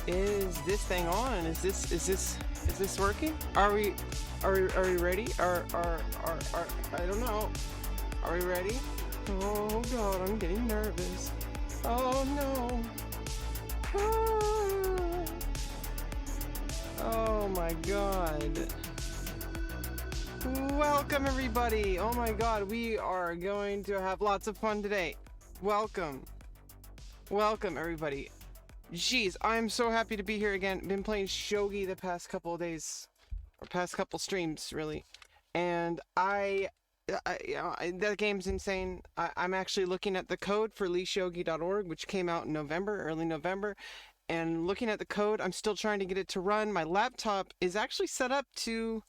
Is this thing on? Is this working? Are we ready? Are I don't know. Are we ready? Oh god, I'm getting nervous. Oh no. Ah. Oh my god. Welcome everybody. Oh my god, we are going to have lots of fun today. Welcome. Welcome everybody. Jeez, I'm so happy to be here again. Been playing shogi the past couple of days, or past couple streams, really. And that game's insane. I'm actually looking at the code for leeshogi.org, which came out in November, early November. And looking at the code, I'm still trying to get it to run. My laptop is actually set up to,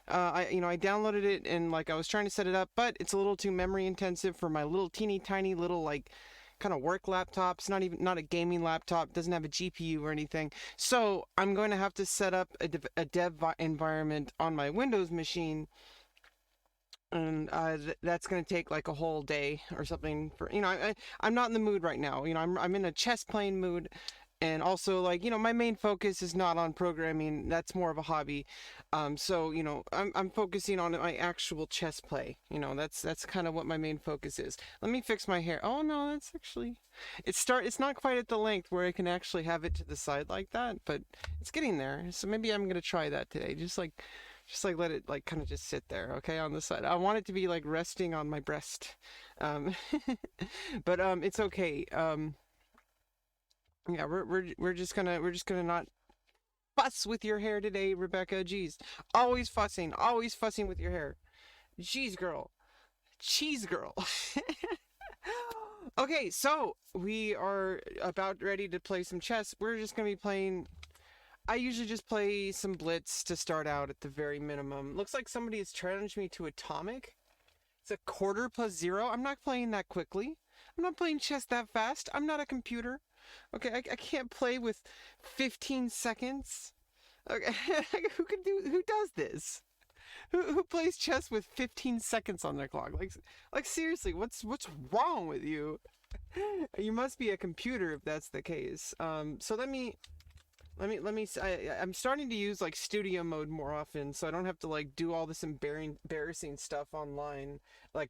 I downloaded it and I was trying to set it up, but it's a little too memory intensive for my little teeny tiny little kind of work laptop. It's not a gaming laptop, doesn't have a GPU or anything. So I'm going to have to set up a dev environment on my Windows machine, and that's going to take a whole day or something. For I'm not in the mood right now. I'm in a chess playing mood. And also, my main focus is not on programming. That's more of a hobby. So, I'm focusing on my actual chess play. That's kind of what my main focus is. Let me fix my hair. Oh, no, that's actually... It's not quite at the length where I can actually have it to the side like that, but it's getting there. So maybe I'm going to try that today. Just let it, kind of just sit there, okay, on the side. I want it to be, resting on my breast. But, it's okay. Yeah, we're just gonna not fuss with your hair today, Rebecca. Jeez, always fussing with your hair. Jeez, girl, cheese girl. Okay, so we are about ready to play some chess. We're just gonna be playing. I usually just play some blitz to start out at the very minimum. Looks like somebody has challenged me to atomic. It's a quarter plus 0. I'm not playing that quickly. I'm not playing chess that fast. I'm not a computer. Okay, I can't play with 15 seconds. Okay, who does this? Who plays chess with 15 seconds on their clock? Like seriously, what's wrong with you? You must be a computer if that's the case. So let me. I'm starting to use studio mode more often, so I don't have to do all this embarrassing stuff online,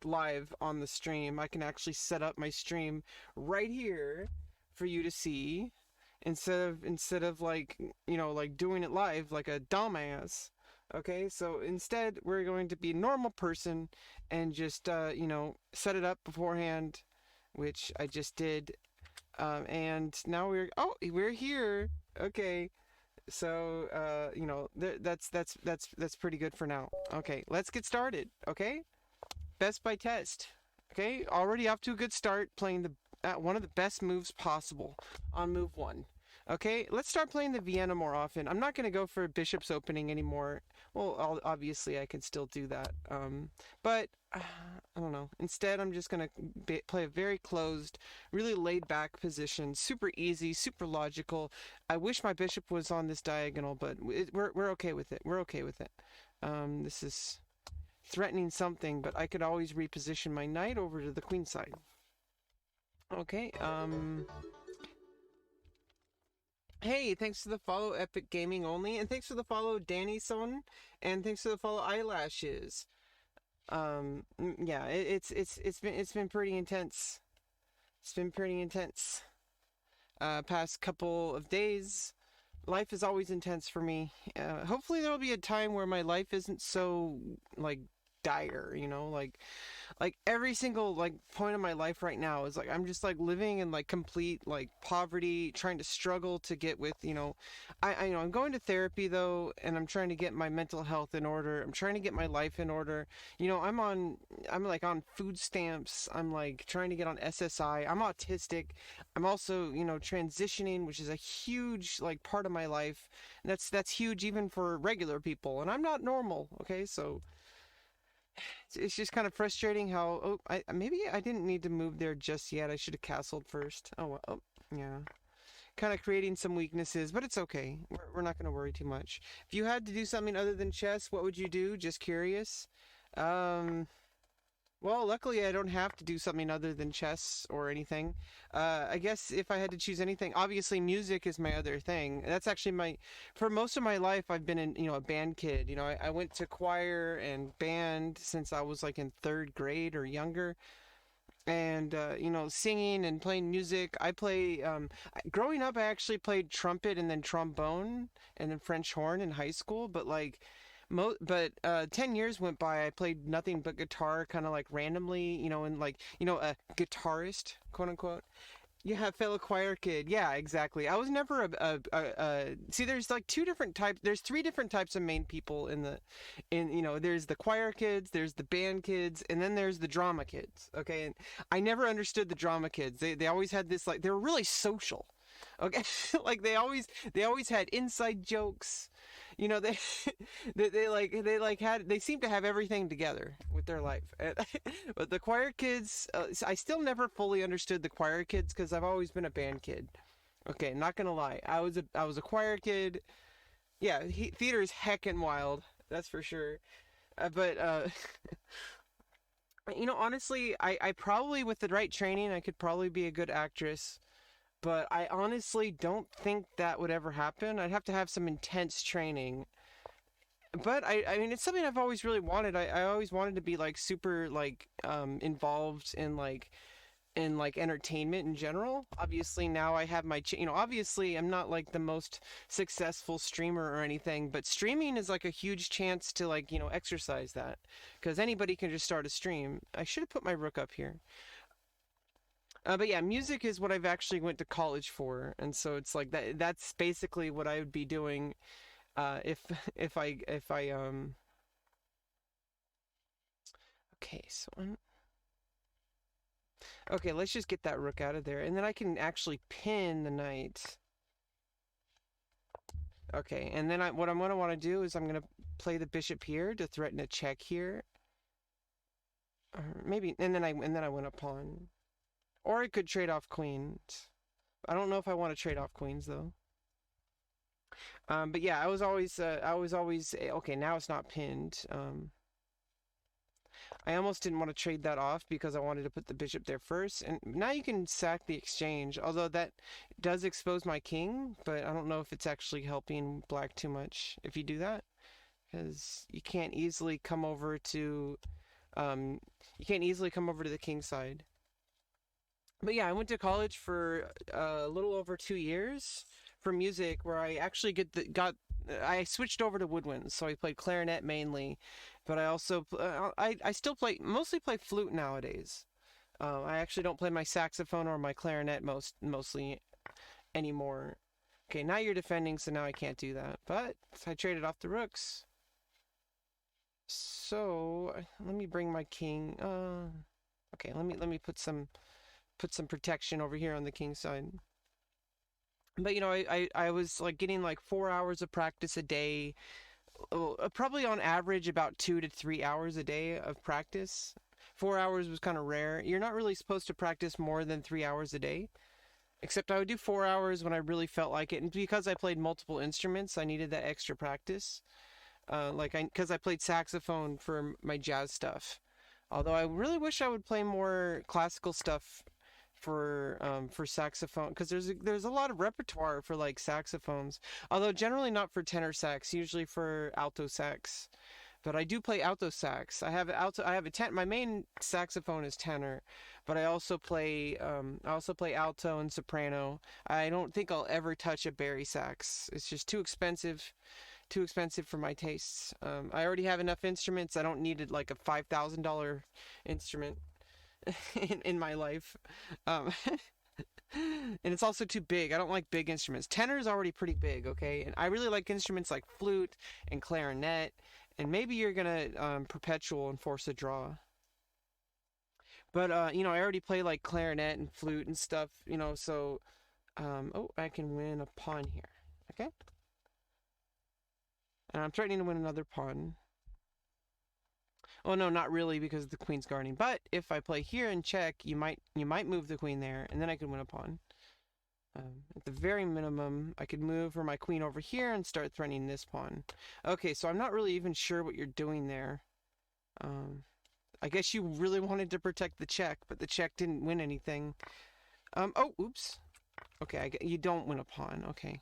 live on the stream. I can actually set up my stream right here for you to see, instead of doing it live like a dumbass. Okay, so instead we're going to be a normal person and just set it up beforehand, which I just did. And now we're here. Okay, so that's pretty good for now. Okay, let's get started. Okay, best by test. Okay, already off to a good start, playing one of the best moves possible on move 1. Okay, let's start playing the Vienna more often. I'm not going to go for bishop's opening anymore. Well, obviously I can still do that. But I don't know. Instead, I'm just going to play a very closed, really laid back position. Super easy, super logical. I wish my bishop was on this diagonal, but we're okay with it. We're okay with it. This is threatening something, but I could always reposition my knight over to the queen side. Okay, hey, thanks for the follow, Epic Gaming Only, and thanks for the follow, Danny Son, and thanks for the follow, Eyelashes. Yeah, it's been pretty intense. It's been pretty intense. Past couple of days. Life is always intense for me. Hopefully there will be a time where my life isn't so like dire, like every single like point of my life right now is like I'm just like living in like complete like poverty, trying to struggle to get with, I'm going to therapy though, and I'm trying to get my mental health in order. I'm trying to get my life in order. I'm like on food stamps. I'm like trying to get on SSI. I'm autistic. I'm also, transitioning, which is a huge like part of my life. And that's huge even for regular people, and I'm not normal, okay? So it's just kind of frustrating how maybe I didn't need to move there just yet. I should have castled first. Oh well, oh yeah, kind of creating some weaknesses, but it's okay. We're not going to worry too much. If you had to do something other than chess, what would you do? Just curious. Um, well, luckily I don't have to do something other than chess or anything. I guess if I had to choose anything, obviously music is my other thing. That's actually for most of my life, I've been a band kid. I went to choir and band since I was like in third grade or younger. And, singing and playing music. Growing up, I actually played trumpet and then trombone and then French horn in high school, but like, 10 years went by. I played nothing but guitar, kind of like randomly, and like, a guitarist, quote unquote. Yeah, fellow choir kid. Yeah, exactly. I was never see, there's like two different types. There's three different types of main people there's the choir kids, there's the band kids, and then there's the drama kids. Okay, and I never understood the drama kids. They always had this like they were really social. Okay, like they always had inside jokes. They they seem to have everything together with their life. But the choir kids, I still never fully understood the choir kids because I've always been a band kid. Okay, not gonna lie, I was a choir kid. Yeah, theater is heckin' wild, that's for sure. But honestly, I probably with the right training, I could probably be a good actress. But I honestly don't think that would ever happen. I'd have to have some intense training. But I mean, it's something I've always really wanted. I always wanted to be like super like involved in like entertainment in general. Obviously now I have obviously I'm not like the most successful streamer or anything, but streaming is like a huge chance to like, exercise that because anybody can just start a stream. I should have put my rook up here. But yeah, music is what I've actually went to college for, and so it's like that's basically what I would be doing if if I. Okay, so okay, let's just get that rook out of there, and then I can actually pin the knight. Okay, and then what I'm gonna want to do is I'm gonna play the bishop here to threaten a check here, or maybe, and then I win a pawn, or I could trade off queens. I don't know if I want to trade off queens though. But yeah, I was always okay. Now it's not pinned. I almost didn't want to trade that off because I wanted to put the bishop there first. And now you can sack the exchange, although that does expose my king, but I don't know if it's actually helping black too much if you do that, because um, you can't easily come over to the king side. But yeah, I went to college for a little over 2 years for music, where I actually I switched over to woodwinds, so I played clarinet mainly, but I also I still mostly play flute nowadays. I actually don't play my saxophone or my clarinet mostly anymore. Okay, now you're defending, so now I can't do that. But I traded off the rooks. So let me bring my king. Okay, let me put some protection over here on the king side. But I was like getting like 4 hours of practice a day, probably on average about 2 to 3 hours a day of practice. 4 hours was kind of rare. You're not really supposed to practice more than 3 hours a day. Except I would do 4 hours when I really felt like it, and because I played multiple instruments, I needed that extra practice. Because I played saxophone for my jazz stuff. Although I really wish I would play more classical stuff for saxophone, because there's a lot of repertoire for like saxophones. Although generally not for tenor sax, usually for alto sax. But I do play alto sax. I have a my main saxophone is tenor, but I also play alto and soprano. I don't think I'll ever touch a bari sax. It's just too expensive for my tastes. I already have enough instruments. I don't need like a $5,000 instrument in my life. Um, and it's also too big. I don't like big instruments. Tenor is already pretty big, okay? And I really like instruments like flute and clarinet, and maybe you're gonna perpetual and force a draw. But I already play like clarinet and flute and stuff, so oh, I can win a pawn here. Okay? And I'm threatening to win another pawn. Oh no, not really because the queen's guarding. But if I play here and check, you might move the queen there, and then I can win a pawn. At the very minimum, I could move my queen over here and start threatening this pawn. Okay, so I'm not really even sure what you're doing there. I guess you really wanted to protect the check, but the check didn't win anything. Oh, oops. Okay, you don't win a pawn. Okay.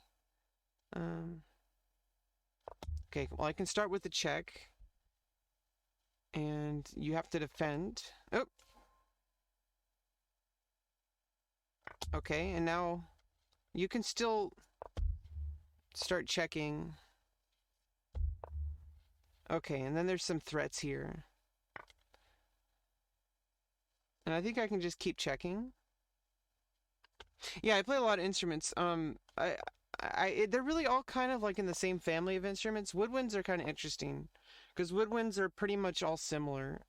Okay, well, I can start with the check. And you have to defend. Oh. Okay, and now you can still start checking. Okay, and then there's some threats here. And I think I can just keep checking. Yeah, I play a lot of instruments. They're really all kind of like in the same family of instruments. Woodwinds are kind of interesting because woodwinds are pretty much all similar.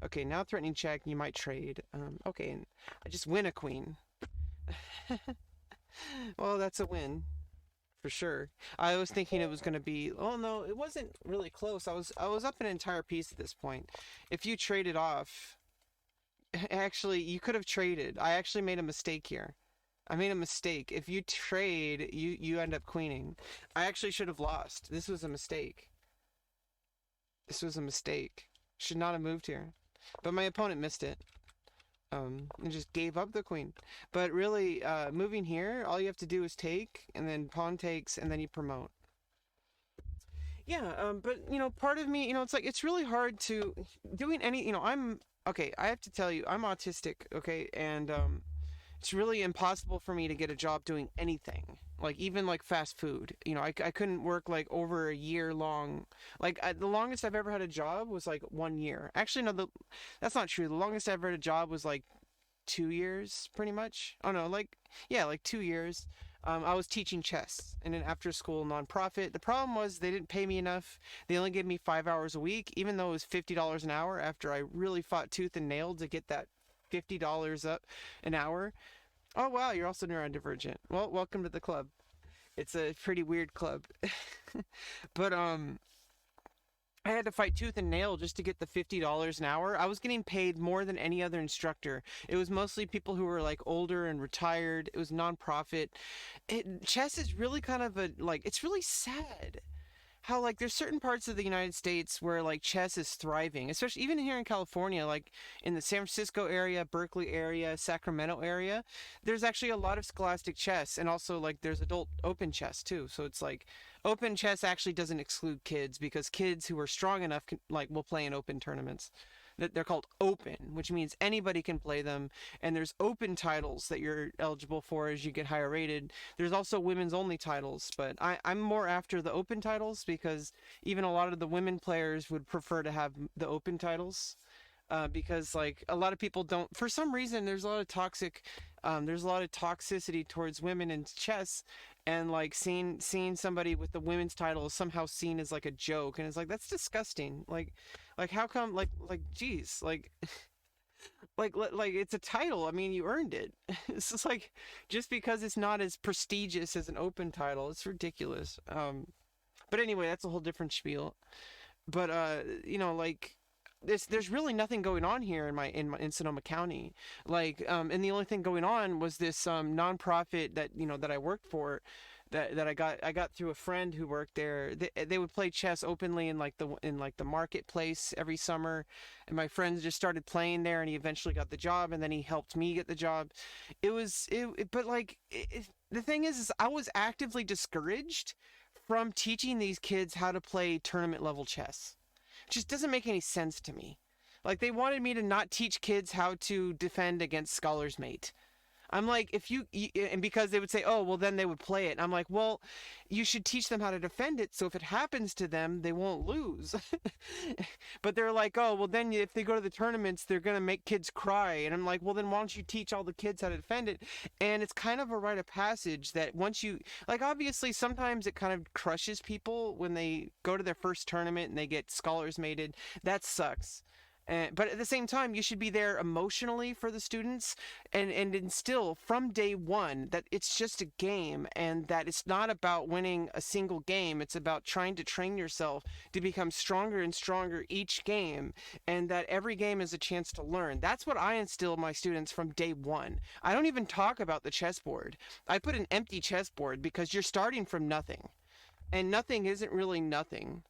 Okay, now threatening check, you might trade. Okay, and I just win a queen. Well, that's a win for sure. I was thinking it was going to be. Oh no, it wasn't really close. I was up an entire piece at this point. If you traded off, actually, you could have traded. I actually made a mistake here. I made a mistake. If you trade, you end up queening. I actually should have lost. This was a mistake. This was a mistake. Should not have moved here. But my opponent missed it. And just gave up the queen. But really, moving here, all you have to do is take, and then pawn takes, and then you promote. Yeah, but part of me, it's like it's really hard to doing any, I'm okay. I have to tell you, I'm autistic, okay, and it's really impossible for me to get a job doing anything, like even like fast food. I couldn't work like over a year long. Like the longest I've ever had a job was like 1 year. Actually, no, that's not true. The longest I ever had a job was like 2 years, pretty much. Oh no, like yeah, like 2 years. I was teaching chess in an after-school nonprofit. The problem was they didn't pay me enough. They only gave me 5 hours a week, even though it was $50 an hour. After I really fought tooth and nail to get that $50 up an hour. Oh wow, you're also neurodivergent. Well, welcome to the club. It's a pretty weird club. But I had to fight tooth and nail just to get the $50 an hour. I was getting paid more than any other instructor. It was mostly people who were like older and retired. It was nonprofit. Chess is really kind of it's really sad how like there's certain parts of the United States where like chess is thriving, especially even here in California, like in the San Francisco area, Berkeley area, Sacramento area. There's actually a lot of scholastic chess, and also like there's adult open chess too. So it's like open chess actually doesn't exclude kids because kids who are strong enough will play in open tournaments. They're called open, which means anybody can play them. And there's open titles that you're eligible for as you get higher rated. There's also women's only titles, but I'm more after the open titles because even a lot of the women players would prefer to have the open titles. Because like a lot of people don't, for some reason, there's a lot of toxicity towards women in chess, and like seeing somebody with the women's title is somehow seen as like a joke, and it's like that's disgusting. Like how come like geez, like Like it's a title. I mean, you earned it. It's just like, just because it's not as prestigious as an open title, it's ridiculous. But anyway, that's a whole different spiel. But like, there's really nothing going on here in Sonoma County. Like, and the only thing going on was this nonprofit that that I worked for, that I got through a friend who worked there. They would play chess openly in the marketplace every summer, and my friends just started playing there, and he eventually got the job, and then he helped me get the job. But like, the thing is I was actively discouraged from teaching these kids how to play tournament level chess. It just doesn't make any sense to me. Like, they wanted me to not teach kids how to defend against Scholar's Mate. I'm like, and because they would say, oh, well, then they would play it. And I'm like, well, you should teach them how to defend it, so if it happens to them, they won't lose. But they're like, oh, well, then if they go to the tournaments, they're going to make kids cry. And I'm like, well, then why don't you teach all the kids how to defend it? And it's kind of a rite of passage that once you, like, obviously, sometimes it kind of crushes people when they go to their first tournament and they get Scholars Mated. That sucks. But at the same time, you should be there emotionally for the students, and instill from day one that it's just a game, and that it's not about winning a single game. It's about trying to train yourself to become stronger and stronger each game, and that every game is a chance to learn. That's what I instill in my students from day one. I don't even talk about the chessboard. I put an empty chessboard because you're starting from nothing, and nothing isn't really nothing.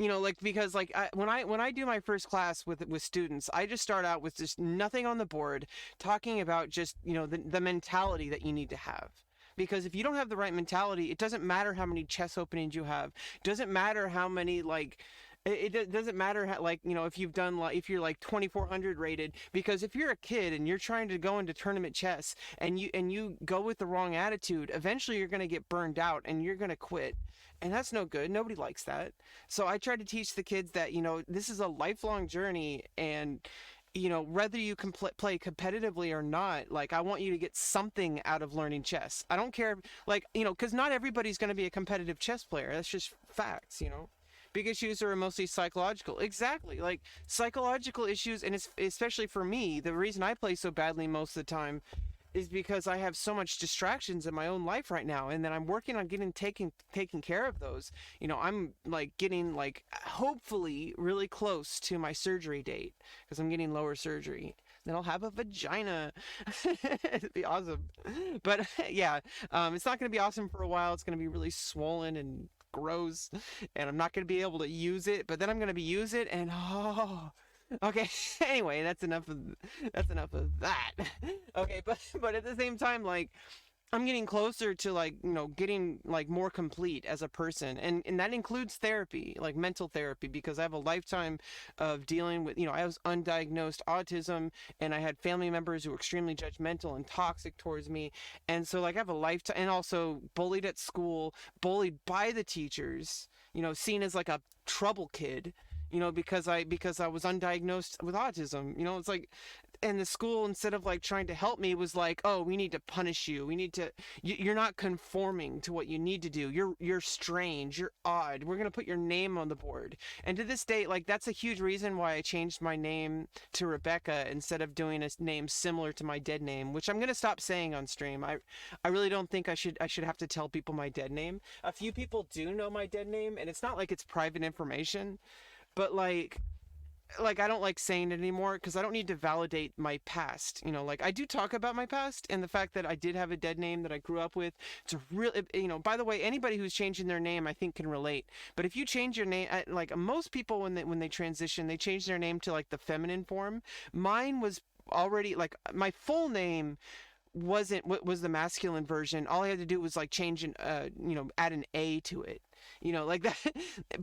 Like, because like, when I do my first class with students, I just start out with just nothing on the board, talking about just the mentality that you need to have. Because if you don't have the right mentality, it doesn't matter how many chess openings you have. It doesn't matter how many, like, it doesn't matter how, like, if you've done, like, if you're like 2400 rated. Because if you're a kid and you're trying to go into tournament chess, and you go with the wrong attitude, eventually you're going to get burned out and you're going to quit. And that's no good. Nobody likes that. So I try to teach the kids that, this is a lifelong journey, and whether you can play competitively or not, like, I want you to get something out of learning chess. I don't care, like, because not everybody's going to be a competitive chess player. That's just facts. Big issues are mostly psychological. Exactly. Like, psychological issues, and it's, especially for me, the reason I play so badly most of the time is because I have so much distractions in my own life right now, and then I'm working on getting taking care of those. I'm like getting, like, hopefully really close to my surgery date, because I'm getting lower surgery. Then I'll have a vagina. It'd be awesome. But yeah, it's not going to be awesome for a while. It's going to be really swollen and gross, and I'm not going to be able to use it. But then I'm going to be use it, and oh. Okay, anyway, that's enough of that. Okay, but at the same time, like, I'm getting closer to, like, getting, like, more complete as a person, and that includes therapy, like mental therapy, because I have a lifetime of dealing with, I was undiagnosed autism, and I had family members who were extremely judgmental and toxic towards me. And so, like, I have a lifetime, and also bullied at school, bullied by the teachers, seen as like a trouble kid, because I was undiagnosed with autism. It's like, and the school, instead of, like, trying to help me, was like, oh, we need to punish you. We need to, you're not conforming to what you need to do. You're strange. You're odd. We're going to put your name on the board. And to this day, like, that's a huge reason why I changed my name to Rebecca instead of doing a name similar to my dead name, which I'm going to stop saying on stream. I really don't think I should have to tell people my dead name. A few people do know my dead name, and it's not like it's private information, but like, I don't like saying it anymore because I don't need to validate my past. Like, I do talk about my past and the fact that I did have a dead name that I grew up with. It's a real, by the way, anybody who's changing their name, I think, can relate. But if you change your name, like, most people, when they transition, they change their name to, like, the feminine form. Mine was already, like, my full name wasn't what was the masculine version. All I had to do was, like, change add an A to it, like that.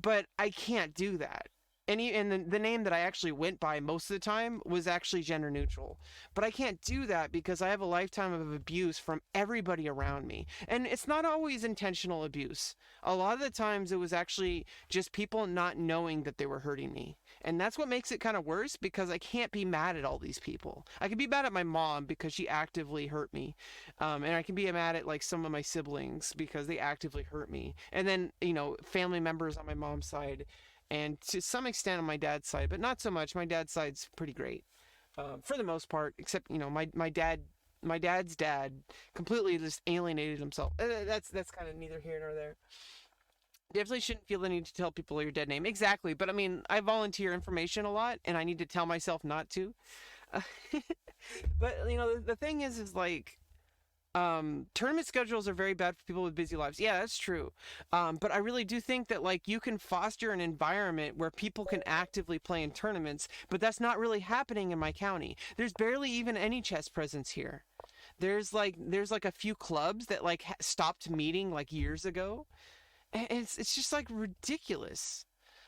But I can't do that. And the name that I actually went by most of the time was actually gender neutral. But I can't do that because I have a lifetime of abuse from everybody around me. And it's not always intentional abuse. A lot of the times it was actually just people not knowing that they were hurting me. And that's what makes it kind of worse, because I can't be mad at all these people. I can be mad at my mom because she actively hurt me. And I can be mad at, like, some of my siblings because they actively hurt me. And then, family members on my mom's side. and to some extent on my dad's side, but not so much. My dad's side's pretty great, for the most part. Except my dad's dad completely just alienated himself. That's kind of neither here nor there. Definitely shouldn't feel the need to tell people your dead name. Exactly, but I mean, I volunteer information a lot, and I need to tell myself not to. Uh, but the thing is like tournament schedules are very bad for people with busy lives. Yeah, that's true. But I really do think that like you can foster an environment where people can actively play in tournaments, but that's not really happening in my county. There's barely even any chess presence here. There's like a few clubs that like stopped meeting like years ago. And it's just like ridiculous.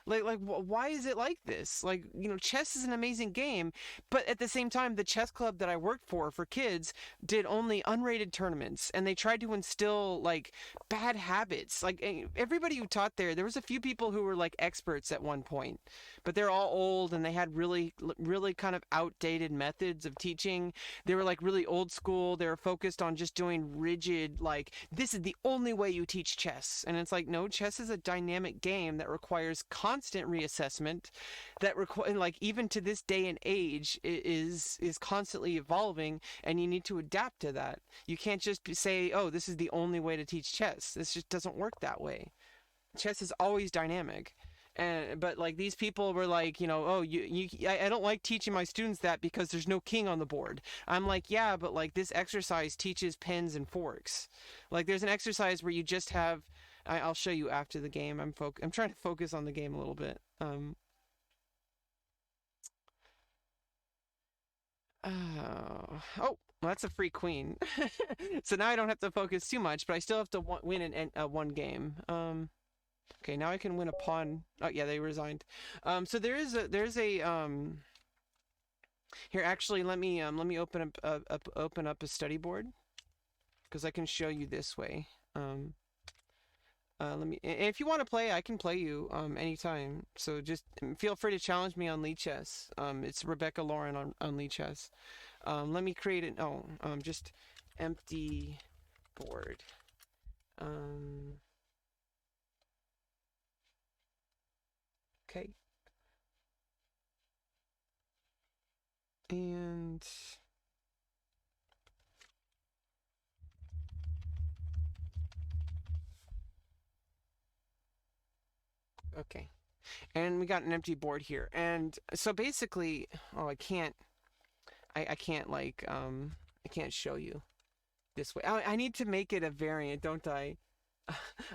Like why is it like this? Like, chess is an amazing game, but at the same time, the chess club that I worked for kids did only unrated tournaments, and they tried to instill like bad habits. Like everybody who taught there was a few people who were like experts at one point, but they're all old and they had really really kind of outdated methods of teaching. They were like really old school. They were focused on just doing rigid, like, this is the only way you teach chess. And it's like, no, chess is a dynamic game that requires constant reassessment, that require, like, even to this day and age is constantly evolving, and you need to adapt to that. You can't just say, oh, this is the only way to teach chess. This just doesn't work that way. Chess is always dynamic. But like these people were like, oh, I don't like teaching my students that because there's no king on the board. I'm like, yeah, but like this exercise teaches pens and forks. Like there's an exercise where you just have, I'll show you after the game. I'm trying to focus on the game a little bit. Oh, well, that's a free queen. So now I don't have to focus too much, but I still have to win one game. Okay, now I can win a pawn. Oh yeah, they resigned. So there's a here, actually, let me open up a study board, because I can show you this way. Let me. And if you want to play, I can play you anytime. So just feel free to challenge me on Lead Chess. It's Rebecca Lauren on Lead Chess. Let me create it. Oh, just empty board. Okay. And okay. And we got an empty board here. And so basically, oh, I can't like, I can't show you this way. I need to make it a variant, don't I?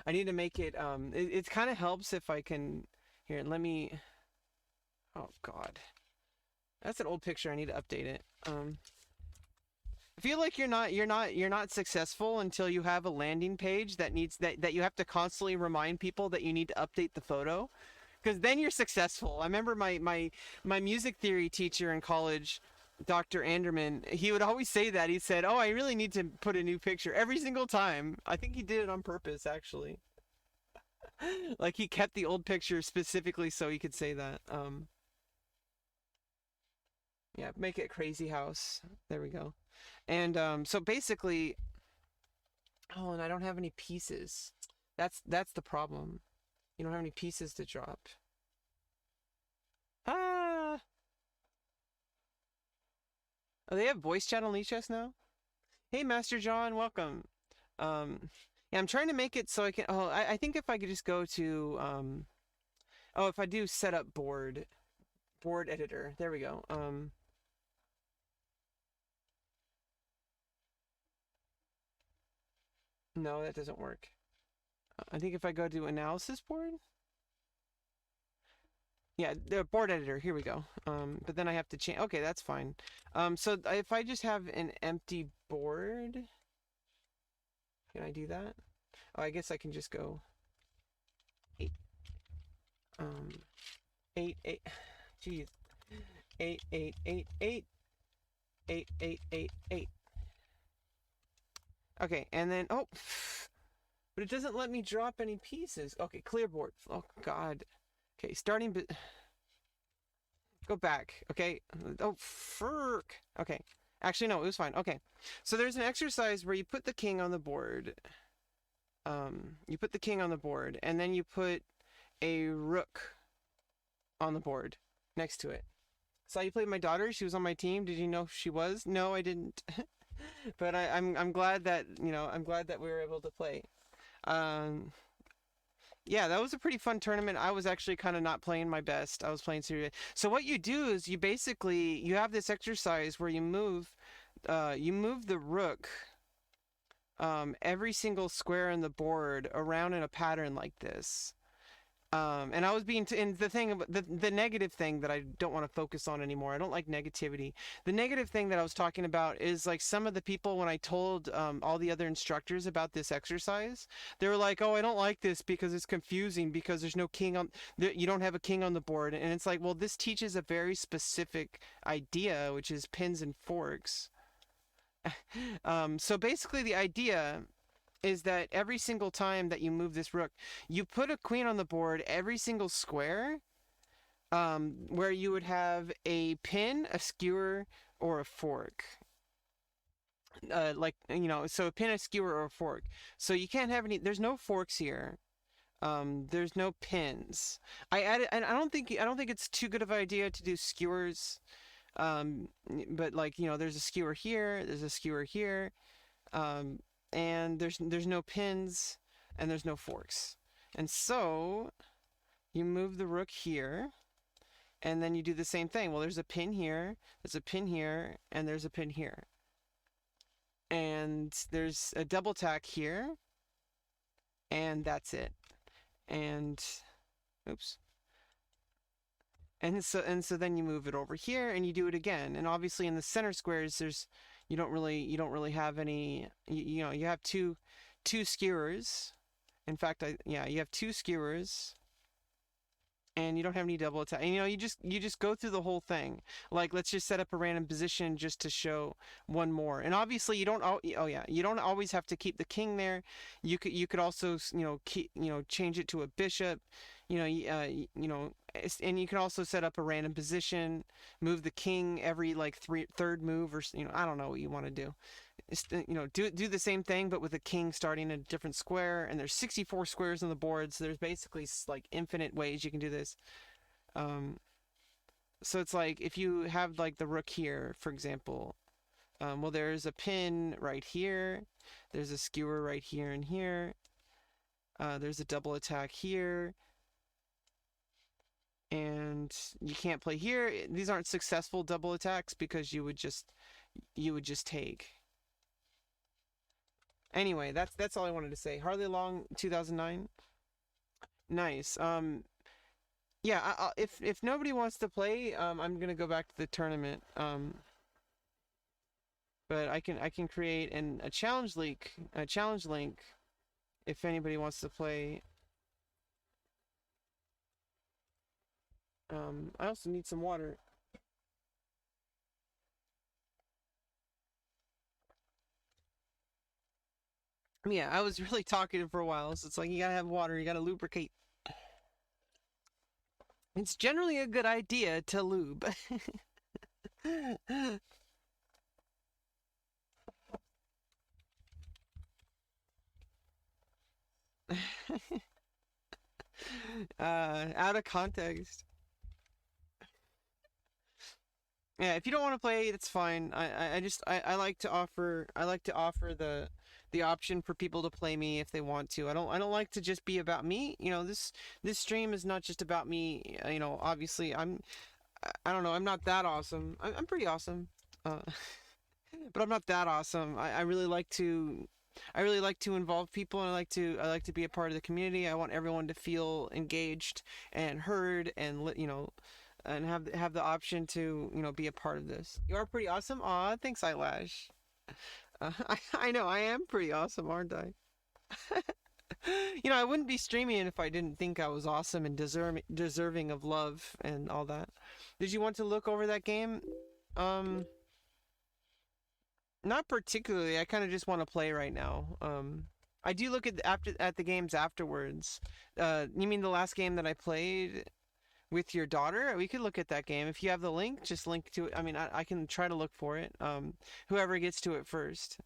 I need to make it, it kind of helps if I can, here, let me, oh God. That's an old picture. I need to update it. I feel like you're not successful until you have a landing page that needs that you have to constantly remind people that you need to update the photo, because then you're successful. I remember my music theory teacher in college, Dr. Anderman, he would always say that. He said, "Oh, I really need to put a new picture every single time." I think he did it on purpose, actually. Like he kept the old picture specifically so he could say that. Yeah, make it crazy house. There we go. And so basically, oh, and I don't have any pieces. That's the problem. You don't have any pieces to drop. Ah. Oh, they have voice chat on Leash Chess now? Hey, Master John, welcome. Yeah, I'm trying to make it so I can. Oh, I think if I could just go to oh, if I do set up board editor, there we go. No, that doesn't work. I think if I go to analysis board, yeah, the board editor, here we go. But then I have to change. Okay, that's fine. So if I just have an empty board, can I do that? Oh, I guess I can just go 8, 8, 8, geez, 8, 8, 8, 8, 8, 8, 8, 8. Okay, and then, oh, but it doesn't let me drop any pieces. Okay, clear board. Oh, God. Okay, go back. Okay. Oh, frick. Okay. Actually, no, it was fine. Okay. So there's an exercise where you put the king on the board. You put the king on the board, and then you put a rook on the board next to it. Saw you played my daughter. She was on my team. Did you know who she was? No, I didn't. But I'm glad that I'm glad that we were able to play. Um, yeah, that was a pretty fun tournament. I was actually kind of not playing my best. I was playing serious. So what you do is you basically you have this exercise where you move the rook every single square in the board around in a pattern like this. And I was and the thing, the negative thing that I don't want to focus on anymore. I don't like negativity. The negative thing that I was talking about is like some of the people when I told all the other instructors about this exercise, they were like, "Oh, I don't like this because it's confusing because there's no king on, you don't have a king on the board." And it's like, well, this teaches a very specific idea, which is pins and forks. So basically, the idea is that every single time that you move this rook, you put a queen on the board every single square where you would have a pin, a skewer, or a fork. So a pin, a skewer, or a fork. So you can't have any, there's no forks here. There's no pins. I added, and I don't think it's too good of an idea to do skewers. But like, there's a skewer here, there's a skewer here. And there's no pins and there's no forks. And so you move the rook here and then you do the same thing. Well, there's a pin here, there's a pin here, and there's a pin here. And there's a double tack here, and that's it. And oops. And so then you move it over here and you do it again. And obviously in the center squares you don't really have any you have two skewers. In fact, you have two skewers and you don't have any double attack. And you just go through the whole thing. Like let's just set up a random position just to show one more. And obviously you don't you don't always have to keep the king there. You could also change it to a bishop. And you can also set up a random position, move the king every like third move, or I don't know what you want to do. Do the same thing, but with a king starting in a different square. And there's 64 squares on the board, so there's basically like infinite ways you can do this. So it's like if you have like the rook here, for example. Well, there's a pin right here. There's a skewer right here and here. There's a double attack here. And you can't play here. These aren't successful double attacks because you would just take. Anyway, that's all I wanted to say. Harley Long 2009. Nice. Yeah, if nobody wants to play, I'm gonna go back to the tournament. But I can create a challenge link if anybody wants to play. I also need some water. Yeah, I was really talking for a while, so it's like you gotta have water, you gotta lubricate. It's generally a good idea to lube. Out of context. Yeah, if you don't want to play, it's fine. I like to offer the option for people to play me if they want to. I don't like to just be about me. This stream is not just about me. Obviously I don't know, I'm not that awesome. I'm pretty awesome. But I'm not that awesome. I really like to involve people, and I like to be a part of the community. I want everyone to feel engaged and heard and and have the option to be a part of this. You are pretty awesome. Aw, thanks, Eyelash. I know I am pretty awesome, aren't I? I wouldn't be streaming if I didn't think I was awesome and deserving of love and all that. Did you want to look over that game? Not particularly. I kind of just want to play right now. I do look at the games afterwards. You mean the last game that I played with your daughter? We could look at that game. If you have the link, just link to it. I mean, I can try to look for it. Whoever gets to it first.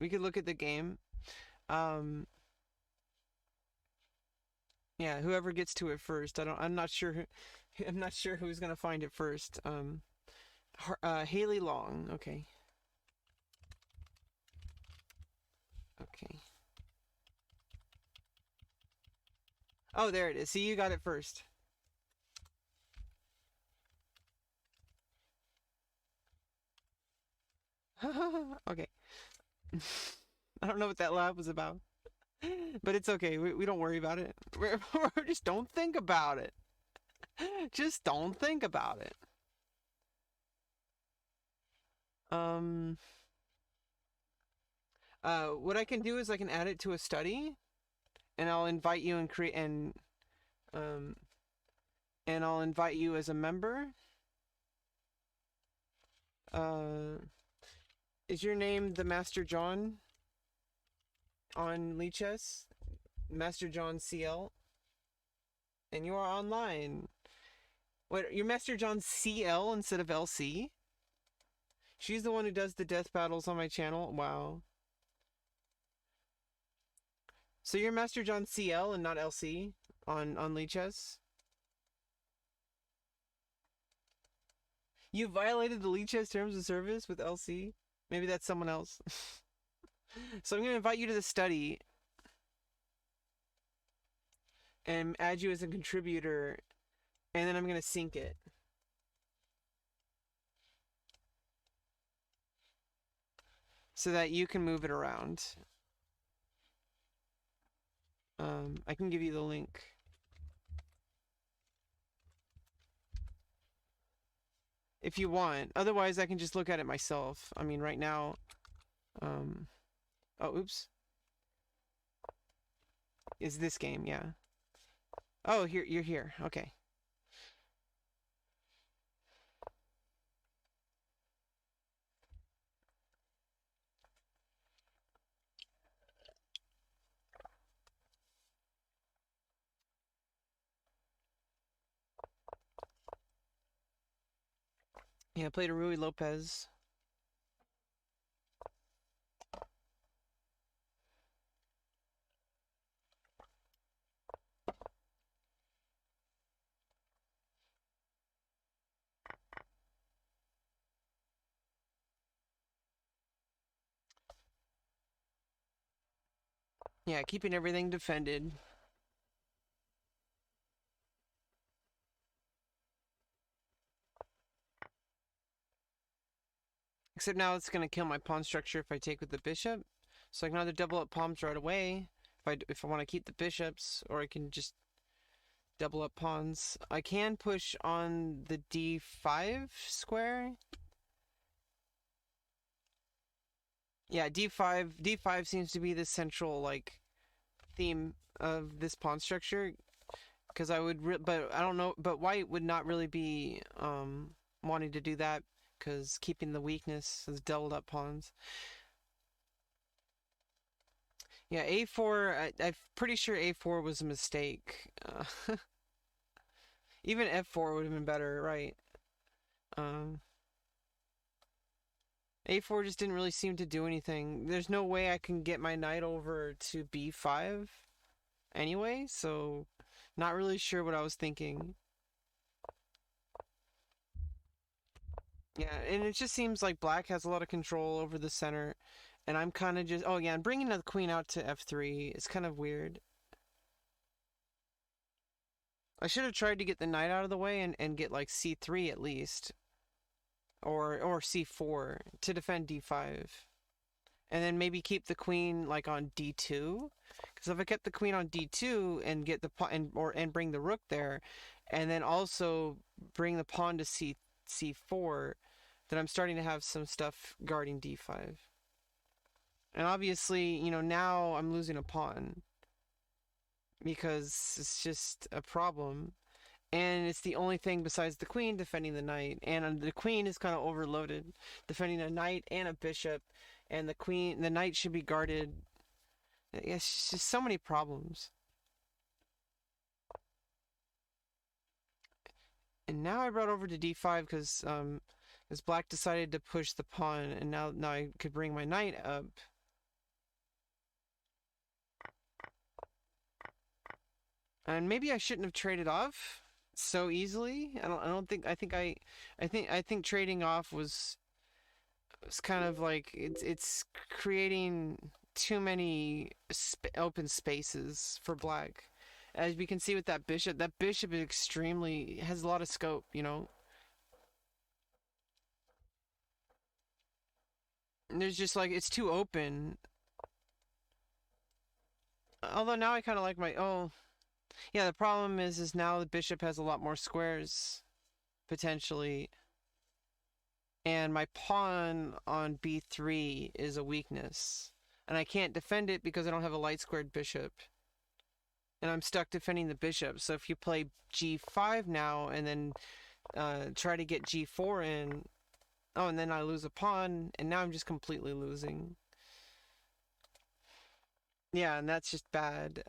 We could look at the game. Um, Yeah, whoever gets to it first. I'm not sure I'm not sure who's gonna find it first. Haley Long. Okay. Okay. Oh, there it is. See, you got it first. Okay. I don't know what that laugh was about, but it's okay. We don't worry about it. We're just don't think about it. Just don't think about it. Um, what I can do is I can add it to a study, and I'll invite you and create um, and I'll invite you as a member. Uh, is your name the Master John on Lichess? Master John CL, and you are online. What? You're Master John CL instead of LC? She's the one who does the death battles on my channel. Wow. So you're Master John CL and not LC on Lichess? You violated the Lichess terms of service with LC? Maybe that's someone else. So I'm going to invite you to the study and add you as a contributor, and then I'm going to sync it. So that you can move it around. I can give you the link. If you want. Otherwise, I can just look at it myself. I mean, right now... oh, oops. Is this game, yeah. Oh, here, you're here. Okay. Yeah, I played a Rui Lopez. Yeah, keeping everything defended. Except now it's going to kill my pawn structure if I take with the bishop. So I can either double up pawns right away if I want to keep the bishops, or I can just double up pawns. I can push on the d5 square. Yeah, d5 seems to be the central like theme of this pawn structure, because but I don't know, but white would not really be wanting to do that, because keeping the weakness is doubled up pawns. Yeah, a4, I'm pretty sure a4 was a mistake. Even f4 would have been better, right? A4 just didn't really seem to do anything. There's no way I can get my knight over to b5 anyway, so not really sure what I was thinking. Yeah, and it just seems like black has a lot of control over the center, and I'm kind of just... Oh yeah, and bringing the queen out to f3 is kind of weird. I should have tried to get the knight out of the way and get like c3 at least. Or c4 to defend d5. And then maybe keep the queen like on d2. Because if I kept the queen on d2 and get the pawn and bring the rook there, and then also bring the pawn to c4, then I'm starting to have some stuff guarding d5. And obviously, you know, now I'm losing a pawn because it's just a problem. And it's the only thing besides the queen defending the knight. And the queen is kind of overloaded, defending a knight and a bishop. And the knight should be guarded. It's just so many problems. And now I brought over to d5 because black decided to push the pawn, and now I could bring my knight up. And maybe I shouldn't have traded off so easily. I don't think I think trading off was kind of like it's creating too many open spaces for black. As we can see with that bishop is extremely has a lot of scope, you know. And there's just like it's too open. Although now I kind of like my yeah, the problem is now the bishop has a lot more squares potentially, and my pawn on b3 is a weakness, and I can't defend it because I don't have a light squared bishop, and I'm stuck defending the bishop. So if you play g5 now and then try to get g4 in, oh, and then I lose a pawn, and now I'm just completely losing. Yeah, and that's just bad.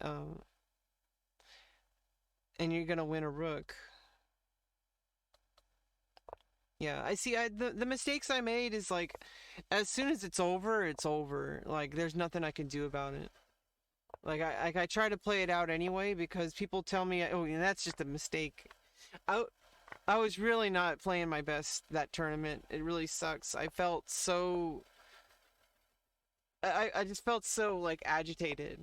And you're gonna win a rook. Yeah, I see. The mistakes I made is like, as soon as it's over, it's over. Like, there's nothing I can do about it. I try to play it out anyway because people tell me, oh, yeah, that's just a mistake. I I was really not playing my best that tournament. It really sucks. I felt so. I just felt so like agitated.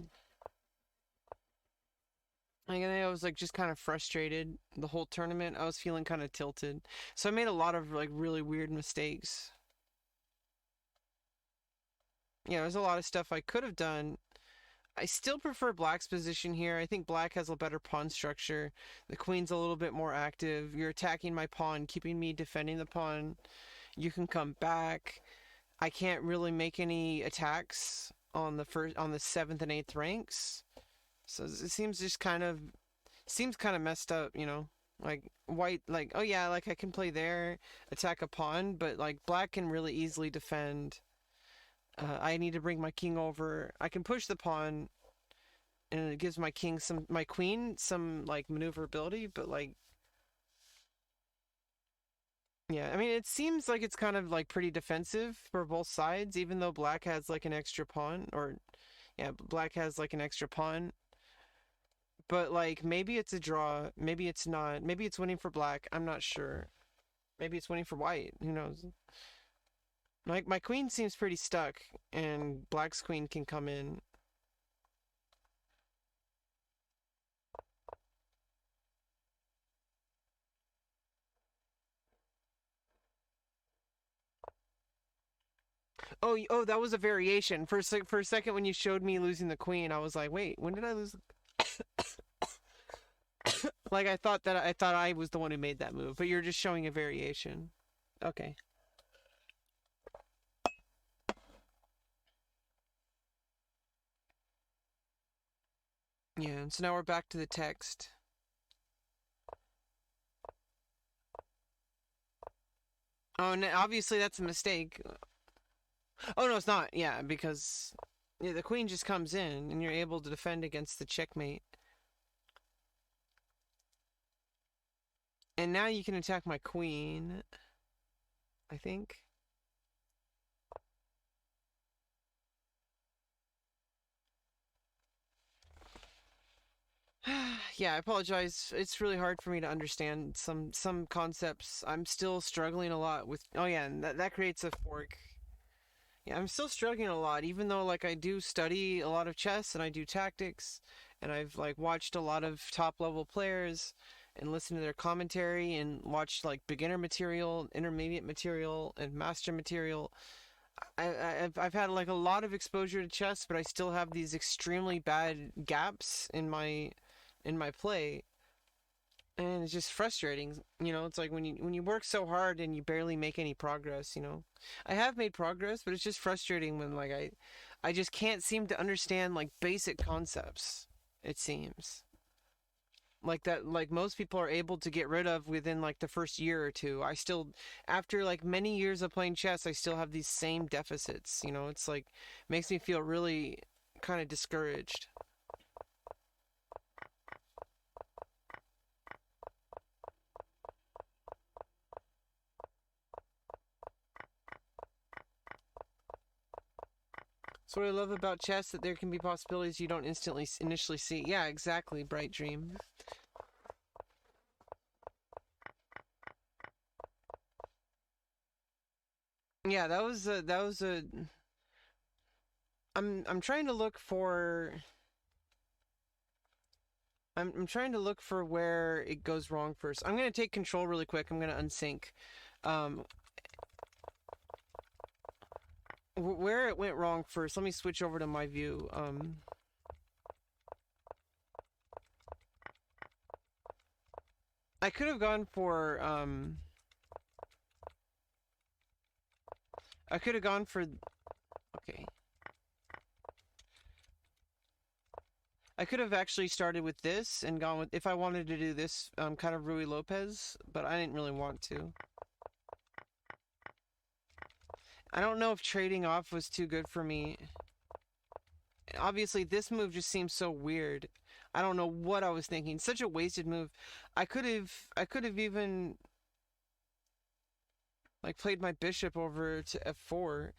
Like, I was like just kind of frustrated the whole tournament. I was feeling kind of tilted. So I made a lot of like really weird mistakes. Yeah, there's a lot of stuff I could have done. I still prefer black's position here. I think black has a better pawn structure. The queen's a little bit more active. You're attacking my pawn, keeping me defending the pawn. You can come back. I can't really make any attacks on the 7th and 8th ranks. So it seems kind of messed up, you know? Like white, like, oh yeah, like I can play there, attack a pawn, but like black can really easily defend. I need to bring my king over. I can push the pawn, and it gives my queen some like maneuverability, but like, yeah, I mean, it seems like it's kind of like pretty defensive for both sides, even though black has like an extra pawn, or yeah, black has like an extra pawn. But like maybe it's a draw, maybe it's not. Maybe it's winning for black. I'm not sure. Maybe it's winning for white. Who knows? Like my queen seems pretty stuck, and black's queen can come in. Oh, that was a variation. For a second when you showed me losing the queen, I was like, wait, when did I lose? Like I thought I was the one who made that move, but you're just showing a variation. Okay. Yeah, and so now we're back to the text. Oh, and obviously that's a mistake. Oh no, it's not. Yeah, because yeah, the queen just comes in and you're able to defend against the checkmate. And now you can attack my queen, I think. Yeah, I apologize. It's really hard for me to understand some concepts. I'm still struggling a lot with. Oh yeah, and that creates a fork. Yeah, I'm still struggling a lot, even though like I do study a lot of chess and I do tactics, and I've like watched a lot of top level players and listened to their commentary and watched like beginner material, intermediate material, and master material. I've had like a lot of exposure to chess, but I still have these extremely bad gaps in my play, and it's just frustrating. You know, it's like when you work so hard and you barely make any progress. You know, I have made progress, but it's just frustrating when like I just can't seem to understand like basic concepts. It seems like that like most people are able to get rid of within like the first year or two. I still, after like many years of playing chess, I still have these same deficits. You know, it's like makes me feel really kind of discouraged. That's what I love about chess, that there can be possibilities you don't instantly initially see. Yeah, exactly, Bright Dream. Yeah, that was a I'm trying to look for I'm trying to look for where it goes wrong first. I'm gonna take control really quick. I'm gonna unsync. Um, where it went wrong first. Let me switch over to my view. I could have gone for I could have gone for okay. I could have actually started with this and gone with if I wanted to do this kind of Rui Lopez, but I didn't really want to. I don't know if trading off was too good for me. Obviously, this move just seems so weird. I don't know what I was thinking. Such a wasted move. I could have even like played my bishop over to f4.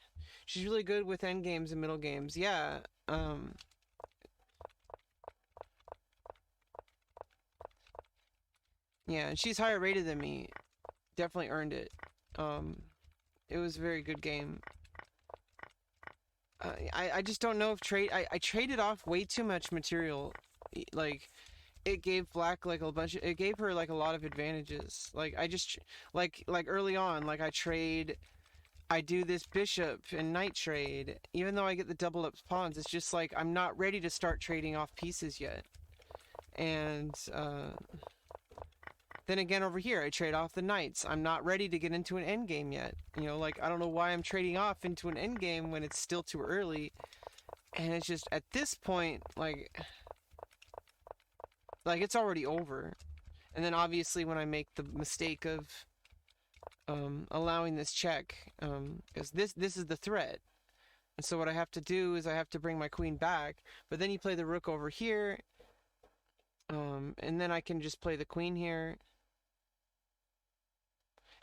She's really good with endgames and middle games. Yeah. Yeah, and she's higher rated than me. Definitely earned it. Um, it was a very good game. I just don't know if I traded off way too much material. Like it gave black like a bunch of, it gave her like a lot of advantages. Like I just like early on like I do this bishop and knight trade even though I get the double up pawns. It's just like I'm not ready to start trading off pieces yet. And then again over here I trade off the knights. I'm not ready to get into an endgame yet. You know, like I don't know why I'm trading off into an endgame when it's still too early. And it's just at this point like it's already over. And then obviously when I make the mistake of allowing this check, because this is the threat. And so what I have to do is I have to bring my queen back, but then you play the rook over here, and then I can just play the queen here,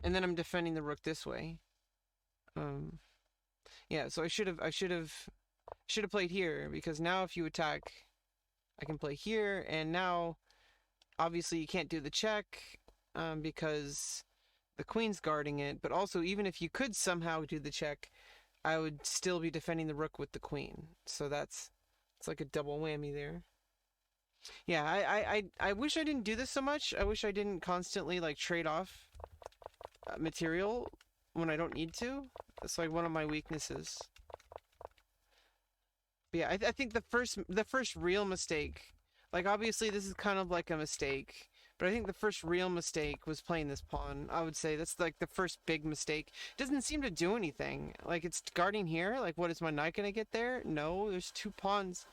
and then I'm defending the rook this way. Yeah, so I should have played here because now if you attack, I can play here, and now obviously you can't do the check because the queen's guarding it, but also even if you could somehow do the check, I would still be defending the rook with the queen. So it's like a double whammy there. Yeah, I wish I didn't do this so much. I wish I didn't constantly like trade off material when I don't need to. It's like one of my weaknesses. But yeah, I think the first real mistake, like obviously this is kind of like a mistake, but I think the first real mistake was playing this pawn. I would say that's like the first big mistake. It doesn't seem to do anything. Like it's guarding here. Like what is my knight gonna get there? No, there's two pawns.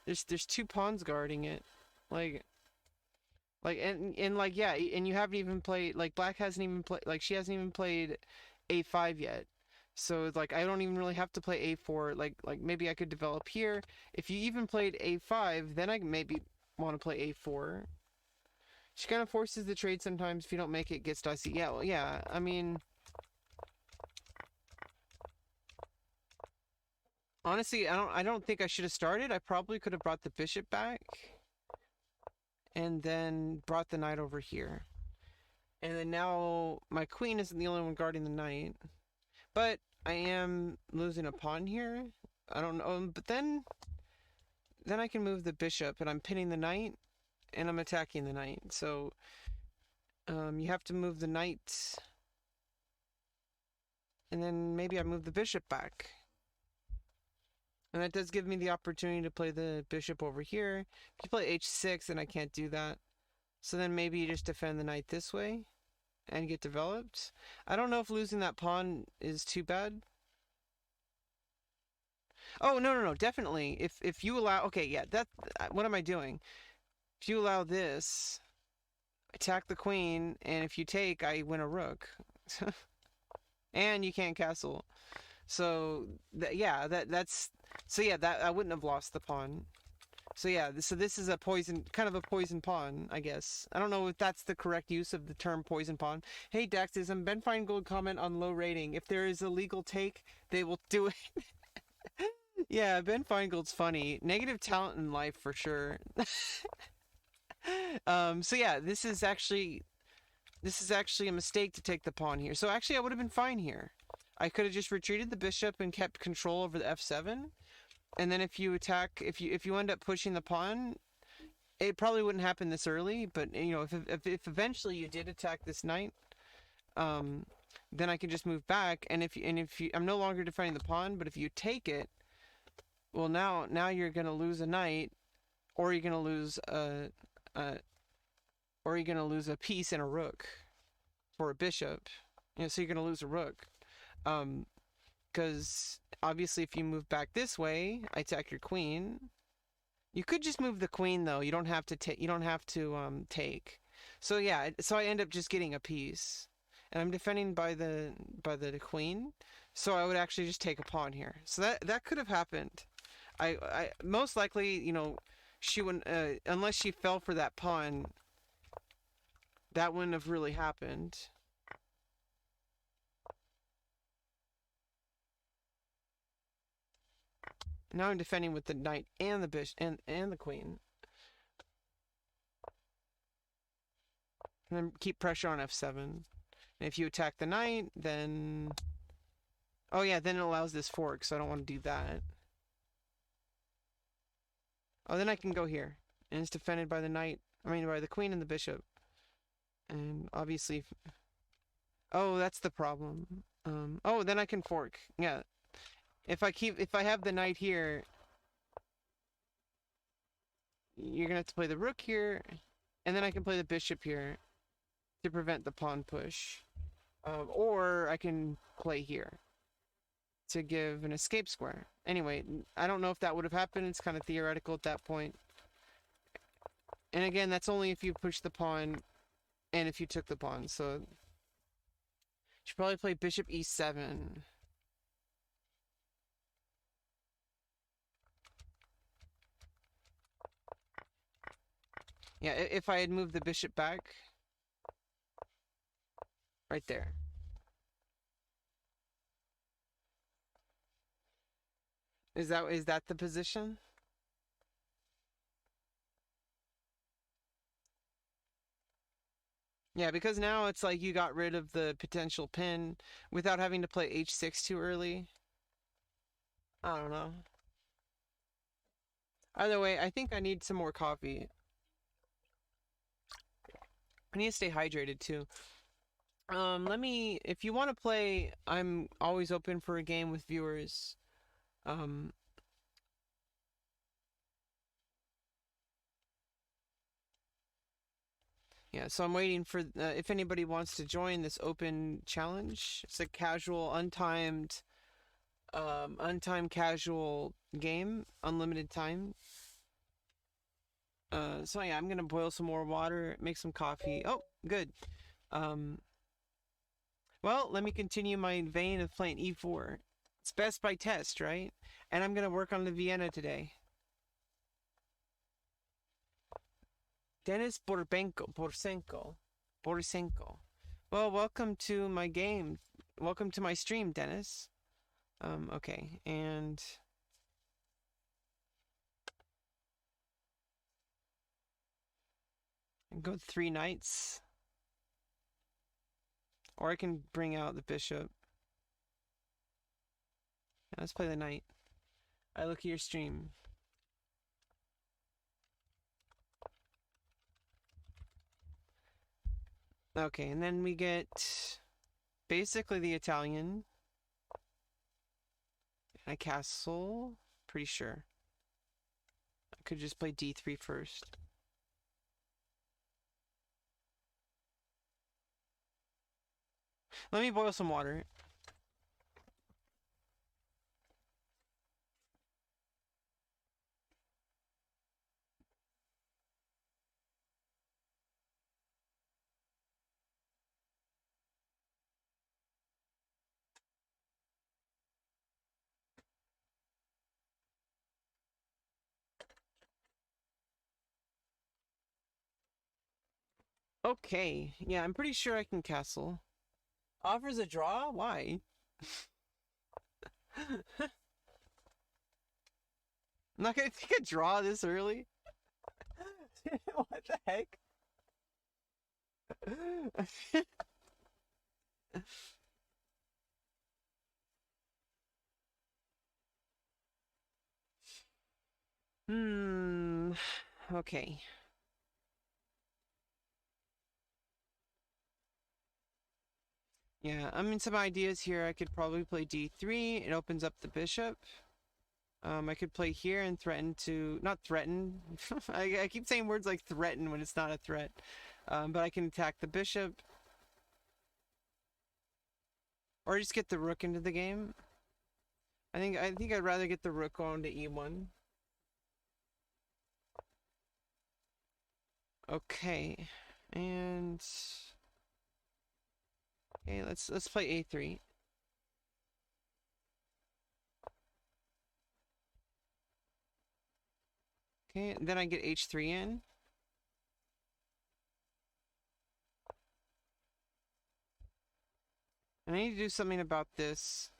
There's two pawns guarding it. Like and like yeah, and you haven't even played like black hasn't even played like she hasn't even played a5 yet. So it's like I don't even really have to play a4. Like maybe I could develop here. If you even played a5, then I maybe want to play a4. She kind of forces the trade sometimes. If you don't make it, it gets dicey. Yeah, well, yeah. I mean, honestly, I don't think I should have started. I probably could have brought the bishop back and then brought the knight over here. And then now my queen isn't the only one guarding the knight. But I am losing a pawn here. I don't know, but then I can move the bishop and I'm pinning the knight and I'm attacking the knight. So you have to move the knight and then maybe I move the bishop back. And that does give me the opportunity to play the bishop over here. If you play h6, then I can't do that. So then maybe you just defend the knight this way and get developed. I don't know if losing that pawn is too bad. Oh, no, definitely. If you allow... Okay, yeah, that... What am I doing? If you allow this, attack the queen, and if you take, I win a rook. And you can't castle. So, yeah, that's... So yeah, that I wouldn't have lost the pawn. So yeah, so this is a poison, kind of a poison pawn, I guess. I don't know if that's the correct use of the term poison pawn. Hey Daxism, Ben Feingold comment on low rating. If there is a legal take, they will do it. Yeah, Ben Feingold's funny. Negative talent in life for sure. So yeah, this is actually a mistake to take the pawn here. So actually, I would have been fine here. I could have just retreated the bishop and kept control over the f7. And then if you attack, if you end up pushing the pawn, it probably wouldn't happen this early. But you know, if eventually you did attack this knight, um, then I can just move back. And if you, I'm no longer defending the pawn. But if you take it, well, now you're gonna lose a knight, or you're gonna lose a or you're gonna lose a piece and a rook for a bishop. You know, so you're gonna lose a rook. Because obviously, if you move back this way, I attack your queen. You could just move the queen though. You don't have to take. You don't have to take. So yeah, so I end up just getting a piece, and I'm defending by the queen. So I would actually just take a pawn here. So that could have happened. I most likely, you know, she wouldn't unless she fell for that pawn. That wouldn't have really happened. Now I'm defending with the knight and the bishop and the queen. And then keep pressure on f7. And if you attack the knight, then... Oh yeah, then it allows this fork, so I don't want to do that. Oh, then I can go here. And it's defended by the knight. I mean, by the queen and the bishop. And obviously... Oh, that's the problem. Oh, then I can fork. Yeah. If I have the knight here, you're gonna have to play the rook here, and then I can play the bishop here to prevent the pawn push. Or I can play here to give an escape square. Anyway, I don't know if that would have happened. It's kind of theoretical at that point. And again, that's only if you push the pawn and if you took the pawn. So you should probably play bishop e7. Yeah, if I had moved the bishop back. Right there. Is that the position? Yeah, because now it's like you got rid of the potential pin without having to play h6 too early. I don't know. Either way, I think I need some more coffee. I need to stay hydrated too. If you want to play, I'm always open for a game with viewers. Um, yeah, so I'm waiting for if anybody wants to join this open challenge. It's a casual, untimed casual game, unlimited time. So yeah, I'm gonna boil some more water, make some coffee. Oh, good. Um, well, let me continue my vein of playing e4. It's best by test, right? And I'm gonna work on the Vienna today. Dennis Borisenko. Well, welcome to my game. Welcome to my stream, Dennis. Okay, and go 3 knights. Or I can bring out the bishop. Let's play the knight. I look at your stream. Okay, and then we get basically the Italian. And I castle. Pretty sure. I could just play d3 first. Let me boil some water. Okay, yeah, I'm pretty sure I can castle. Offers a draw? Why? I'm not gonna take a draw this early. What the heck? Hmm. Okay. Yeah, I mean, some ideas here. I could probably play d3. It opens up the bishop. I could play here and threaten to... Not threaten. I keep saying words like threaten when it's not a threat. But I can attack the bishop. Or just get the rook into the game. I think I'd rather get the rook on to e1. Okay. And... Okay, let's play a3. Okay, then I get h3 in. And I need to do something about this.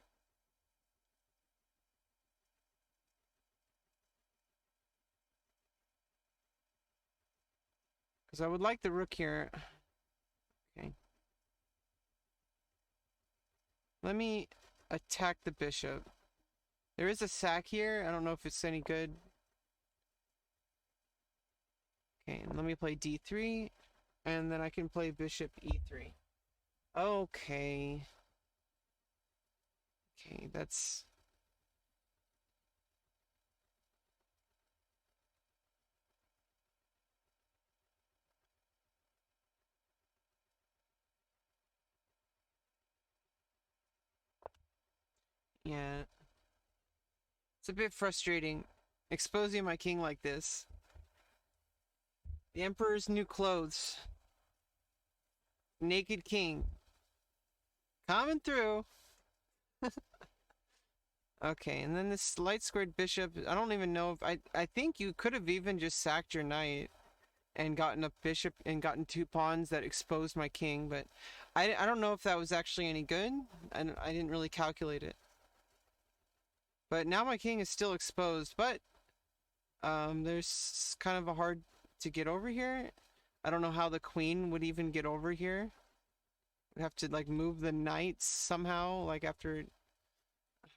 Because I would like the rook here. Okay. Let me attack the bishop. There is a sack here. I don't know if it's any good. Okay, let me play d3. And then I can play bishop e3. Okay. Okay, that's... Yeah. It's a bit frustrating exposing my king like this. The Emperor's new clothes. Naked king. Coming through. Okay, and then this light squared bishop. I don't even know if I think you could have even just sacked your knight and gotten a bishop and gotten 2 pawns that exposed my king, but I don't know if that was actually any good. I didn't really calculate it. But now my king is still exposed, but there's kind of a hard to get over here. I don't know how the queen would even get over here. We'd have to like move the knights somehow, like after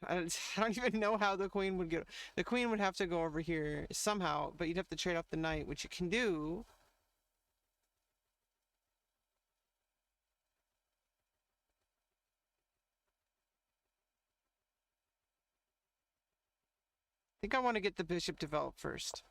I don't even know how the queen would get. The queen would have to go over here somehow, but you'd have to trade off the knight, which you can do. I think I want to get the bishop developed first.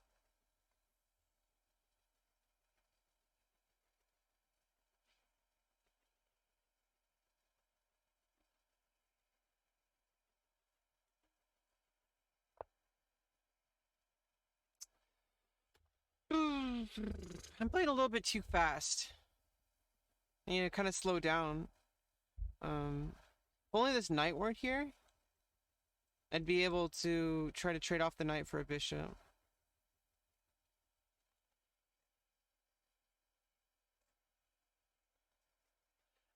I'm playing a little bit too fast. I need to kind of slow down. If only this knight weren't here, I'd be able to try to trade off the knight for a bishop.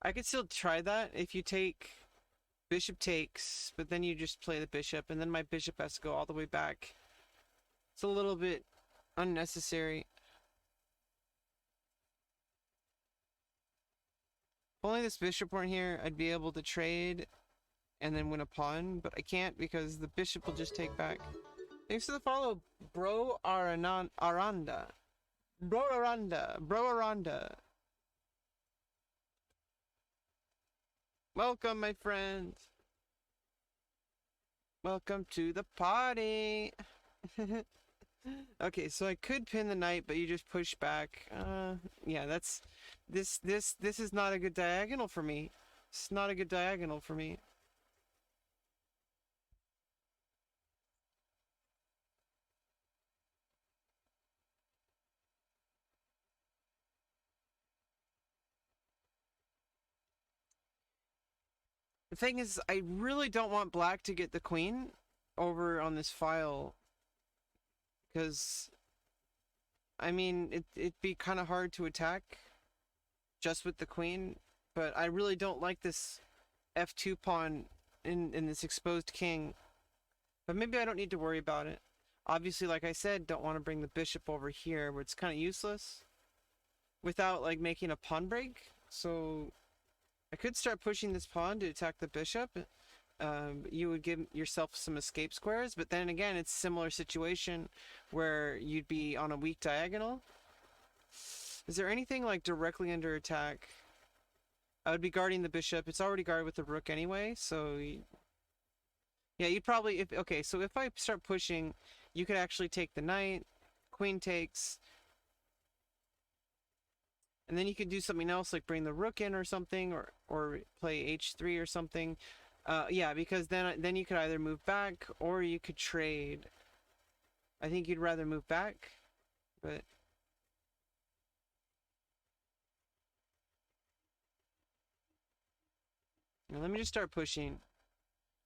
I could still try that if you take bishop takes, but then you just play the bishop, and then my bishop has to go all the way back. It's a little bit unnecessary. If only this bishop weren't here, I'd be able to trade and then win a pawn, but I can't because the bishop will just take back. Thanks for the follow, Bro Aranda. Bro Aranda. Bro Aranda. Welcome, my friend. Welcome to the party. Okay, so I could pin the knight, but you just push back. Yeah, that's this is not a good diagonal for me. It's not a good diagonal for me. The thing is, I really don't want black to get the queen over on this file, because I mean it'd be kind of hard to attack just with the queen, but I really don't like this f2 pawn in this exposed king. But maybe I don't need to worry about it. Obviously, like I said, don't want to bring the bishop over here where it's kind of useless without like making a pawn break. So I could start pushing this pawn to attack the bishop. You would give yourself some escape squares, but then again, it's a similar situation where you'd be on a weak diagonal. Is there anything like directly under attack? I would be guarding the bishop. It's already guarded with the rook anyway, so yeah, you'd probably okay, so if I start pushing, you could actually take the knight, queen takes, and then you could do something else like bring the rook in or something, or play h3 or something. Yeah, because then you could either move back or you could trade. I think you'd rather move back, but now, let me just start pushing.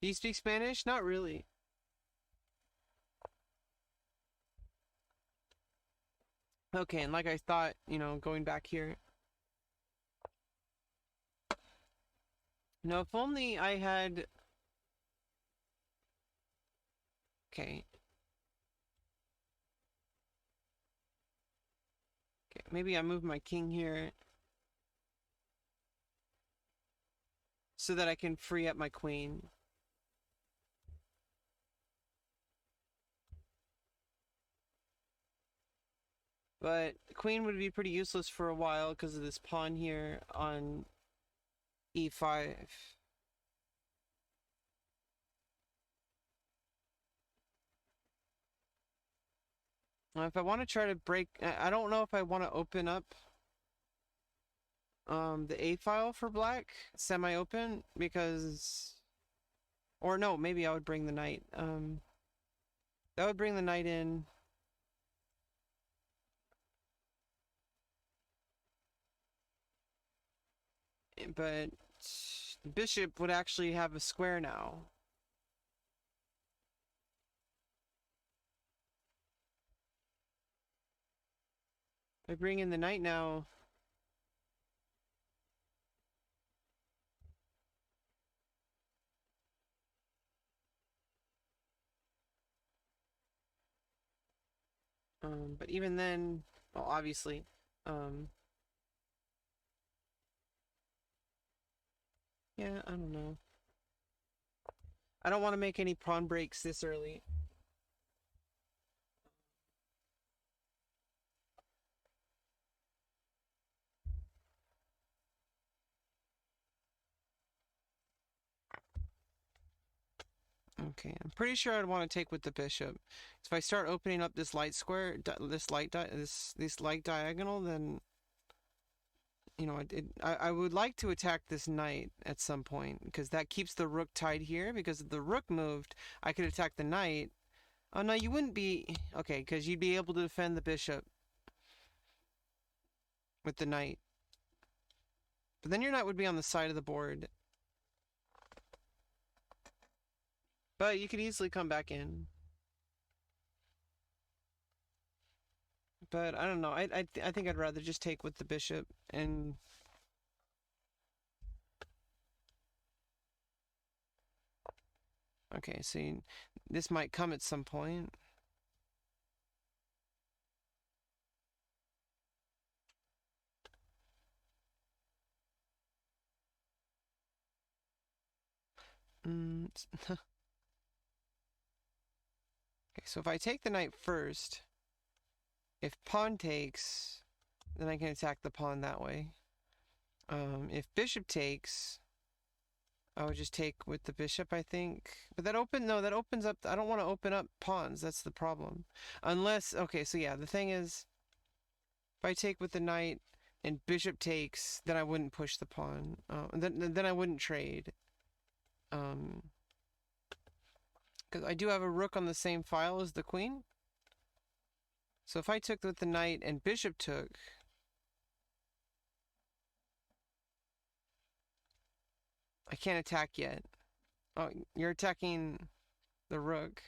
Do you speak Spanish? Not really. Okay, and like I thought, you know, going back here. No, if only I had... Okay. Okay, maybe I move my king here so that I can free up my queen. But queen would be pretty useless for a while because of this pawn here on e5. Now, if I want to try to break... I don't know if I want to open up the A file for black, semi-open, because... Or no, maybe I would bring the knight. That would bring the knight in. But the bishop would actually have a square now. If I bring in the knight now... but even then, well, obviously, yeah, I don't know. I don't want to make any pawn breaks this early. Okay, I'm pretty sure I'd want to take with the bishop. If I start opening up this light square, this light diagonal, then you know, I would like to attack this knight at some point because that keeps the rook tied here. Because if the rook moved, I could attack the knight. Oh no, you wouldn't be okay because you'd be able to defend the bishop with the knight. But then your knight would be on the side of the board. But you could easily come back in. But I don't know. I think I'd rather just take with the bishop and... Okay, so this might come at some point. Okay, so if I take the knight first, if pawn takes, then I can attack the pawn that way. If bishop takes, I would just take with the bishop, I think. But that opens up, I don't want to open up pawns, that's the problem. Unless, okay, so yeah, the thing is, if I take with the knight and bishop takes, then I wouldn't push the pawn. Then I wouldn't trade. Because I do have a rook on the same file as the queen. So if I took with the knight and bishop took, I can't attack yet. Oh, you're attacking the rook.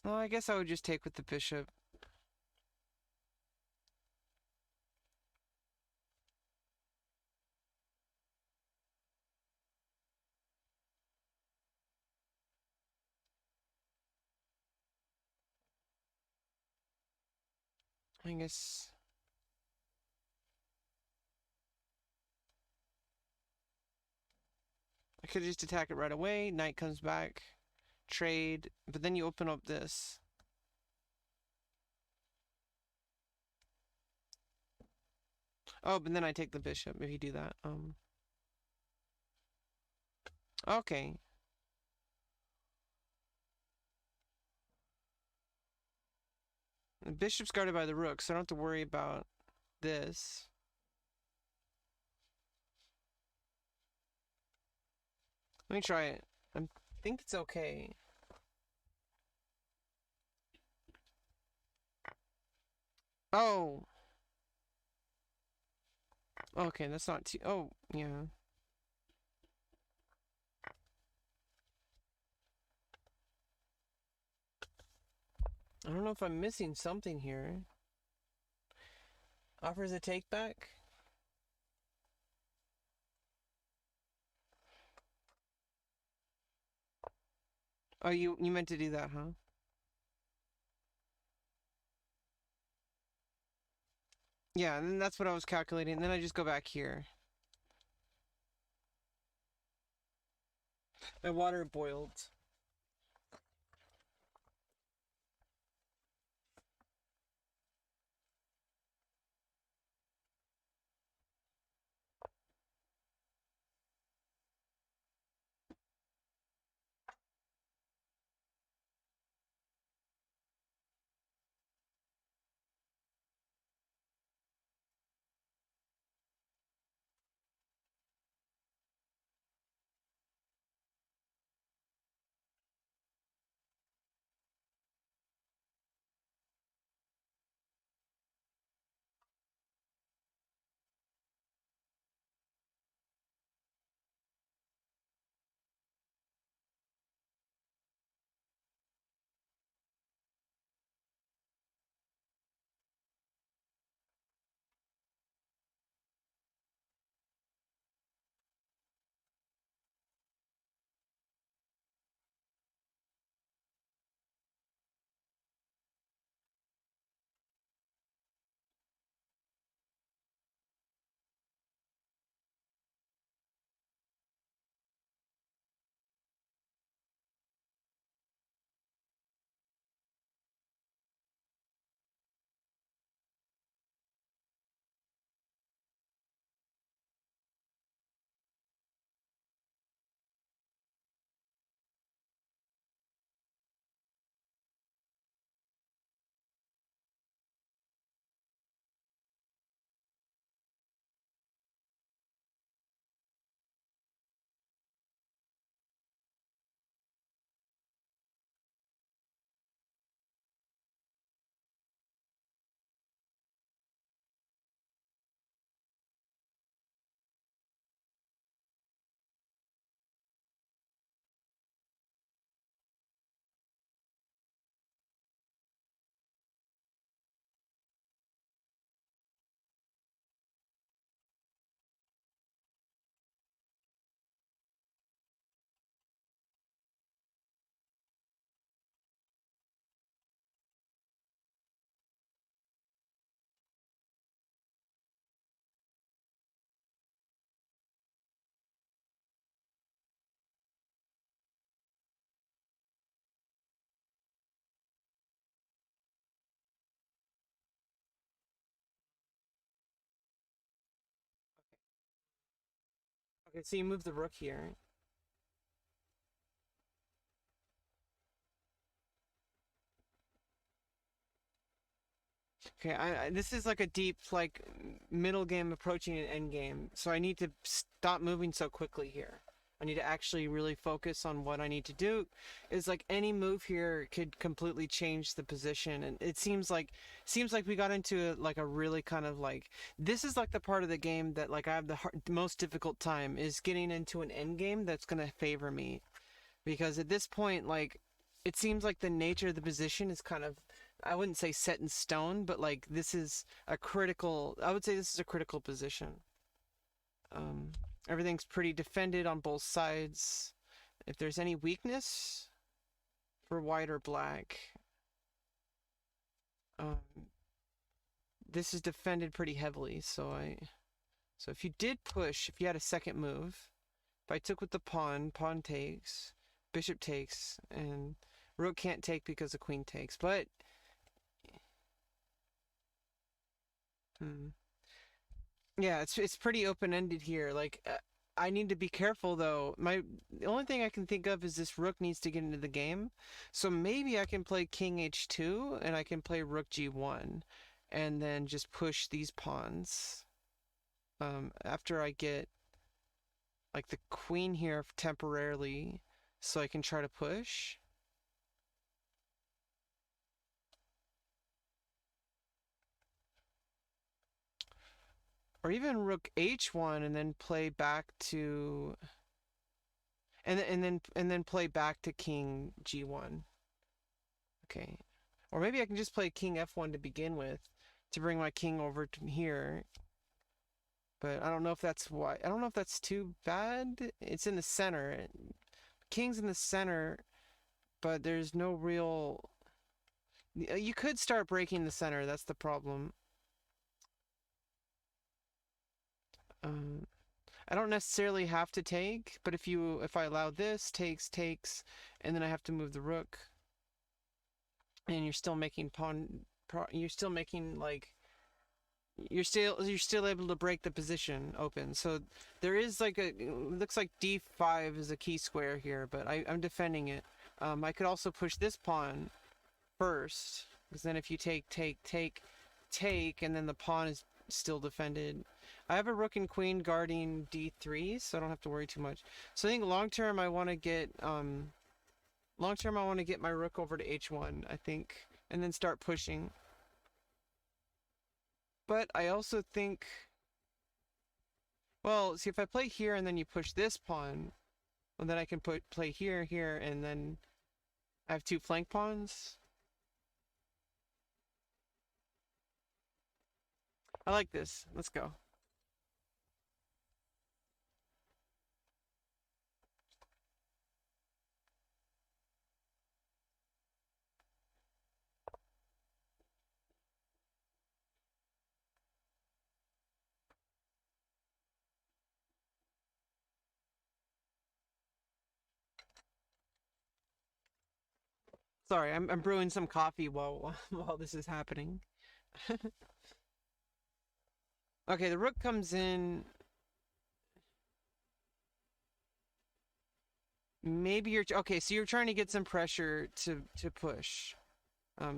Well, I guess I would just take with the bishop. I guess I could just attack it right away. Knight comes back, trade, but then you open up this. Oh, but then I take the bishop if you do that. Okay. The bishop's guarded by the rook, so I don't have to worry about this. Let me try it. I think it's okay. Oh. Okay, that's not too... Oh, yeah. I don't know if I'm missing something here. Offers a take back? Oh, you meant to do that, huh? Yeah, and then that's what I was calculating. Then I just go back here. My water boiled. Okay, so you move the rook here. Okay, this is like a deep, like, middle game approaching an end game, so I need to stop moving so quickly here. I need to actually really focus on what I need to do. Is like any move here could completely change the position, and it seems like we got into like a really kind of like this is like the part of the game that like I have the most difficult time is getting into an end game that's gonna favor me, because at this point like it seems like the nature of the position is kind of I wouldn't say set in stone, but like this is a critical. I would say this is a critical position. Um, Everything's pretty defended on both sides. If there's any weakness for white or black, um, this is defended pretty heavily, so if you did push, if you had a second move, if I took with the pawn, pawn takes, bishop takes, and rook can't take because the queen takes, but yeah, it's pretty open-ended here. Like I need to be careful though. The only thing I can think of is this rook needs to get into the game. So maybe I can play king h2 and I can play rook g1 and then just push these pawns. After I get like the queen here temporarily so I can try to push. Or even rook h1 and then play back to and then play back to king g1. Okay. Or maybe I can just play king f1 to begin with to bring my king over to here. But I don't know if that's why. I don't know if that's too bad. It's in the center. King's in the center, but there's no real. You could start breaking the center. That's the problem. I don't necessarily have to take, but if I allow this, takes, and then I have to move the rook, and you're still making you're still making like you're still able to break the position open. So there is like it looks like d5 is a key square here, but I'm defending it. I could also push this pawn first, because then if you take, and then the pawn is still defended. I have a rook and queen guarding d3, so I don't have to worry too much. So I think long term I want to get my rook over to h1, I think, and then start pushing. But I also think, well, see, if I play here and then you push this pawn, well, then I can play here, and then I have two flank pawns. I like this. Let's go. Sorry, I'm brewing some coffee while while this is happening. Okay, the rook comes in. Maybe you're okay. So you're trying to get some pressure to push.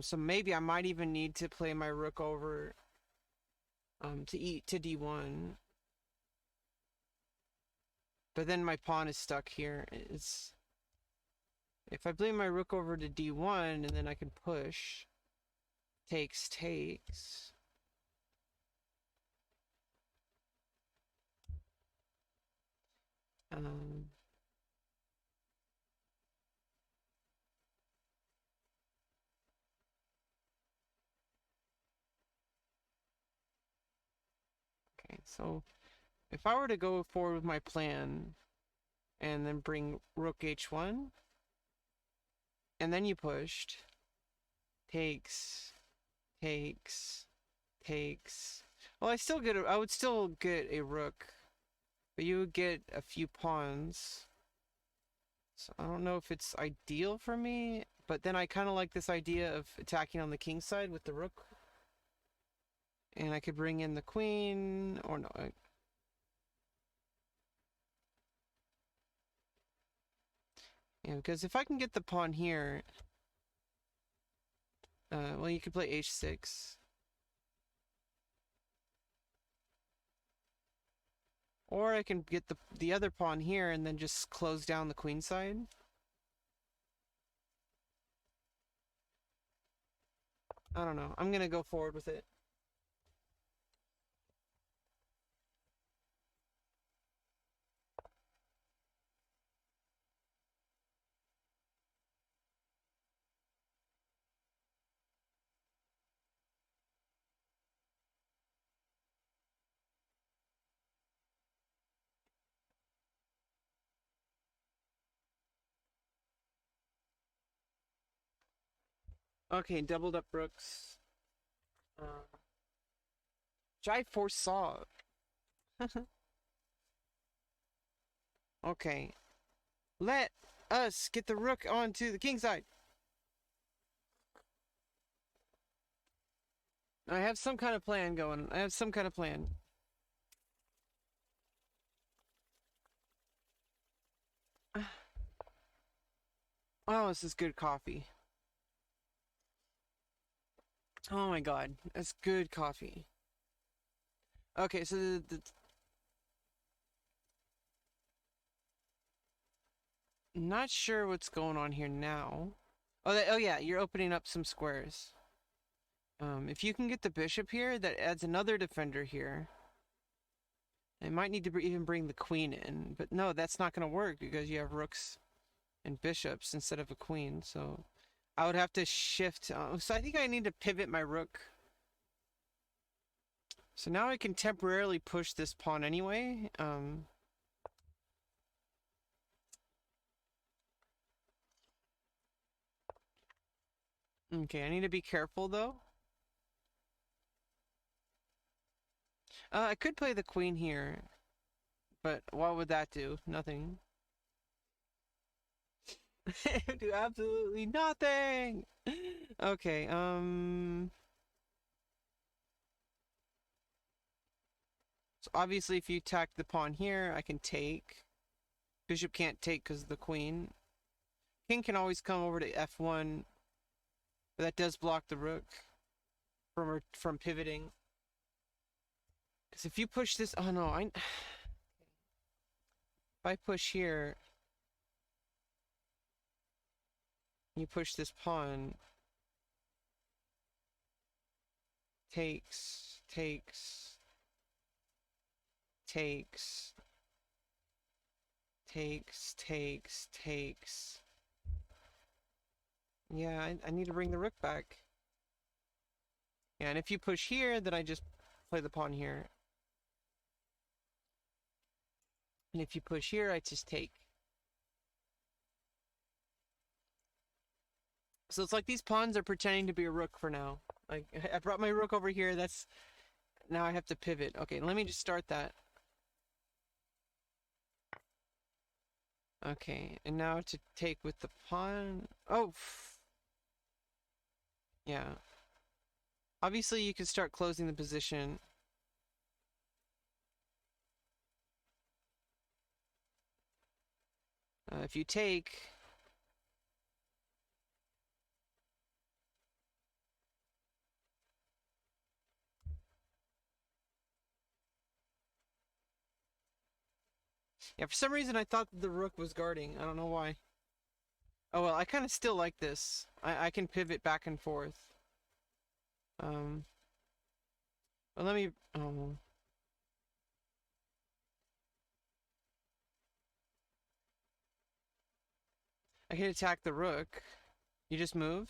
So maybe I might even need to play my rook over to d1. But then my pawn is stuck here. It's if I play my rook over to d1 and then I can push. Takes. Um, okay, so if I were to go forward with my plan and then bring rook h1, and then you pushed, takes. Well, I would still get a rook, but you would get a few pawns. So I don't know if it's ideal for me, but then I kind of like this idea of attacking on the king side with the rook. And I could bring in the queen, or no. Yeah, because if I can get the pawn here, well, you could play h6. Or I can get the other pawn here and then just close down the queen side. I don't know. I'm gonna go forward with it. Okay, doubled up rooks. which I foresaw. Okay. Let us get the rook onto the king side. I have some kind of plan going. I have some kind of plan. Oh, this is good coffee. Oh my god, that's good coffee. Okay, so not sure what's going on here now. Oh yeah, you're opening up some squares. If you can get the bishop here, that adds another defender here. I might need to even bring the queen in, but no, that's not going to work because you have rooks and bishops instead of a queen, so I would have to shift. So I think I need to pivot my rook. So now I can temporarily push this pawn anyway. Okay, I need to be careful though. I could play the queen here, but what would that do? Nothing. Do absolutely nothing. Okay, so obviously if you attack the pawn here, I can take. Bishop can't take because of the queen. King can always come over to f1, but that does block the rook from pivoting. Because if you push this, oh no, if I push here, you push this pawn, takes, takes, takes, takes, takes, takes. Yeah, I need to bring the rook back. Yeah, and if you push here, then I just play the pawn here. And if you push here, I just take. So it's like these pawns are pretending to be a rook for now. Like, I brought my rook over here, that's... Now I have to pivot. Okay, let me just start that. Okay, and now to take with the pawn... Oh! Yeah. Obviously, you can start closing the position. If you take... Yeah, for some reason I thought the rook was guarding. I don't know why. Oh well, I kind of still like this. I can pivot back and forth. But let me... Oh. I can attack the rook. You just move.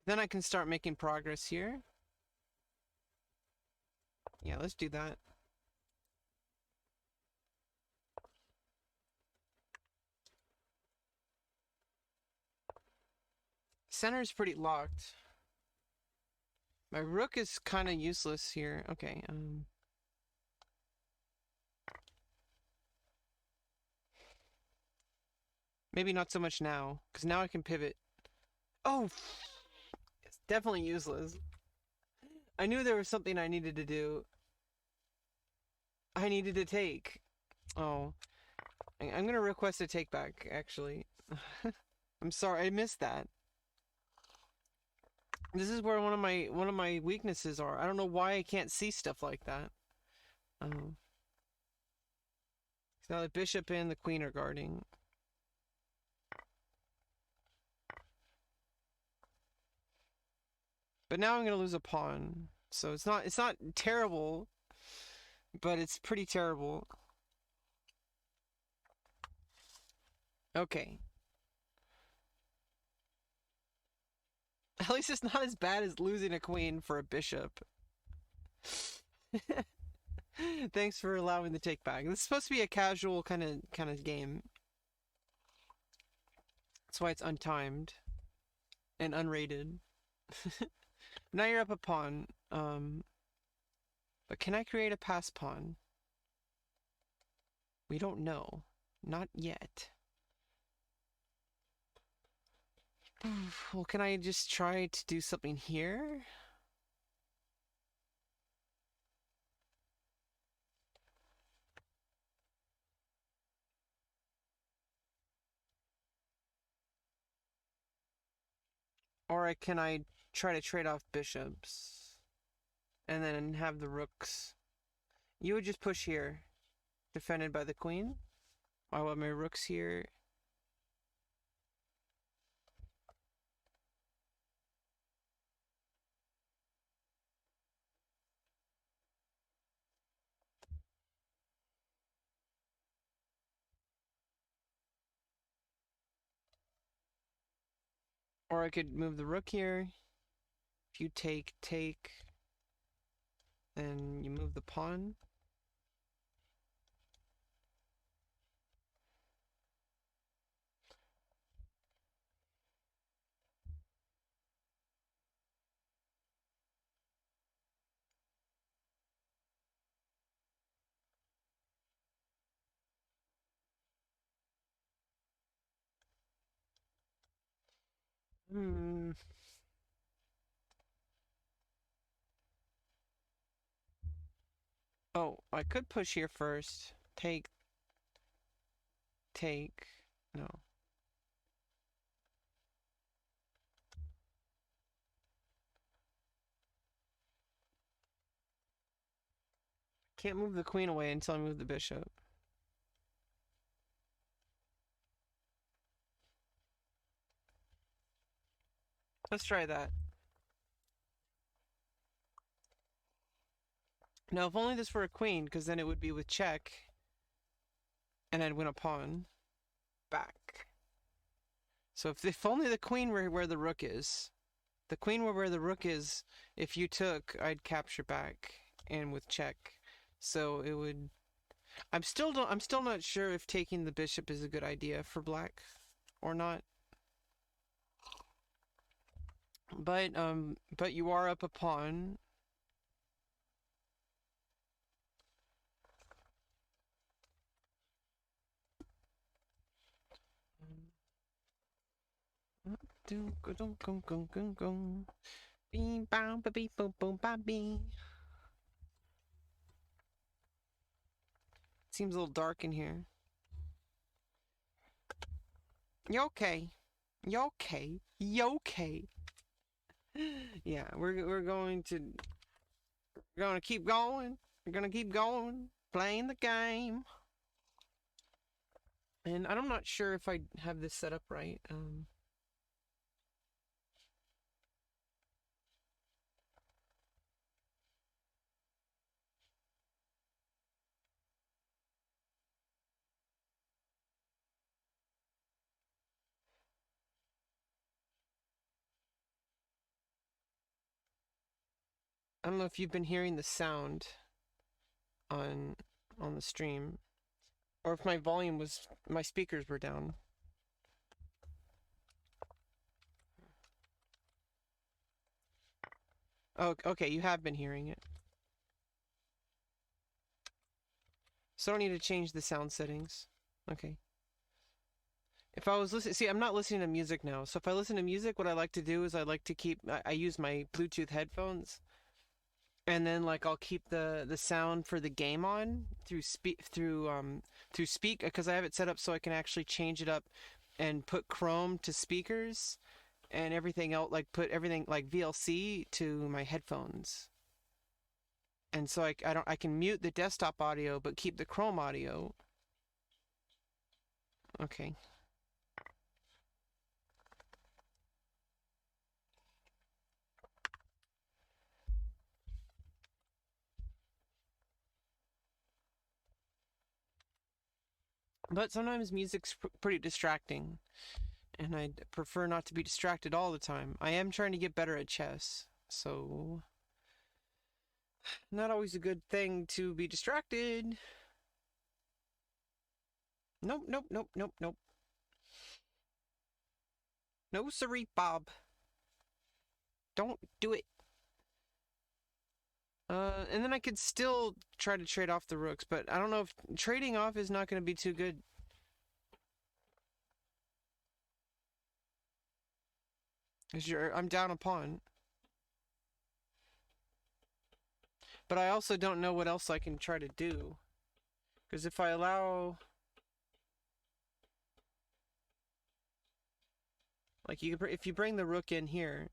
Then I can start making progress here. Yeah, let's do that. Center is pretty locked. My rook is kind of useless here. Okay, maybe not so much now, because now I can pivot. Oh! It's definitely useless. I knew there was something I needed to do. I needed to take. Oh. I'm gonna request a take back, actually. I'm sorry, I missed that. This is where one of my weaknesses are. I don't know why I can't see stuff like that. Now the bishop and the queen are guarding. But now I'm gonna lose a pawn. So it's not terrible, but it's pretty terrible. Okay. At least it's not as bad as losing a queen for a bishop. Thanks for allowing the take back. This is supposed to be a casual kind of game. That's why it's untimed and unrated. Now you're up a pawn. But can I create a pass pawn? We don't know. Not yet. Well, can I just try to do something here? Or can I try to trade off bishops? And then have the rooks. You would just push here. Defended by the queen. I want my rooks here. Or I could move the rook here. If you take, then you move the pawn. Hmm. Oh, I could push here first. Take. No. Can't move the queen away until I move the bishop. Let's try that. Now, if only this were a queen, because then it would be with check, and I'd win a pawn. Back. So if only the queen were where the rook is. The queen were where the rook is. If you took, I'd capture back, and with check. So it would. I'm still not sure if taking the bishop is a good idea for black, or not. But you are up a pawn. Seems a little dark in here. You okay? You okay? You okay? Yeah, we're going to keep going. We're gonna keep going, playing the game. And I'm not sure if I have this set up right. I don't know if you've been hearing the sound on the stream, or if my speakers were down. Oh, okay, you have been hearing it. So I don't need to change the sound settings. Okay. If I was listening, see, I'm not listening to music now. So if I listen to music, what I like to do is I like to keep, I use my Bluetooth headphones, and then like I'll keep the sound for the game on through speak, because I have it set up so I can actually change it up and put Chrome to speakers and everything else, like put everything like VLC to my headphones. And so I can mute the desktop audio but keep the Chrome audio. Okay. But sometimes music's pretty distracting, and I'd prefer not to be distracted all the time. I am trying to get better at chess, so not always a good thing to be distracted. Nope, nope, nope, nope, nope. No siree, Bob. Don't do it. And then I could still try to trade off the rooks, but I don't know if trading off is not going to be too good. Cause I'm down a pawn. But I also don't know what else I can try to do. Because if I allow... Like, if you bring the rook in here...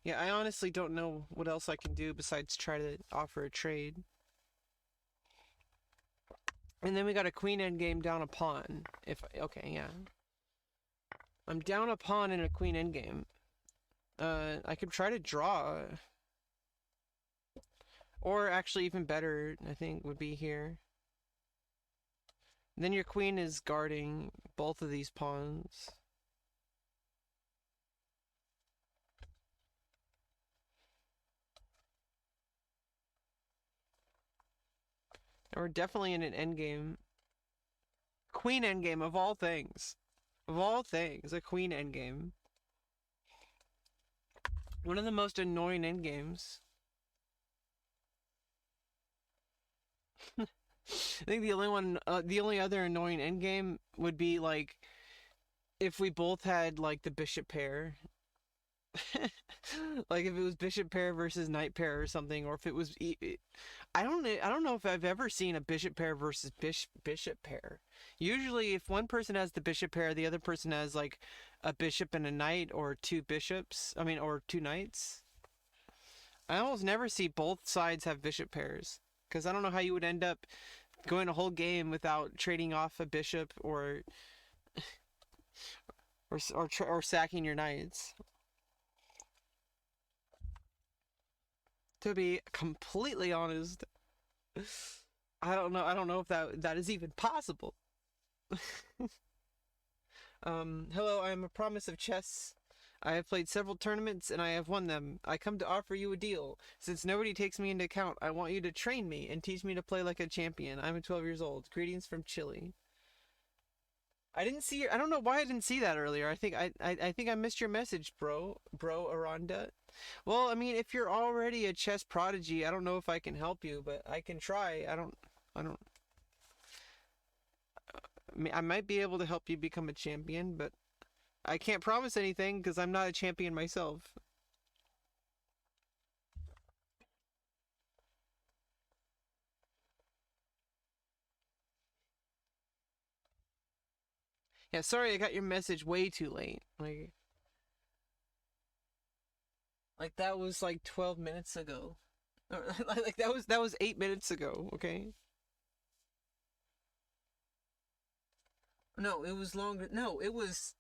Yeah, I honestly don't know what else I can do besides try to offer a trade. And then we got a queen endgame down a pawn. Okay, yeah. I'm down a pawn in a queen endgame. I could try to draw. Or actually even better, I think, would be here. Then your queen is guarding both of these pawns. And we're definitely in an endgame. Queen endgame, of all things. Of all things, a queen endgame. One of the most annoying endgames. I think the only other annoying endgame would be like if we both had like the bishop pair. Like if it was bishop pair versus knight pair or something, or if it was I don't know if I've ever seen a bishop pair versus bishop pair. Usually if one person has the bishop pair, the other person has like a bishop and a knight, or two bishops, or two knights. I almost never see both sides have bishop pairs, because I don't know how you would end up going a whole game without trading off a bishop or sacking your knights. To be completely honest, I don't know if that is even possible. Hello, I am a promise of chess. I have played several tournaments and I have won them. I come to offer you a deal. Since nobody takes me into account, I want you to train me and teach me to play like a champion. I'm 12 years old. Greetings from Chile. I don't know why I didn't see that earlier. I think I missed your message, bro Aranda. Well, I mean, if you're already a chess prodigy, I don't know if I can help you, but I can try. I don't I mean, I might be able to help you become a champion, but I can't promise anything because I'm not a champion myself. Yeah, sorry I got your message way too late. Like that was like 12 minutes ago. Like that was 8 minutes ago, okay? No, it was longer. No, it was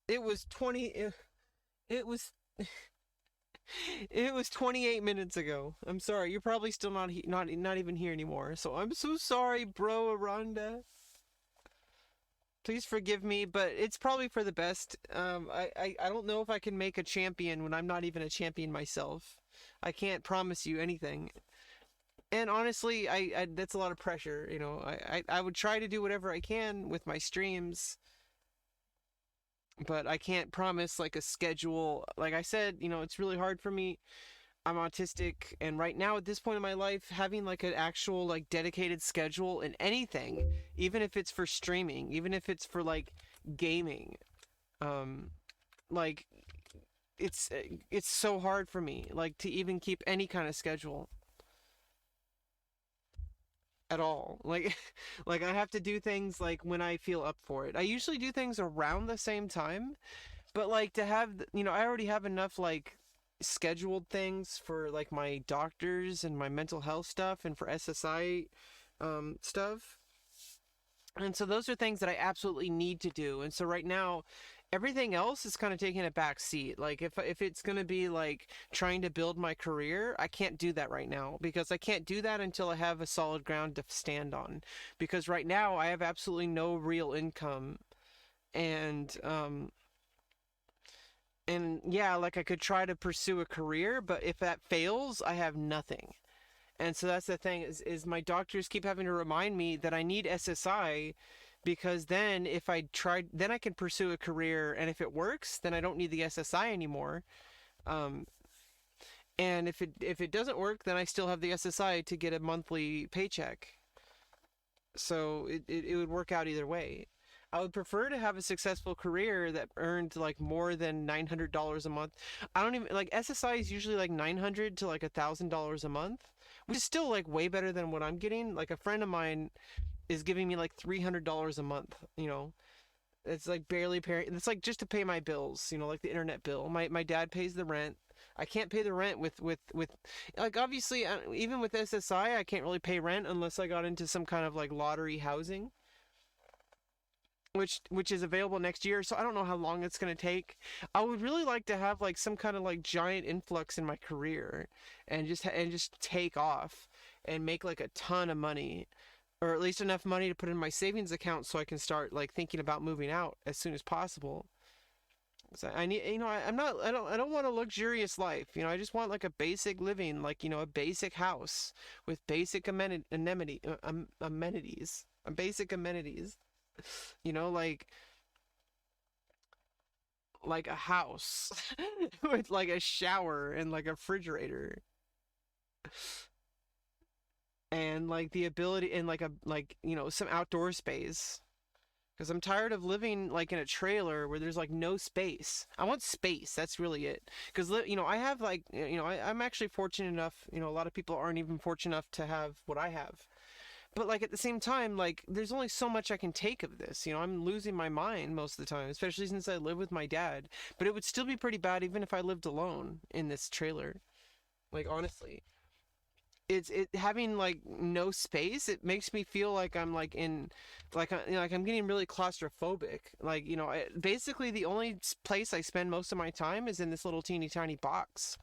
20 it was it was 28 minutes ago. I'm sorry. You're probably still not even here anymore. So I'm so sorry, bro Aranda. Please forgive me, but it's probably for the best. I don't know if I can make a champion when I'm not even a champion myself. I can't promise you anything. And honestly, I that's a lot of pressure. You know, I would try to do whatever I can with my streams, but I can't promise like a schedule. Like I said, you know, it's really hard for me. I'm autistic, and right now at this point in my life, having like an actual like dedicated schedule in anything, even if it's for streaming, even if it's for like gaming, um, like it's so hard for me like to even keep any kind of schedule at all. Like like I have to do things like when I feel up for it. I usually do things around the same time, but like to have, you know, I already have enough like scheduled things for like my doctors and my mental health stuff and for SSI stuff. And so those are things that I absolutely need to do. And so right now, everything else is kind of taking a back seat. Like if it's going to be like trying to build my career, I can't do that right now because I can't do that until I have a solid ground to stand on. Because right now I have absolutely no real income, and yeah, like I could try to pursue a career, but if that fails, I have nothing. And so that's the thing is my doctors keep having to remind me that I need SSI because then if I tried then I can pursue a career, and if it works, then I don't need the SSI anymore. Um, and if it doesn't work, then I still have the SSI to get a monthly paycheck. So it would work out either way. I would prefer to have a successful career that earned like more than $900 a month. I don't even like SSI is usually like 900 to like $1,000 a month, which is still like way better than what I'm getting. Like a friend of mine is giving me like $300 a month. It's like barely paying. It's like just to pay my bills. Like the internet bill. My dad pays the rent. I can't pay the rent with like obviously even with SSI I can't really pay rent unless I got into some kind of like lottery housing, which is available next year. So I don't know how long it's going to take. I would really like to have like some kind of like giant influx in my career and just take off and make like a ton of money, or at least enough money to put in my savings account so I can start like thinking about moving out as soon as possible. So I need, I'm not, I don't want a luxurious life. I just want like a basic living, like, a basic house with basic amenities, basic amenities, like a house with like a shower and like a refrigerator and like the ability and like some outdoor space. Because I'm tired of living like in a trailer where there's like no space. I want space. That's really it. Because I have like I'm actually fortunate enough. A lot of people aren't even fortunate enough to have what I have. But like at the same time, like there's only so much I can take of this. I'm losing my mind most of the time, especially since I live with my dad. But it would still be pretty bad even if I lived alone in this trailer. Like honestly, it having like no space, it makes me feel like I'm like in like I'm getting really claustrophobic. Like basically the only place I spend most of my time is in this little teeny tiny box,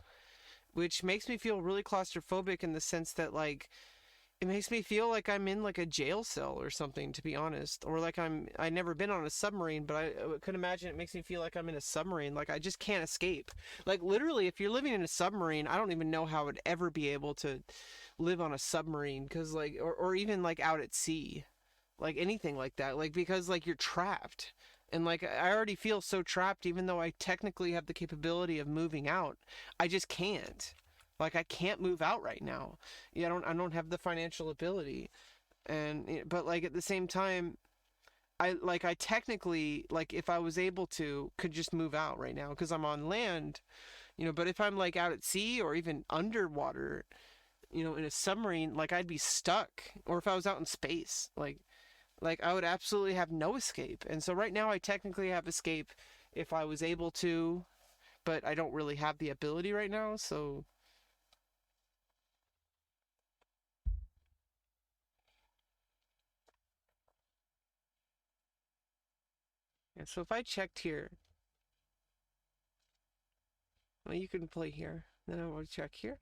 which makes me feel really claustrophobic in the sense that like it makes me feel like I'm in like a jail cell or something, to be honest, or like I never been on a submarine, but I could imagine it makes me feel like I'm in a submarine, like I just can't escape. Like literally if you're living in a submarine, I don't even know how I would ever be able to live on a submarine, because like or even like out at sea, like anything like that, like because like you're trapped. And like I already feel so trapped, even though I technically have the capability of moving out. I just can't. Like I can't move out right now. Yeah, I don't have the financial ability. And but like at the same time, I technically, like if I was able to, could just move out right now because I'm on land. But if I'm like out at sea or even underwater, in a submarine, like I'd be stuck. Or if I was out in space, like I would absolutely have no escape. And so right now I technically have escape if I was able to, but I don't really have the ability right now. So yeah, so if I checked here, well, you can play here. Then I will check here.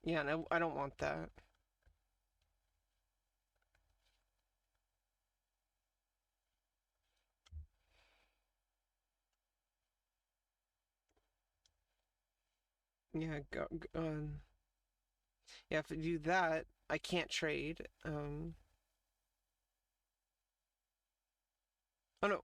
Yeah, no, I don't want that. Yeah, yeah, if I do that, I can't trade. Oh no.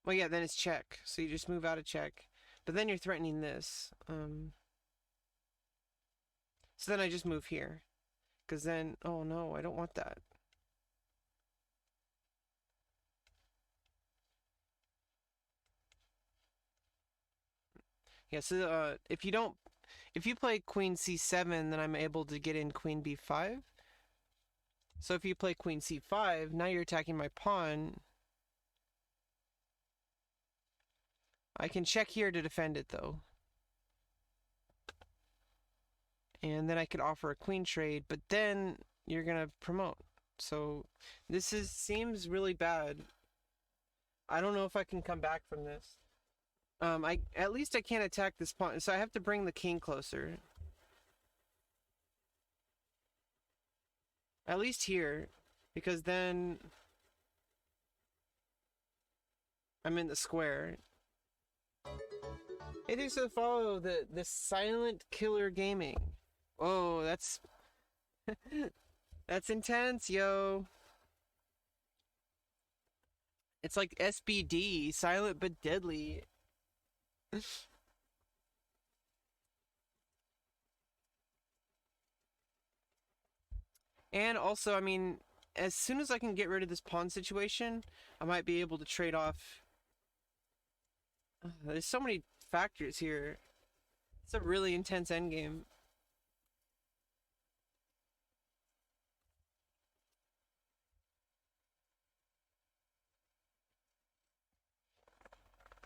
Well, yeah, then it's check. So you just move out of check. But then you're threatening this. So then I just move here. Because then, oh no, I don't want that. Yeah, so if you play queen c7, then I'm able to get in queen b5. So if you play queen c5, now you're attacking my pawn. I can check here to defend it though. And then I could offer a queen trade, but then you're gonna promote. So this seems really bad. I don't know if I can come back from this. I at least I can't attack this pawn, so I have to bring the king closer. At least here, because then I'm in the square. Hey, thanks for the follow. The Silent Killer Gaming. Oh, that's intense, yo. It's like SBD, silent but deadly. And also, I mean, as soon as I can get rid of this pawn situation, I might be able to trade off. There's so many factors here. It's a really intense endgame.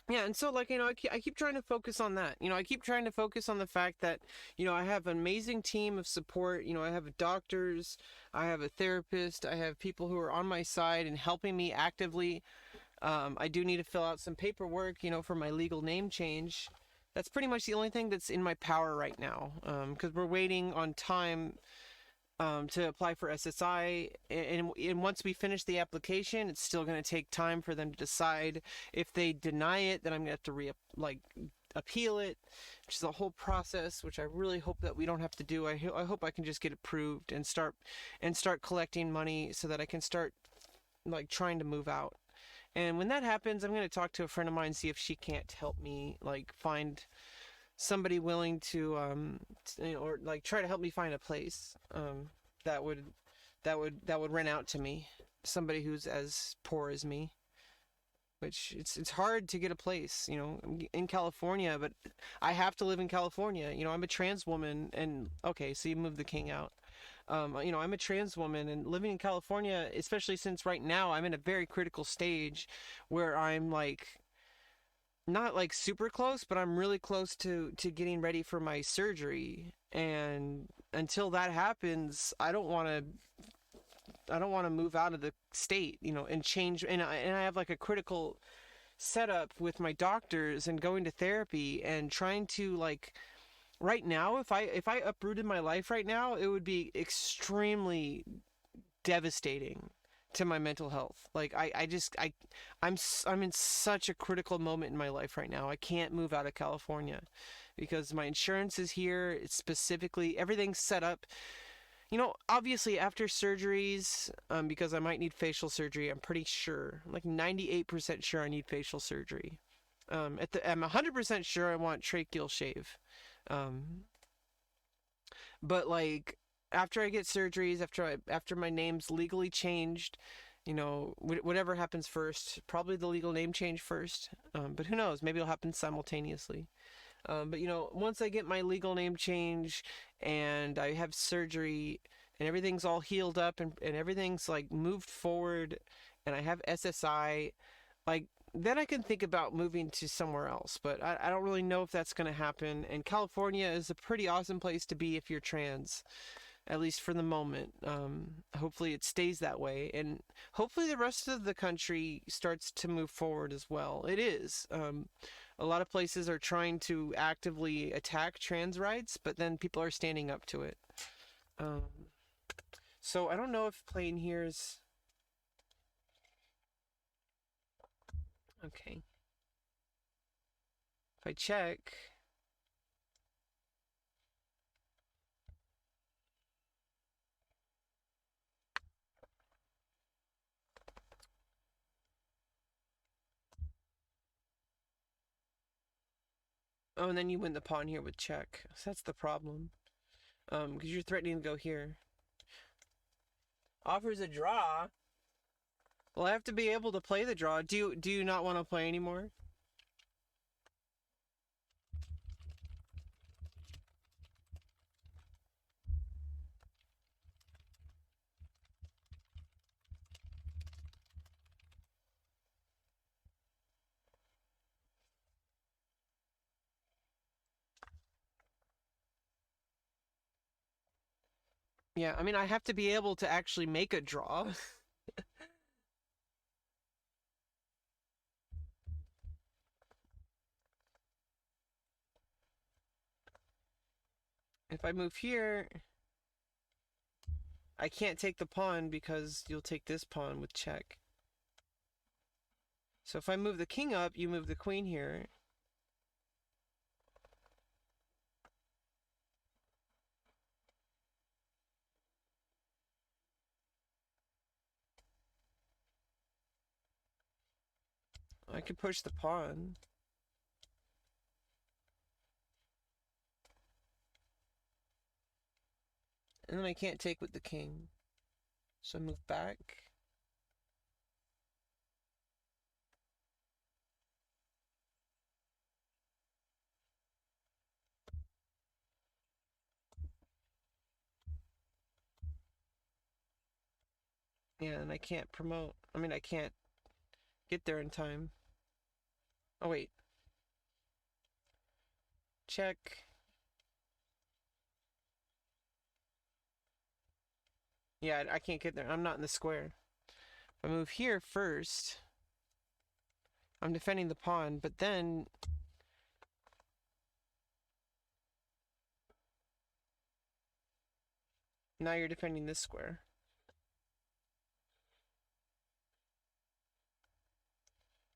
Yeah, and so like I keep trying to focus on that. I keep trying to focus on the fact that I have an amazing team of support. I have doctors, I have a therapist, I have people who are on my side and helping me actively. I do need to fill out some paperwork, for my legal name change. That's pretty much the only thing that's in my power right now, because we're waiting on time to apply for SSI, and once we finish the application, it's still going to take time for them to decide. If they deny it, then I'm going to have to appeal it, which is a whole process, which I really hope that we don't have to do. I hope I can just get approved and start collecting money so that I can start like trying to move out. And when that happens, I'm going to talk to a friend of mine, see if she can't help me like find somebody willing to or like try to help me find a place that would rent out to me, somebody who's as poor as me, which it's hard to get a place in California, but I have to live in California. I'm a trans woman, and okay, so you move the king out. I'm a trans woman, and living in California, especially since right now I'm in a very critical stage where I'm like not like super close, but I'm really close to getting ready for my surgery. And until that happens, I don't want to move out of the state, and change. And I have like a critical setup with my doctors and going to therapy and trying to like right now, if I uprooted my life right now, it would be extremely devastating to my mental health. Like I'm in such a critical moment in my life right now. I can't move out of California because my insurance is here. It's specifically everything's set up. Obviously after surgeries, because I might need facial surgery. I'm pretty sure, like 98% sure I need facial surgery. I'm 100% sure I want tracheal shave. Um, but like after I get surgeries, after my name's legally changed, whatever happens first, probably the legal name change first. But who knows? Maybe it'll happen simultaneously. But once I get my legal name change and I have surgery and everything's all healed up and everything's like moved forward and I have SSI, like then I can think about moving to somewhere else. But I don't really know if that's going to happen. And California is a pretty awesome place to be if you're trans, at least for the moment. Hopefully it stays that way, and hopefully the rest of the country starts to move forward as well. It is. A lot of places are trying to actively attack trans rights, but then people are standing up to it. Um, so I don't know if playing here is okay. If I check. Oh, and then you win the pawn here with check. So that's the problem. Because you're threatening to go here. Offers a draw. Well, I have to be able to play the draw. Do you not want to play anymore? Yeah, I mean, I have to be able to actually make a draw. If I move here, I can't take the pawn because you'll take this pawn with check. So if I move the king up, you move the queen here. I could push the pawn. And then I can't take with the king. So I move back. Yeah, and I can't promote. I mean, I can't get there in time. Oh, wait. Check. Yeah, I can't get there. I'm not in the square. If I move here first, I'm defending the pawn, but then now you're defending this square.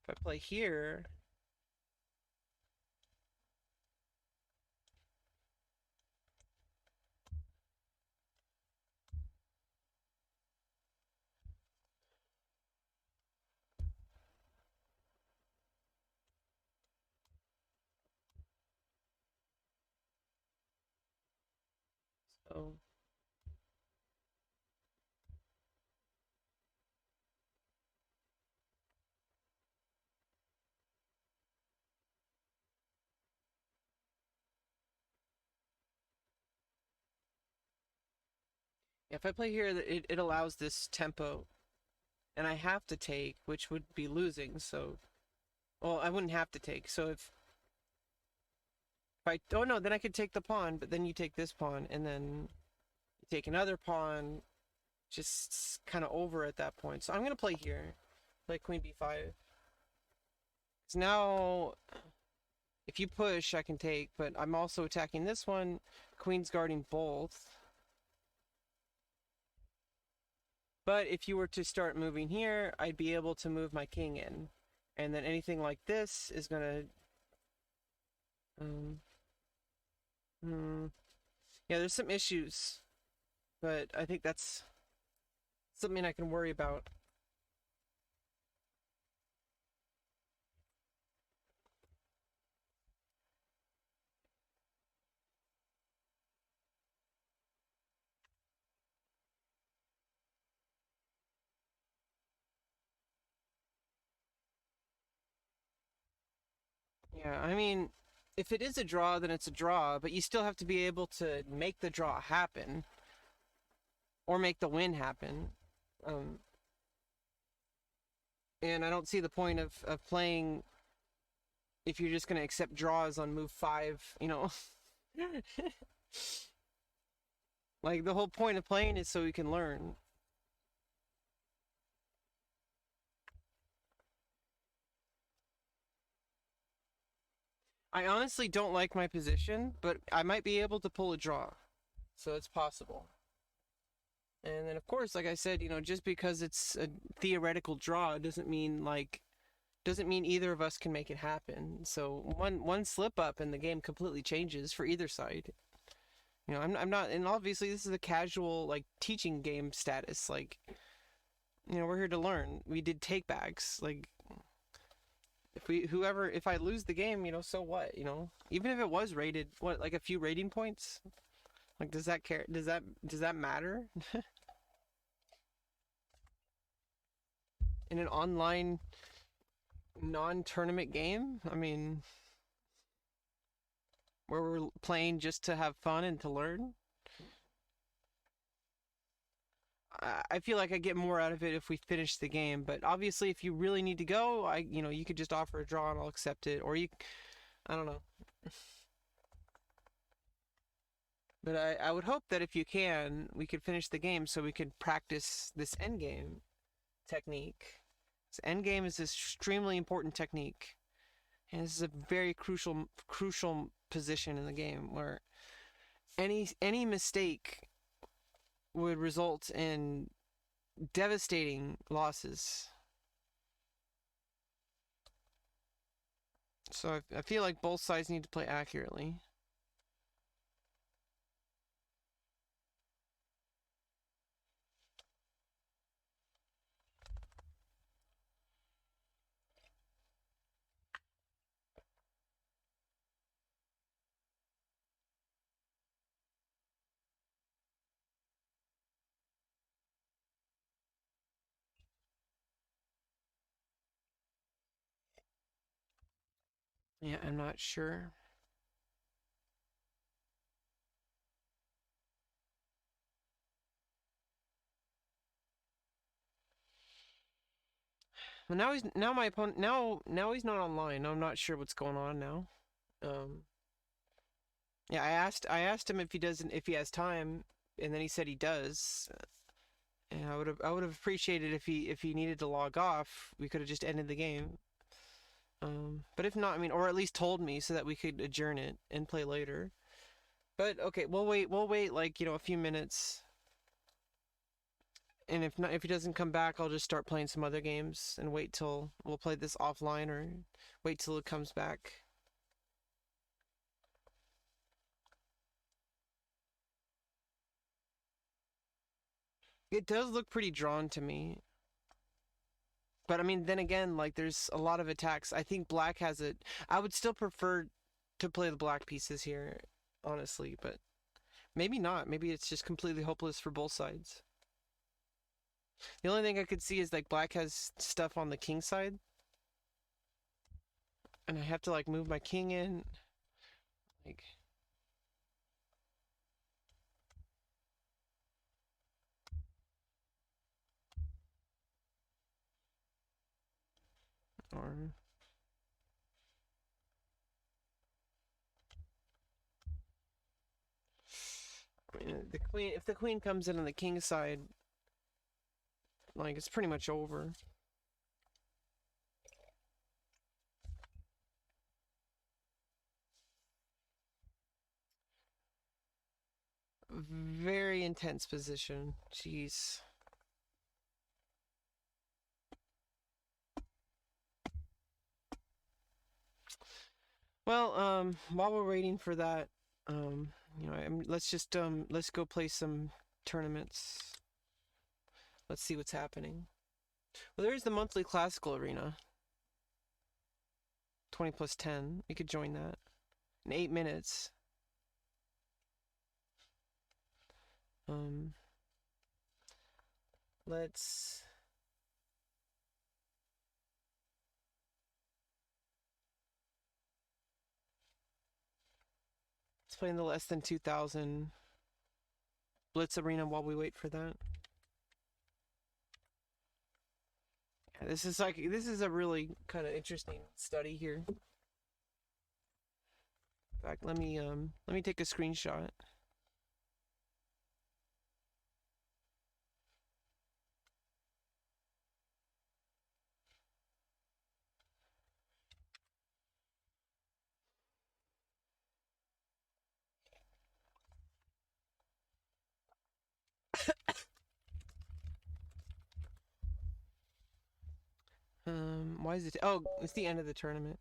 If I play here, so if I play here, it allows this tempo, and I have to take, which would be losing. So, well, I wouldn't have to take. So if I oh no, then I could take the pawn, but then you take this pawn, and then you take another pawn, just kind of over at that point. So I'm gonna play here, play queen b5. So now, if you push, I can take, but I'm also attacking this one. Queen's guarding both. But if you were to start moving here, I'd be able to move my king in. And then anything like this is gonna... yeah, there's some issues. But I think that's something I can worry about. Yeah, I mean, if it is a draw, then it's a draw, but you still have to be able to make the draw happen. Or make the win happen. Um, and I don't see the point of playing if you're just going to accept draws on move 5, you know. Like, the whole point of playing is so you can learn. I honestly don't like my position, but I might be able to pull a draw. So it's possible. And then, of course, like I said, you know, just because it's a theoretical draw doesn't mean either of us can make it happen. So one slip up and the game completely changes for either side. You know, I'm not, and obviously this is a casual like teaching game status. Like, you know, we're here to learn. We did take backs. Like, if I lose the game, you know, so what? You know, even if it was rated, what, like a few rating points. Like, does that care? Does that matter? In an online non-tournament game? I mean, where we're playing just to have fun and to learn? I feel like I get more out of it if we finish the game, but obviously if you really need to go, you know, you could just offer a draw and I'll accept it, or I don't know. But I would hope that if you can, we could finish the game so we could practice this endgame technique. This endgame is this extremely important technique. And this is a very crucial position in the game where Any mistake would result in devastating losses. So I feel like both sides need to play accurately. Yeah, I'm not sure. Well, now my opponent now he's not online. I'm not sure what's going on now. Um, yeah, I asked him if he has time, and then he said he does. And I would have appreciated if he needed to log off, we could have just ended the game. But if not, I mean, or at least told me so that we could adjourn it and play later. But okay, we'll wait like, a few minutes. And if not, if he doesn't come back, I'll just start playing some other games and wait till we'll play this offline or wait till it comes back. It does look pretty drawn to me. But I mean, then again, like there's a lot of attacks. I think black has it. I would still prefer to play the black pieces here, honestly, but maybe not. Maybe it's just completely hopeless for both sides. The only thing I could see is like black has stuff on the king side, and I have to like move my king in. Like, or I mean, the queen. If the queen comes in on the king side, like it's pretty much over. Very intense position. Jeez. Well, while we're waiting for that, let's go play some tournaments. Let's see what's happening. Well, there's the monthly classical arena. 20 plus 10. We could join that in 8 minutes. Um, let's play in the less than 2,000 Blitz arena while we wait for that. Yeah, this is a really kind of interesting study here. In fact, let me take a screenshot. Why is it? Oh, it's the end of the tournament.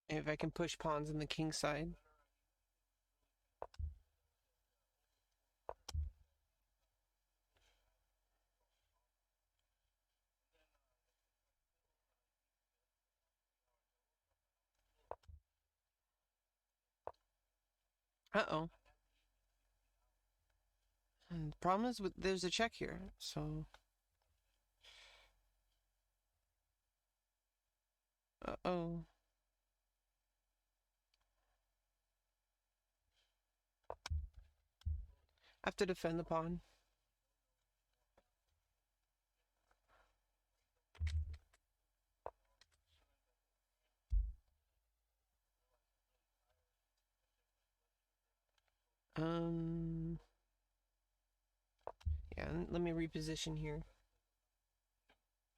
If I can push pawns on the king side. Uh-oh. And the problem is there's a check here, so Uh-oh. I have to defend the pawn. Yeah, let me reposition here.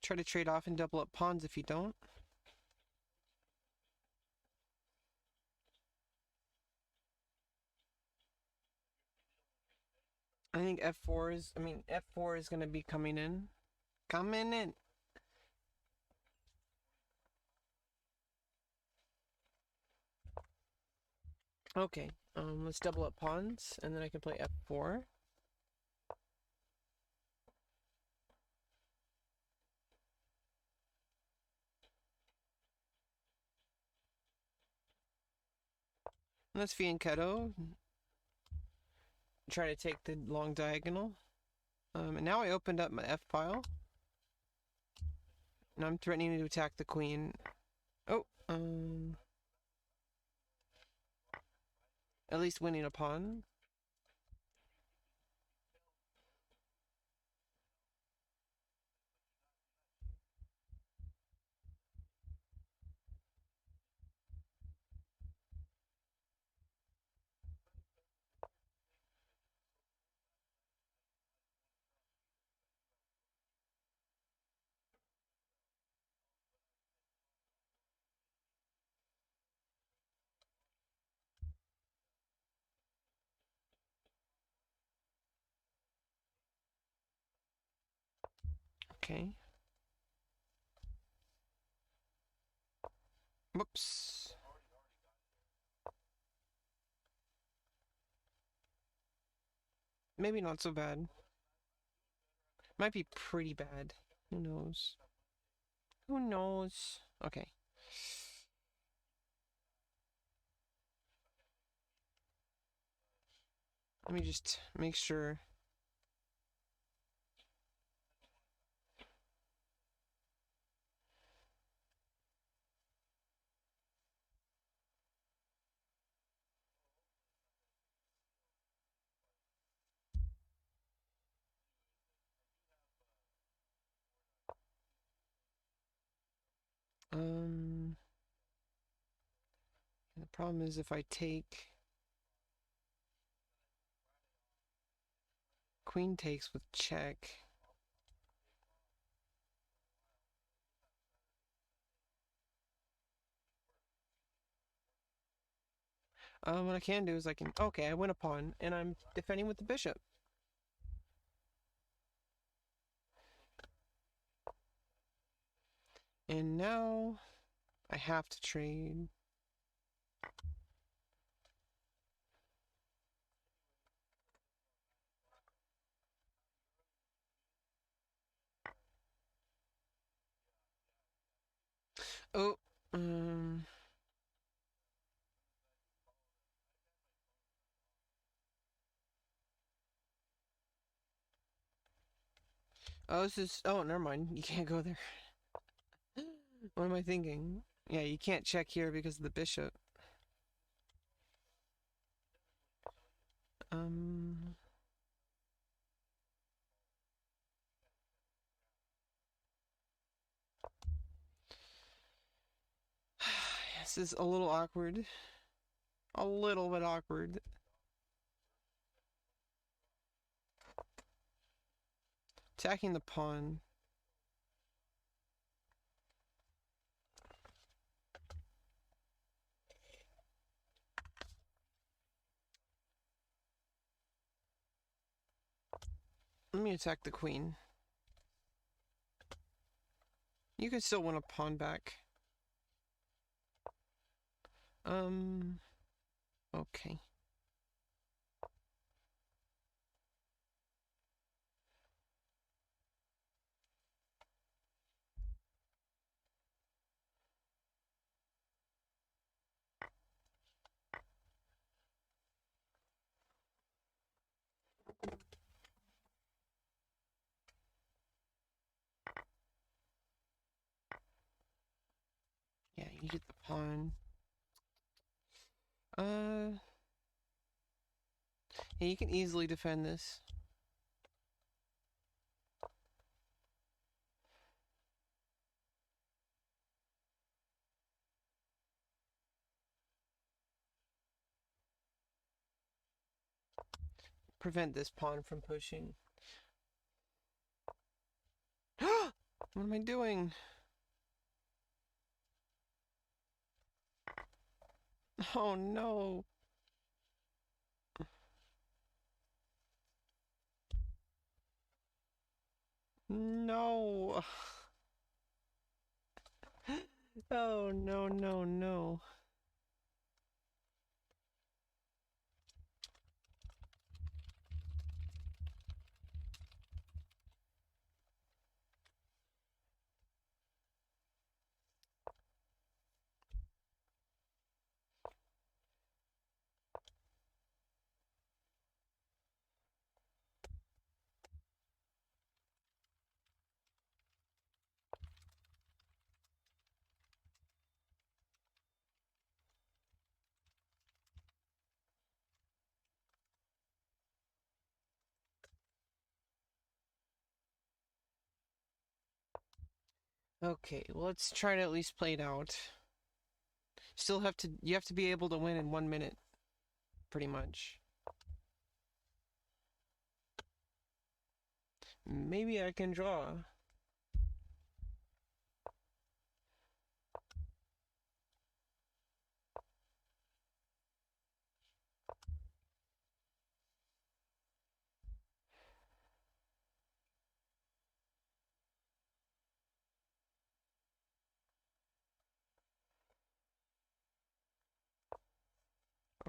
Try to trade off and double up pawns if you don't. I think F4 is going to be coming in. Coming in. Okay, let's double up pawns, and then I can play F4. And let's fianchetto. Try to take the long diagonal. And now I opened up my F file. And I'm threatening to attack the queen. Oh, at least winning a pawn. Okay. Whoops. Maybe not so bad. Might be pretty bad. Who knows? Who knows? Okay. Let me just make sure. The problem is if I take queen takes with check. What I can do is okay, I win a pawn, and I'm defending with the bishop. And now I have to trade. Oh, oh, never mind. You can't go there. What am I thinking? Yeah, you can't check here because of the bishop. This is a little awkward. A little bit awkward. Attacking the pawn. Let me attack the queen. You can still win a pawn back. Okay. Yeah, You get the pawn. Yeah, you can easily defend this. Prevent this pawn from pushing. What am I doing? Oh no. No. Oh no, no, no. Okay, well, let's try to at least play it out. You have to be able to win in 1 minute, pretty much. Maybe I can draw.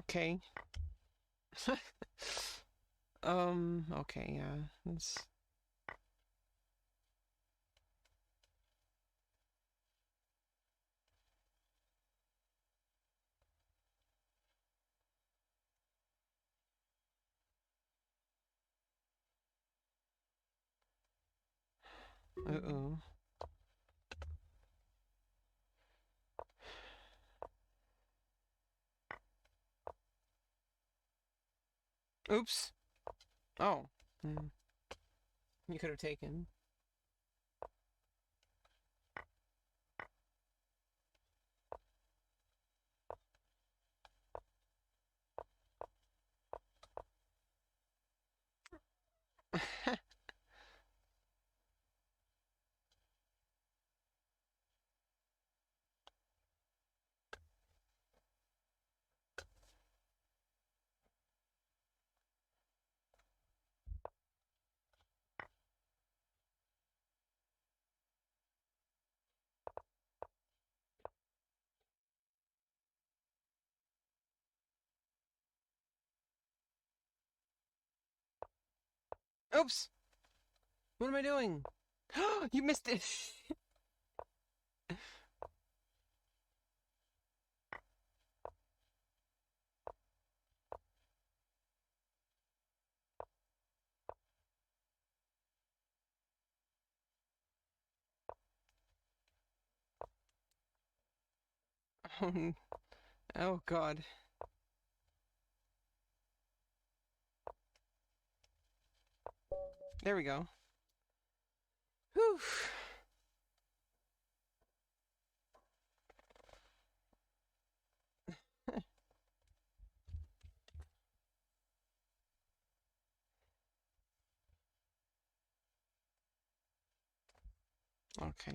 Okay. Okay, yeah. It's... Uh-oh. Oops. Oh. You could have taken. Oops. What am I doing? You missed it. Oh God. There we go. Whew. Okay.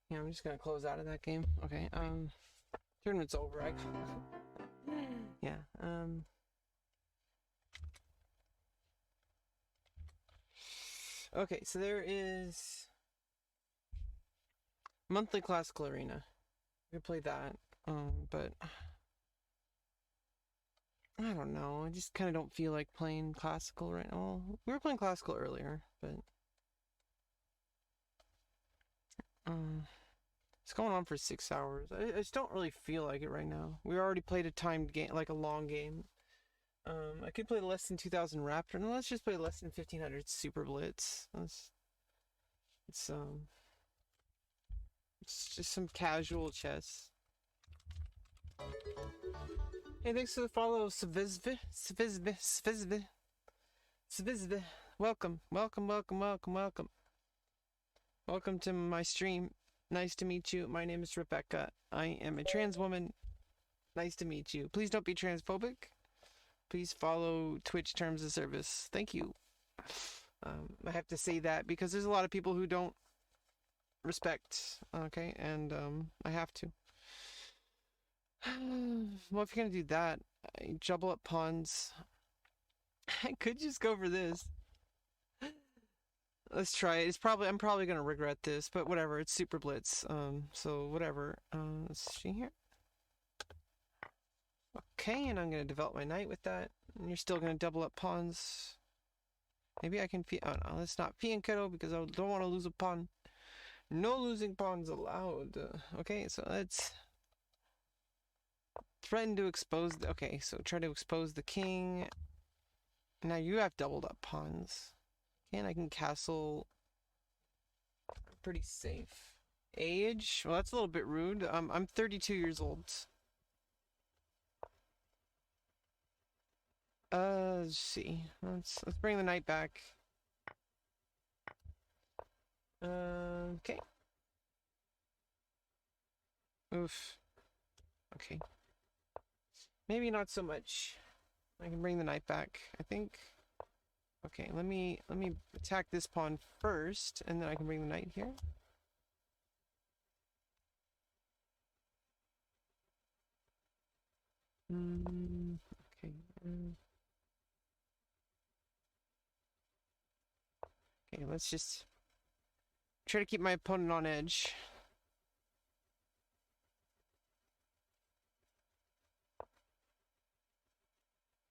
Yeah, I'm just gonna close out of that game. Okay. Tournament's over. Yeah. Okay, so there is monthly classical arena. We could play that. But I don't know. I just kind of don't feel like playing classical right now. We were playing classical earlier, but it's going on for 6 hours. I just don't really feel like it right now. We already played a timed game, like a long game. I could play less than 2000 Raptor. No, let's just play less than 1500 Super Blitz. It's It's just some casual chess. Hey, thanks for the follow, Svizvi. Welcome, welcome, welcome, welcome, welcome. Welcome to my stream. Nice to meet you. My name is Rebecca. I am a trans woman. Nice to meet you. Please don't be transphobic. Please follow Twitch terms of service. Thank you. I have to say that because there's a lot of people who don't respect. Okay, and I have to. Well, if you're gonna do that, jumble up pawns. I could just go for this. Let's try it. I'm probably gonna regret this, but whatever. It's super blitz. So whatever. Let's see here. Okay, and I'm gonna develop my knight with that. And you're still gonna double up pawns. Maybe I can oh no, let's not and kiddo because I don't want to lose a pawn. No losing pawns allowed. Okay, so let's threaten to expose. Okay, so try to expose the king. Now you have doubled up pawns. And I can castle. Pretty safe. Age? Well, that's a little bit rude. I'm 32 years old. Let's see. Let's bring the knight back. Okay. Oof. Okay. Maybe not so much. I can bring the knight back, I think. Okay, let me attack this pawn first, and then I can bring the knight here. Okay. Okay, let's just try to keep my opponent on edge.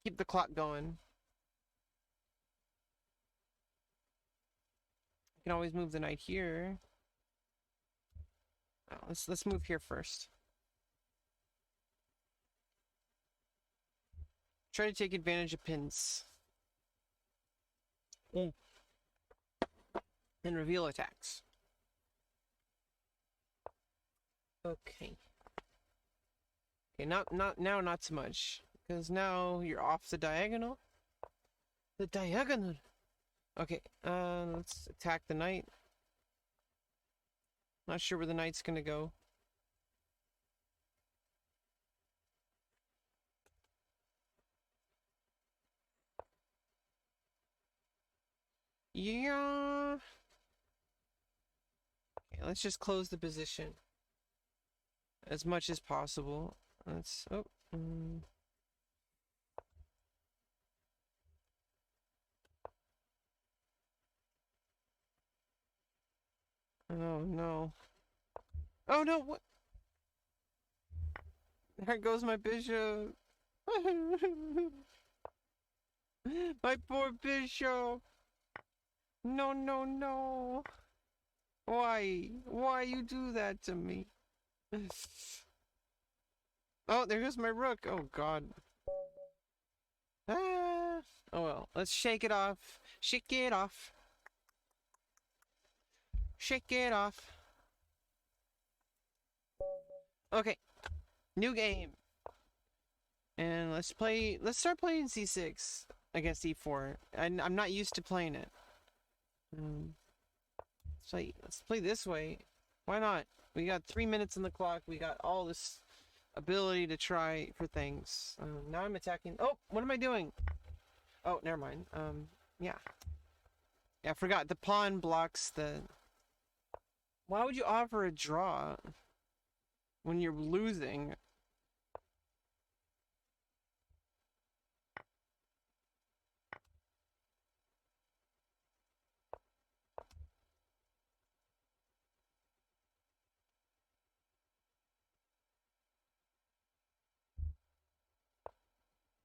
Keep the clock going. I can always move the knight here. Oh, let's move here first. Try to take advantage of pins. And reveal attacks. Okay. Okay, not so much. Because now you're off the diagonal. The diagonal! Okay, let's attack the knight. Not sure where the knight's gonna go. Yeah. Okay, let's just close the position as much as possible. Let's. Oh. Oh no. Oh no! What? There goes my bishop. My poor bishop. No, no, no. Why? Why you do that to me? Oh, there goes my rook. Oh, God. Ah. Oh, well. Let's shake it off. Shake it off. Shake it off. Okay. New game. And let's start playing c6 against e4. I'm not used to playing it. Let's play this way. Why not? We got 3 minutes on the clock. We got all this ability to try for things. Now I'm attacking. Oh, what am I doing? Oh, never mind. Yeah. Yeah, I forgot. The pawn blocks the... Why would you offer a draw when you're losing?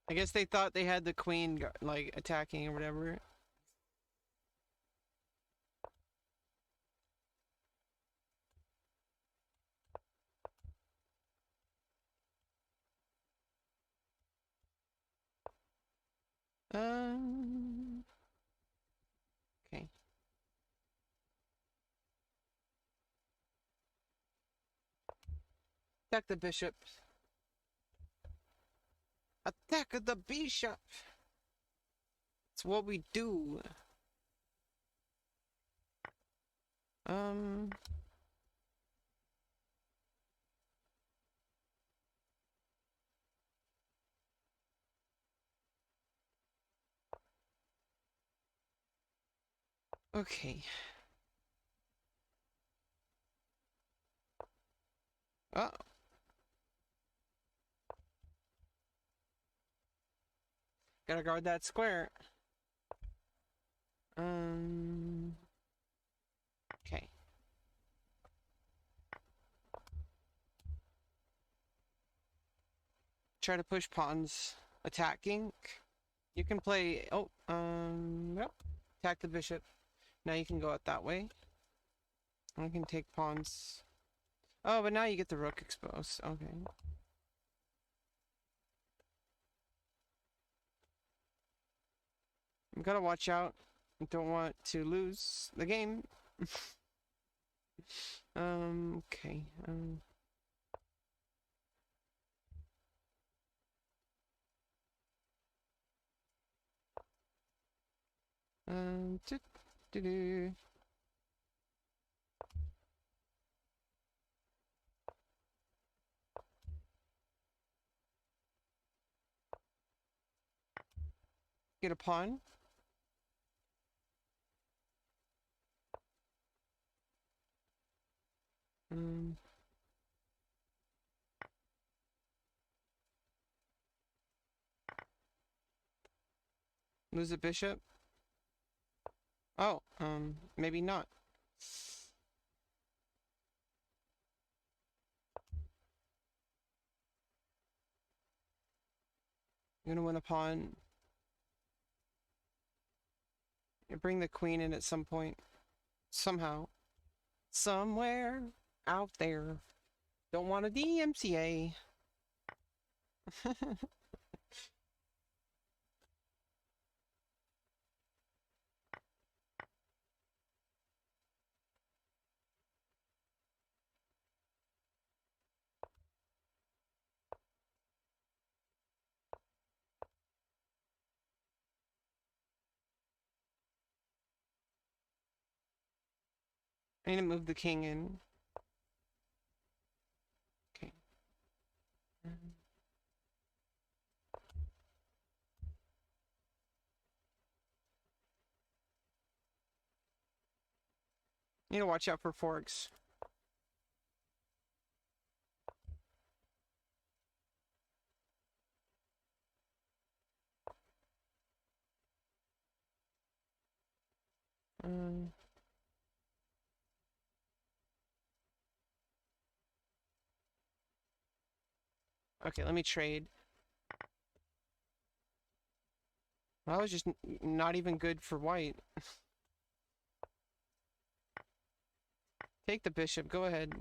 I guess they thought they had the queen, like, attacking or whatever. Okay. Attack the bishop. Attack the bishop. It's what we do. Okay. Oh. Gotta guard that square. Okay. Try to push pawns attacking. You can play, yep. Attack the bishop. Now you can go out that way. I can take pawns. Oh, but now you get the rook exposed. Okay. I'm gotta watch out. Don't want to lose the game. Okay. Do, do, do. Get a pawn. Lose a bishop. Oh, maybe not. You're gonna win a pawn. You bring the queen in at some point. Somehow. Somewhere out there. Don't want a DMCA. I need to move the king in. Okay. Need to watch out for forks. Okay, let me trade. That was just not even good for white. Take the bishop, go ahead.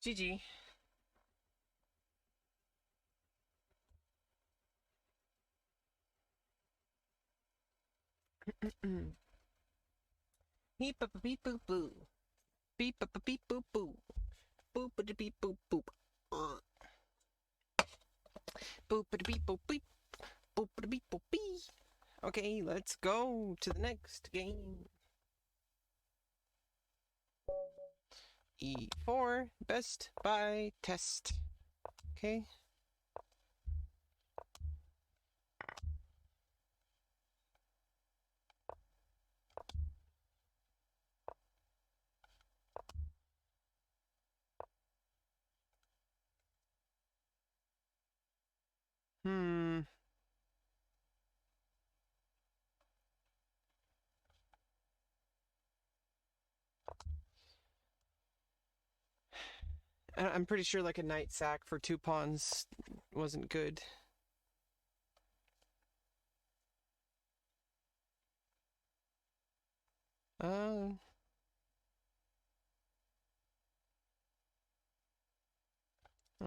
GG. Beep boop beep boop boo. Beep boop beep boop boo. Boop beep boop boop. Boop beep boop beep. Boop beep boop beep. Okay, let's go to the next game. E4, best by test. Okay. I'm pretty sure like a knight sack for 2 pawns wasn't good.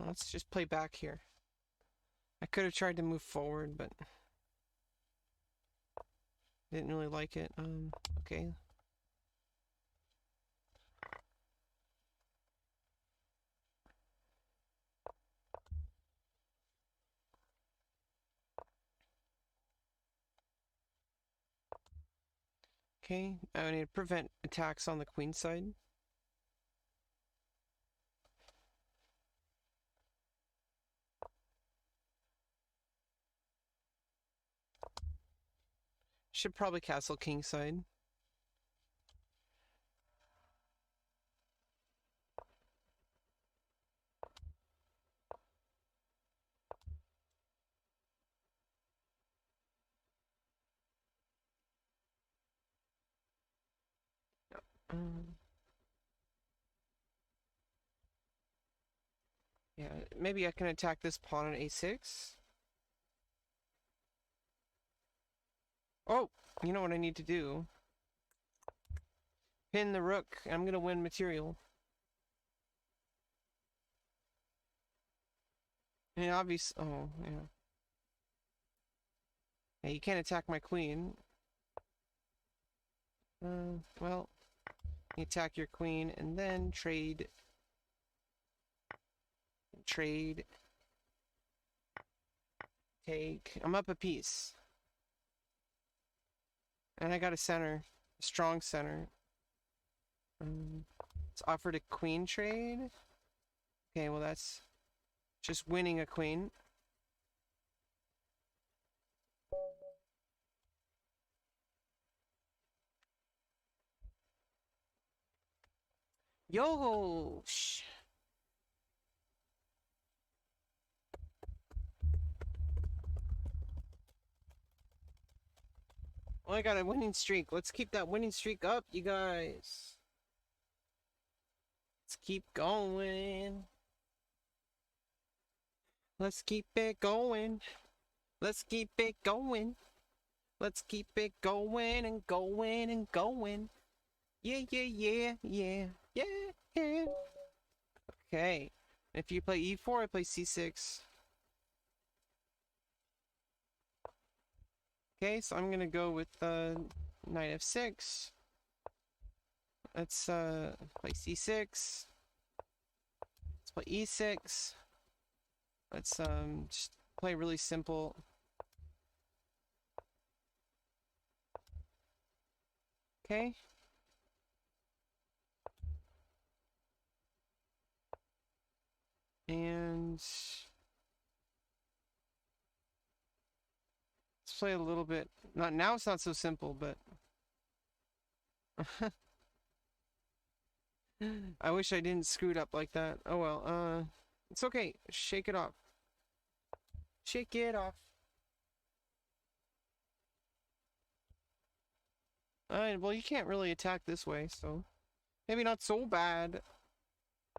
Let's just play back here. I could have tried to move forward, but didn't really like it. Okay. Okay, I need to prevent attacks on the queen side. Should probably castle king side. Um, yeah, maybe I can attack this pawn on a6. Oh, you know what I need to do? Pin the rook. I'm gonna win material. And obvious. Oh, yeah. Yeah, you can't attack my queen. Well, you attack your queen and then trade. Trade. Take. I'm up a piece. And I got a center. A strong center. Let's offer a queen trade. Okay, well that's just winning a queen. Yo! Well, I got a winning streak. Let's keep that winning streak up, you guys. Let's keep going. Let's keep it going. Let's keep it going. Let's keep it going and going and going. Yeah, yeah, yeah, yeah, yeah, yeah. Okay. If you play e4, I play c6. Okay, so I'm gonna go with knight f6. Let's play c6. Let's play e6. Let's just play really simple. Okay. And let's play a little bit. Not now, it's not so simple, but I wish I didn't screw it up like that. Oh well, it's okay. Shake it off. Shake it off. Well, you can't really attack this way, so maybe not so bad.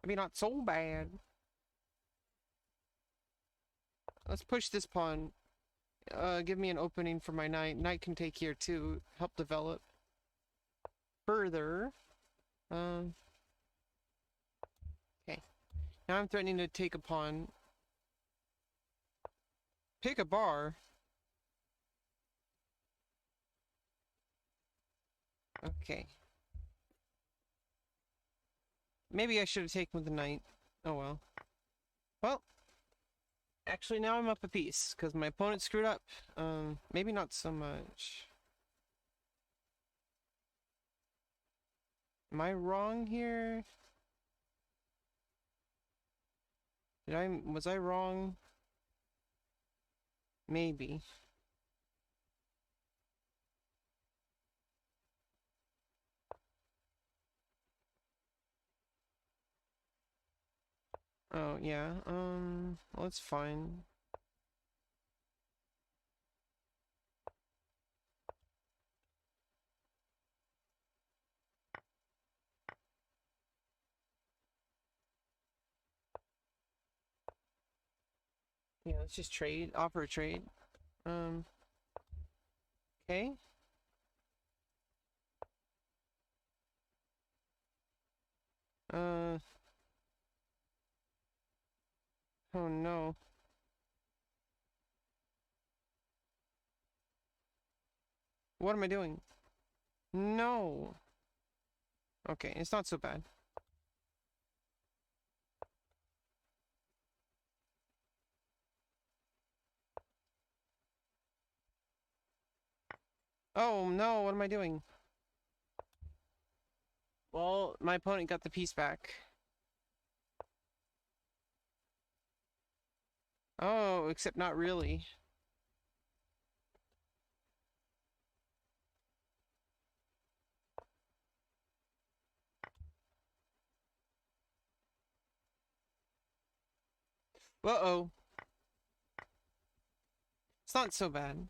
Maybe not so bad. Let's push this pawn. Give me an opening for my knight. Knight can take here too. Help develop further. Okay. Now I'm threatening to take a pawn. Pick a bar. Okay. Maybe I should have taken with the knight. Oh well. Well, actually now I'm up a piece because my opponent screwed up. Maybe not so much. Am I wrong here? Was I wrong? Maybe. Oh, yeah, well, it's fine. Yeah, let's just trade, offer a trade. Okay. Uh, oh no. What am I doing? No. Okay, it's not so bad. Oh no, what am I doing? Well, my opponent got the piece back. Oh, except not really. Uh-oh. It's not so bad.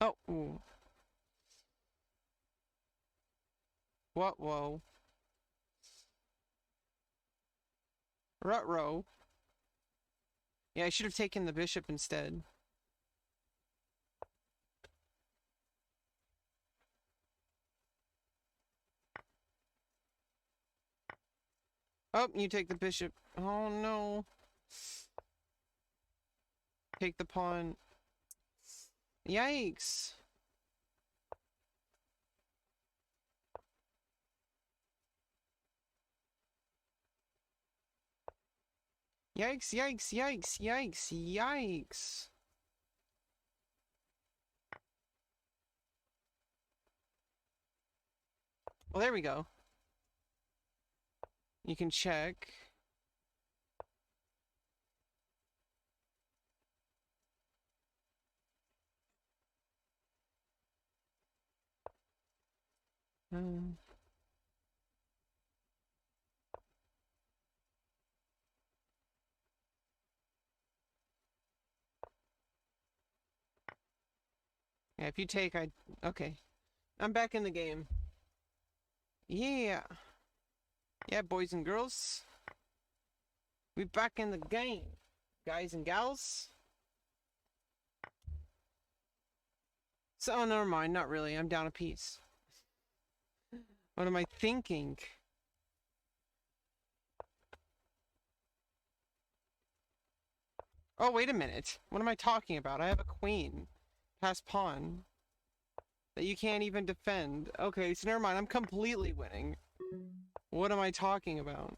Oh, ooh. What? Whoa. Rut-row. Yeah, I should have taken the bishop instead. Oh, you take the bishop. Oh no. Take the pawn. Yikes. Yikes, yikes, yikes, yikes, yikes. Well, there we go. You can check. Hmm. Yeah, if you take, I... Okay. I'm back in the game. Yeah. Yeah, boys and girls. We back in the game. Guys and gals. So, oh, never mind. Not really. I'm down a piece. What am I thinking? Oh, wait a minute. What am I talking about? I have a queen. Pass pawn. That you can't even defend. Okay, so never mind. I'm completely winning. What am I talking about?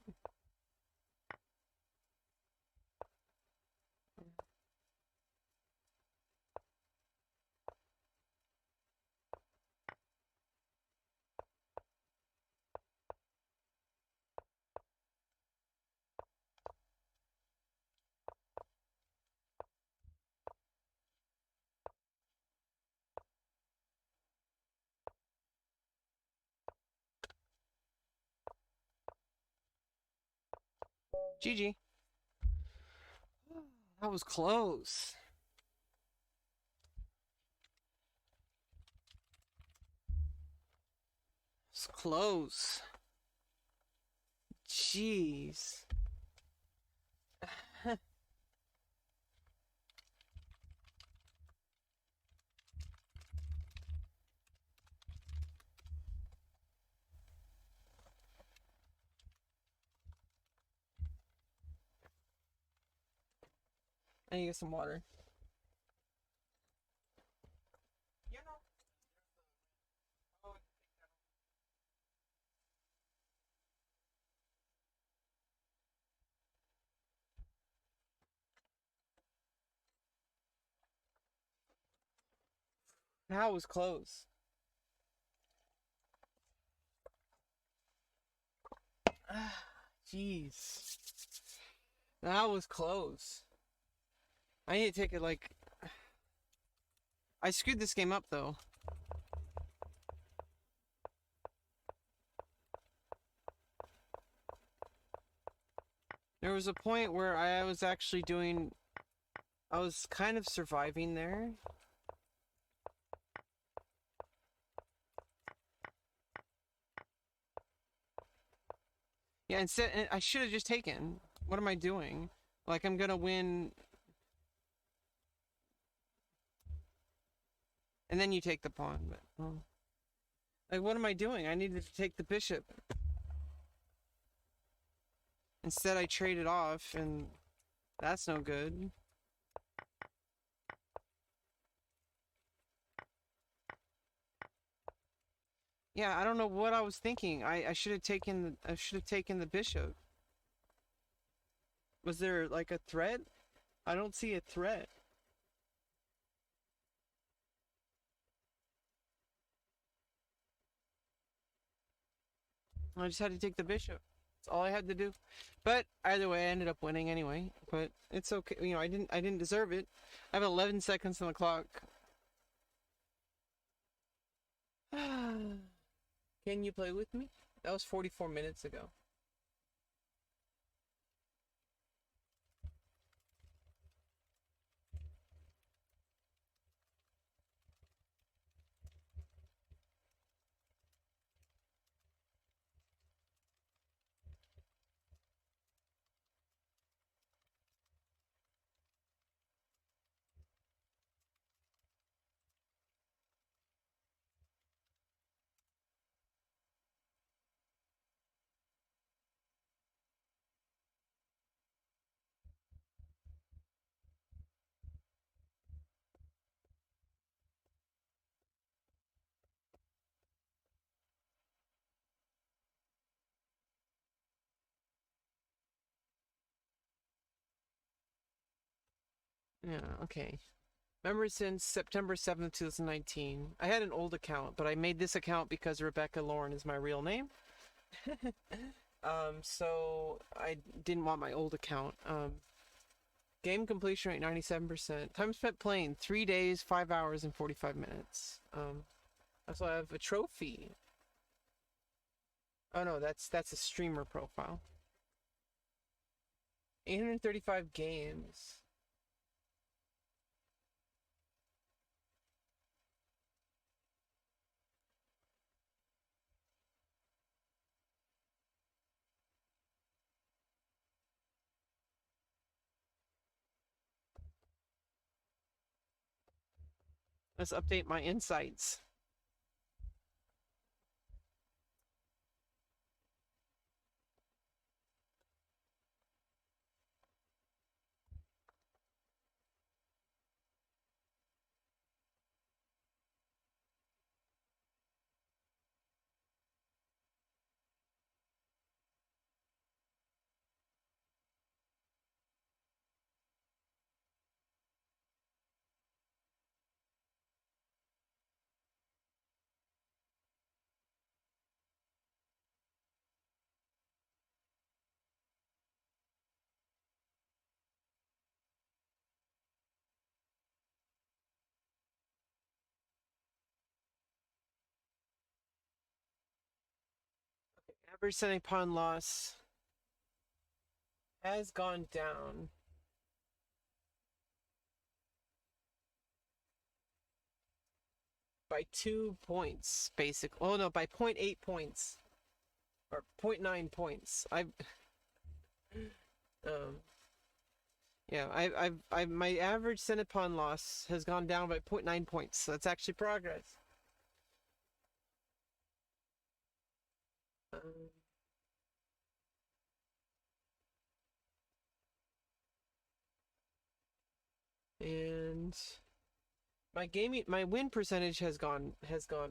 GG. That was close. It's close. Jeez. I need to get some water. That was close. Jeez. That was close. I need to take it like... I screwed this game up though. There was a point where I was actually doing... I was kind of surviving there. Yeah, instead, I should have just taken. What am I doing? Like, I'm gonna win. And then you take the pawn, but... Oh. Like, what am I doing? I needed to take the bishop. Instead, I traded off, and that's no good. Yeah, I don't know what I was thinking. I should have taken the bishop. Was there like a threat? I don't see a threat. I just had to take the bishop. That's all I had to do. But either way, I ended up winning anyway. But it's okay. You know, I didn't deserve it. I have 11 seconds on the clock. Can you play with me? That was 44 minutes ago. Yeah, okay. Remember since September 7th, 2019. I had an old account, but I made this account because Rebecca Lauren is my real name. So I didn't want my old account. Game completion rate 97%. Time spent playing 3 days, 5 hours, and 45 minutes. Also I have a trophy. Oh no, that's a streamer profile. 835 games. Let's update my insights. Average setting pawn loss has gone down by 2 points, basic. Oh no, by 0.8 points or 0.9 points. Um, yeah, my average Senate pawn loss has gone down by 0.9 points. So that's actually progress. Um, and my win percentage has gone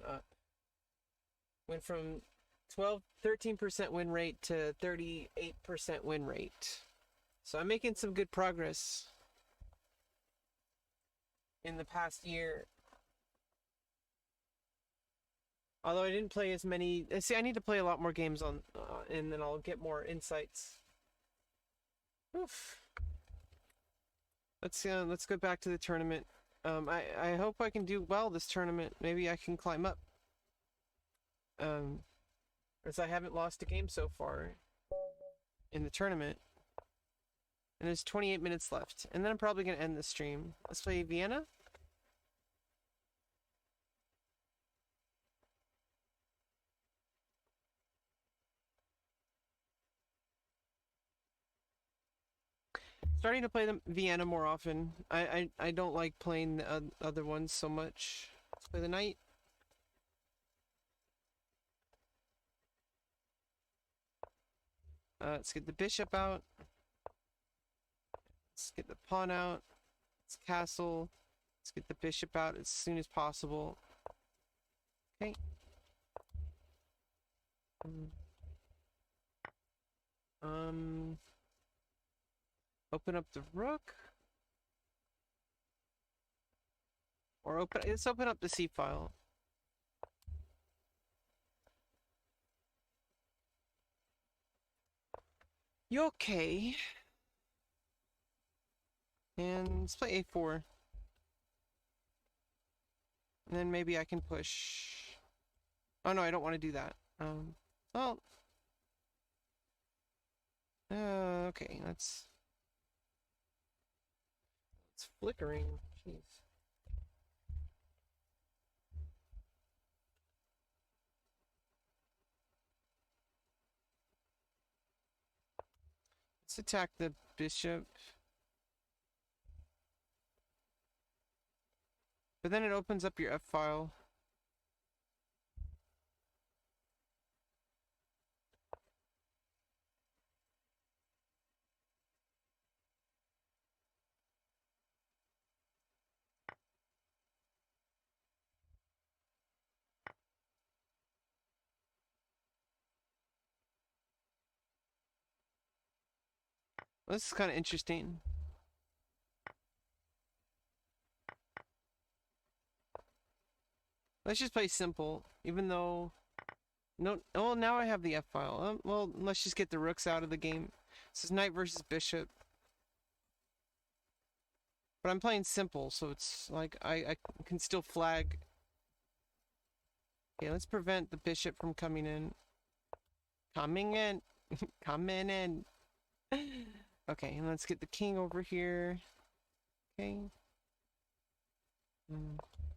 up. Went from 13% win rate to 38% win rate. So I'm making some good progress in the past year. Although I didn't play as many. See, I need to play a lot more games on, and then I'll get more insights. Oof. Let's go back to the tournament. I hope I can do well this tournament. Maybe I can climb up. As I haven't lost a game so far in the tournament. And there's 28 minutes left. And then I'm probably going to end the stream. Let's play Vienna. Starting to play the Vienna more often. I don't like playing the other ones so much. Let's play the knight. Let's get the bishop out. Let's get the pawn out. Let's castle. Let's get the bishop out as soon as possible. Okay. Open up the rook. Or let's open up the C file. You okay? And let's play A4. And then maybe I can push. Oh no, I don't want to do that. Well. Okay, it's flickering. Jeez. Let's attack the bishop. But then it opens up your F file. Well, this is kind of interesting. Let's just play simple, even though... No, well, now I have the F file. Well, let's just get the rooks out of the game. This is knight versus bishop. But I'm playing simple, so it's like I can still flag. Okay, let's prevent the bishop from coming in. Coming in. Coming in. Okay, and let's get the king over here. Okay.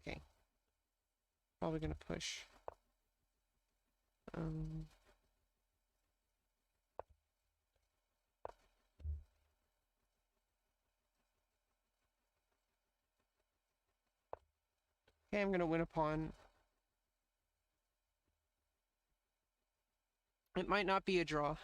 Okay. Probably gonna push. Okay, I'm gonna win a pawn. It might not be a draw.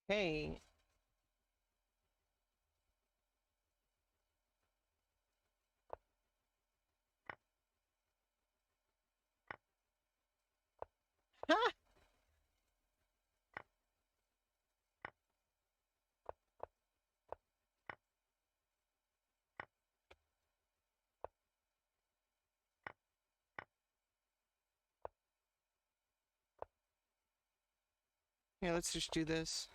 Hey. Yeah, let's just do this.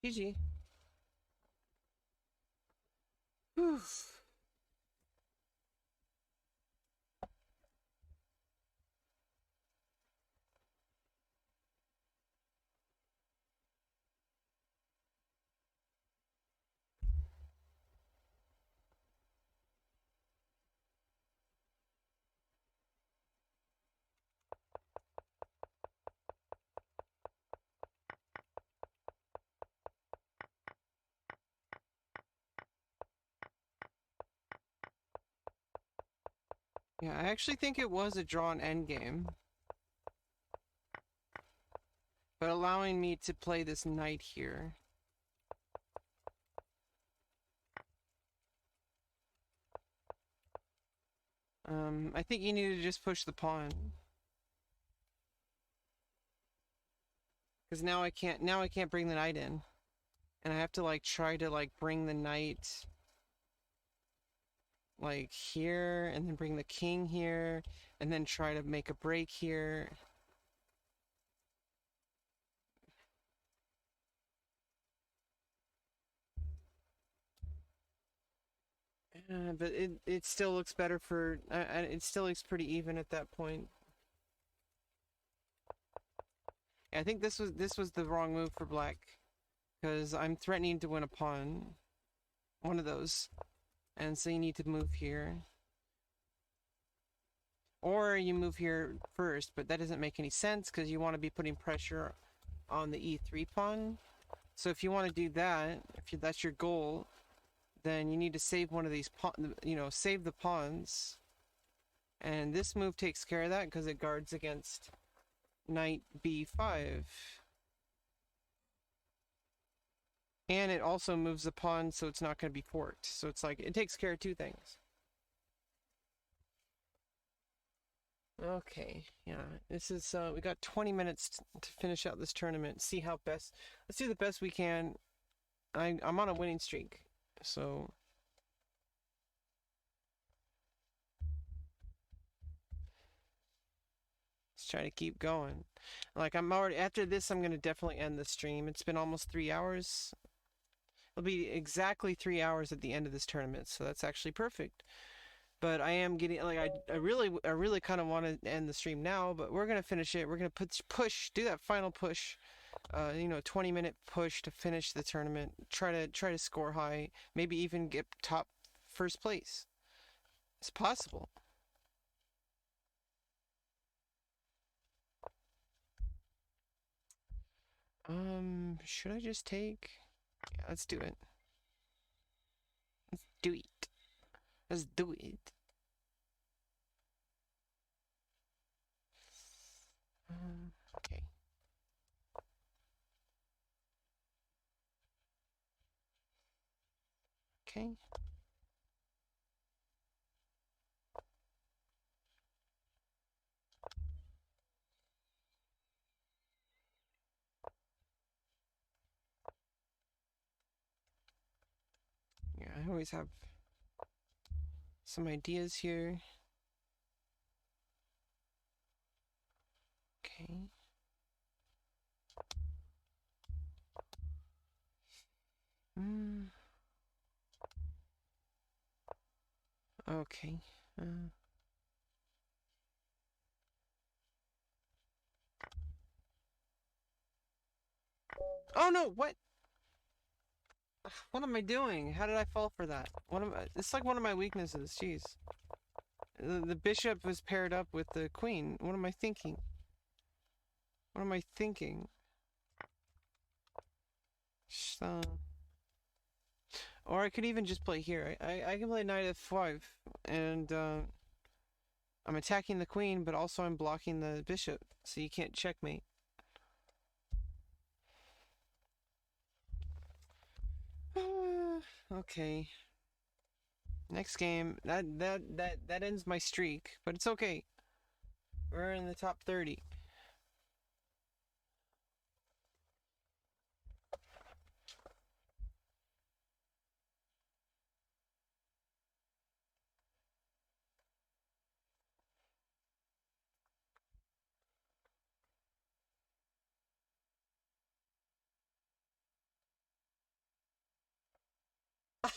GG. Whew. Yeah, I actually think it was a drawn endgame, but allowing me to play this knight here. I think you need to just push the pawn. Because now I can't bring the knight in. And I have to like try to like bring the knight like here and then bring the king here and then try to make a break here. But it still looks better for it still looks pretty even at that point. I think this was the wrong move for black because I'm threatening to win a pawn, one of those, and so you need to move here. Or you move here first, but that doesn't make any sense because you want to be putting pressure on the e3 pawn. So if you want to do that, that's your goal, then you need to save one of these save the pawns. And this move takes care of that because it guards against knight b5. And it also moves the pawn so it's not going to be forked. So it's like, it takes care of two things. Okay, yeah, this is, we got 20 minutes to finish out this tournament. See how best, let's do the best we can. I'm on a winning streak, so. Let's try to keep going. Like, I'm already, after this, I'm going to definitely end the stream. It's been almost 3 hours. It'll be exactly 3 hours at the end of this tournament, so that's actually perfect. But I am getting like I really kind of want to end the stream now, but we're gonna finish it. We're gonna do that final push, 20-minute push to finish the tournament. Try to score high, maybe even get top first place. It's possible. Should I just take? Yeah, let's do it. Let's do it. Let's do it. Okay. Okay. Yeah, I always have some ideas here. Okay. Okay. Oh no! What? What am I doing? How did I fall for that? It's like one of my weaknesses. Jeez. The bishop was paired up with the queen. What am I thinking? What am I thinking? So, or I could even just play here. I can play knight f5, and I'm attacking the queen, but also I'm blocking the bishop, so you can't checkmate. Okay. Next game. That ends my streak, but it's okay. We're in the top 30.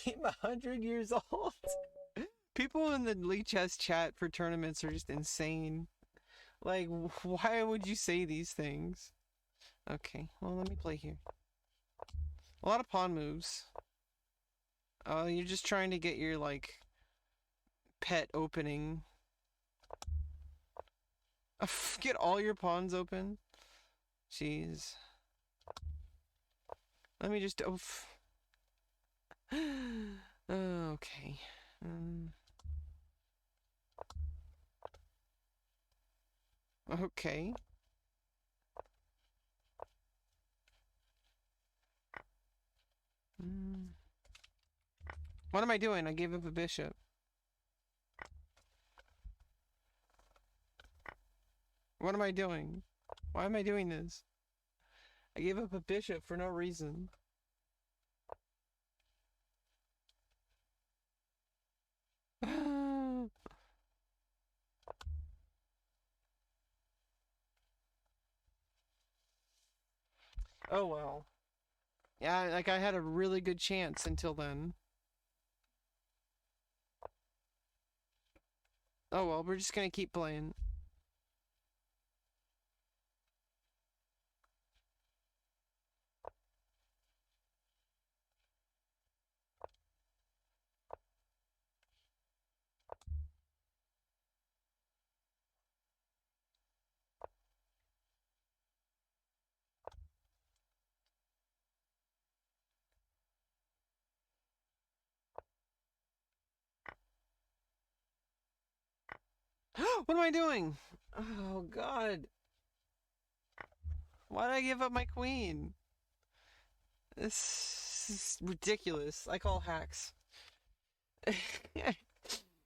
I'm 100 years old. People in the Lee Chess chat for tournaments are just insane. Like, why would you say these things? Okay, well, let me play here. A lot of pawn moves. Oh, you're just trying to get your, like, pet opening. Get all your pawns open? Jeez. Let me just... Oof. Okay. Okay. Mm. What am I doing? I gave up a bishop. What am I doing? Why am I doing this? I gave up a bishop for no reason. Oh well. Yeah, like I had a really good chance until then. Oh well, we're just gonna keep playing. What am I doing? Oh god. Why did I give up my queen? This is ridiculous. I call hacks.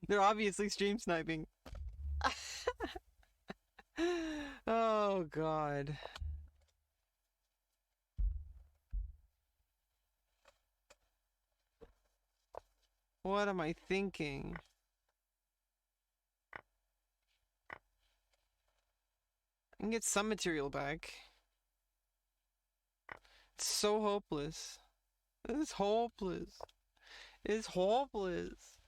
They're obviously stream sniping. Oh god. What am I thinking? I can get some material back. It's so hopeless. It's hopeless. It's hopeless.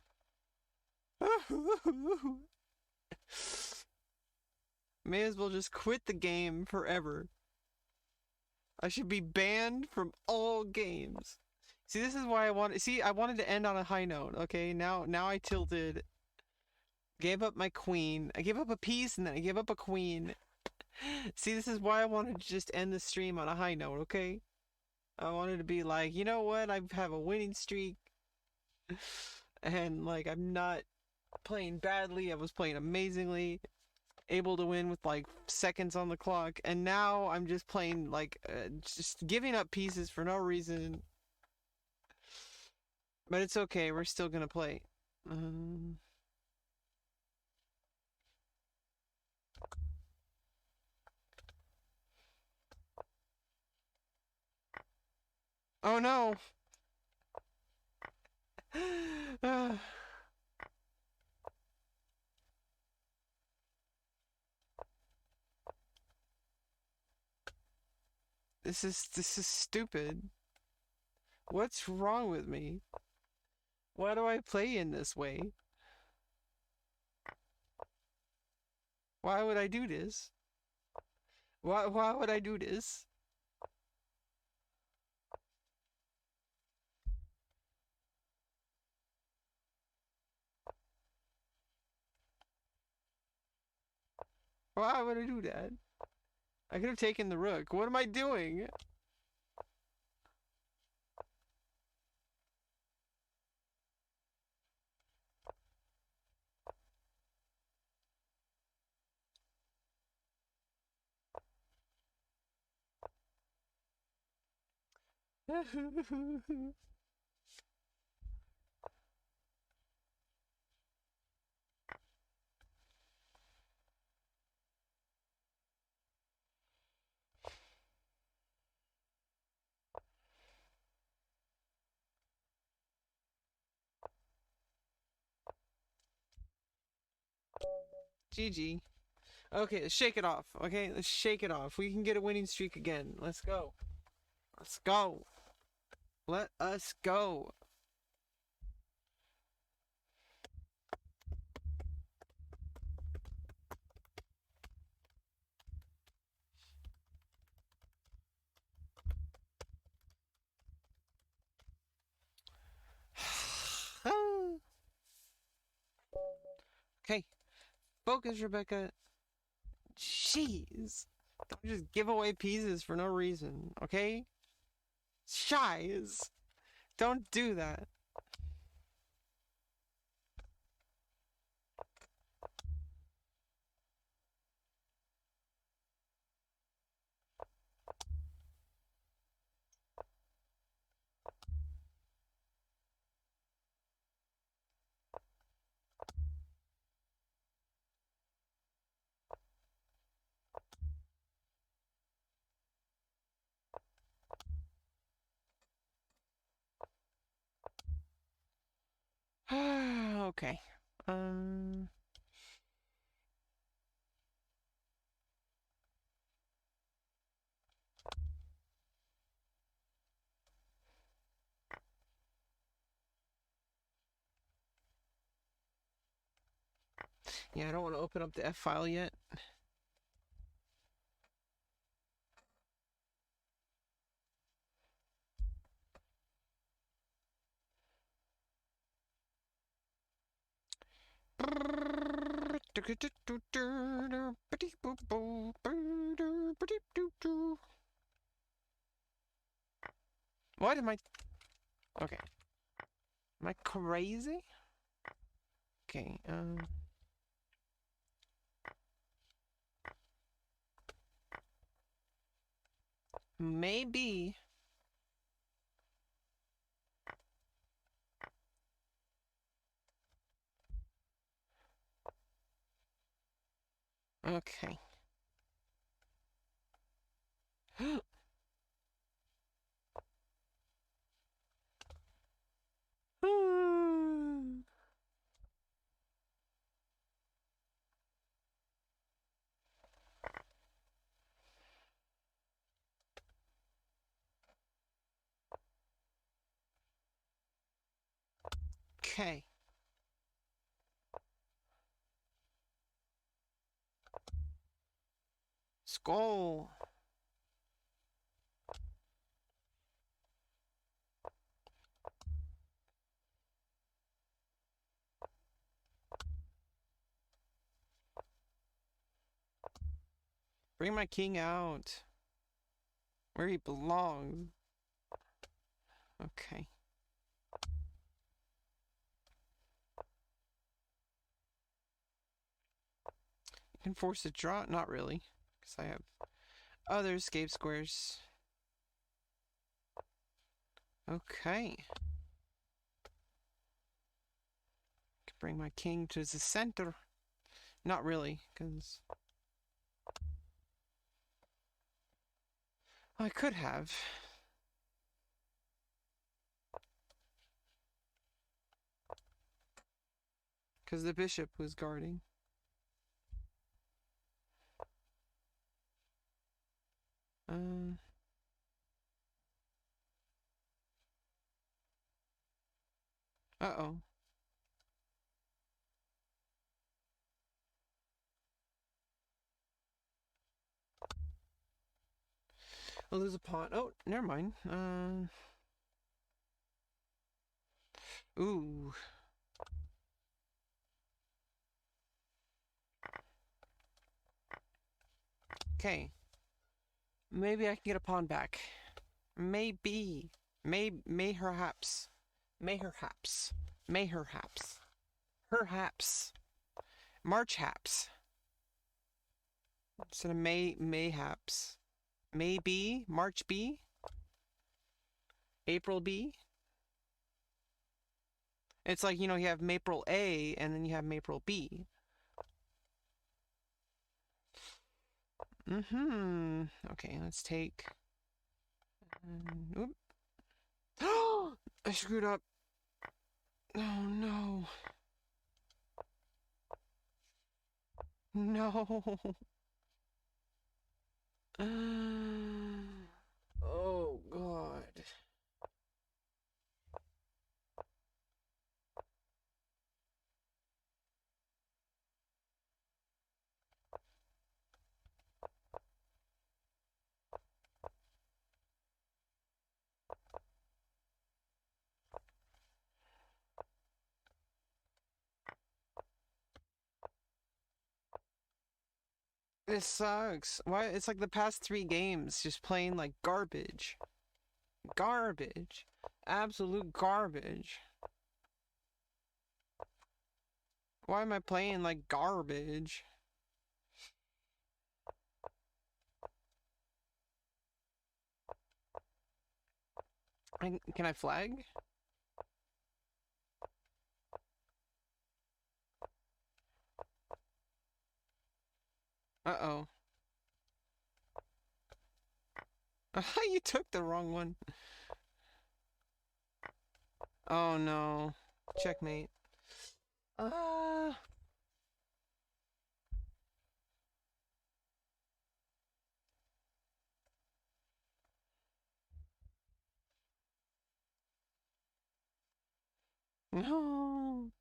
May as well just quit the game forever. I should be banned from all games. See, this is why I wanted. See, I wanted to end on a high note. Okay, now I tilted. Gave up my queen. I gave up a piece and then I gave up a queen. See, this is why I wanted to just end the stream on a high note. Okay, I wanted to be like, you know what? I have a winning streak, and like I'm not playing badly. I was playing amazingly, able to win with like seconds on the clock, and now I'm just playing like just giving up pieces for no reason. But it's okay. We're still gonna play. Um, oh no. This is stupid. What's wrong with me? Why do I play in this way? Why would I do this? Why would I do this? Why would I do that? I could have taken the rook. What am I doing? GG. Okay, let's shake it off. Okay, let's shake it off. We can get a winning streak again. Let's go. Let's go. Let us go. Okay, focus, Rebecca. Jeez. Don't just give away pieces for no reason, okay? Shies. Don't do that. Okay. Um. Yeah, I don't want to open up the F file yet. What am I? Okay. Am I crazy? Okay. Maybe. Okay. Okay. Skull. Bring my king out. Where he belongs. Okay. You can force a draw? Not really. Because I have other escape squares. Okay. Can bring my king to the center. Not really, because I could have. Because the bishop was guarding. Uh, uh-oh. I'll lose a pawn. Oh, never mind. Ooh. Okay. Maybe I can get a pawn back. Maybe. May perhaps. May perhaps. May perhaps. Perhaps. March haps. Instead of mayhaps. Maybe. March B. April B. It's like, you have Maple A and then you have Maple B. Mm-hmm. Okay, let's take. Oop. I screwed up. Oh no. No. Oh god. This sucks. Why? It's like the past 3 games just playing like garbage. Garbage. Absolute garbage. Why am I playing like garbage? Can I flag? Uh-oh. You took the wrong one. Oh no. Checkmate. Uh... No.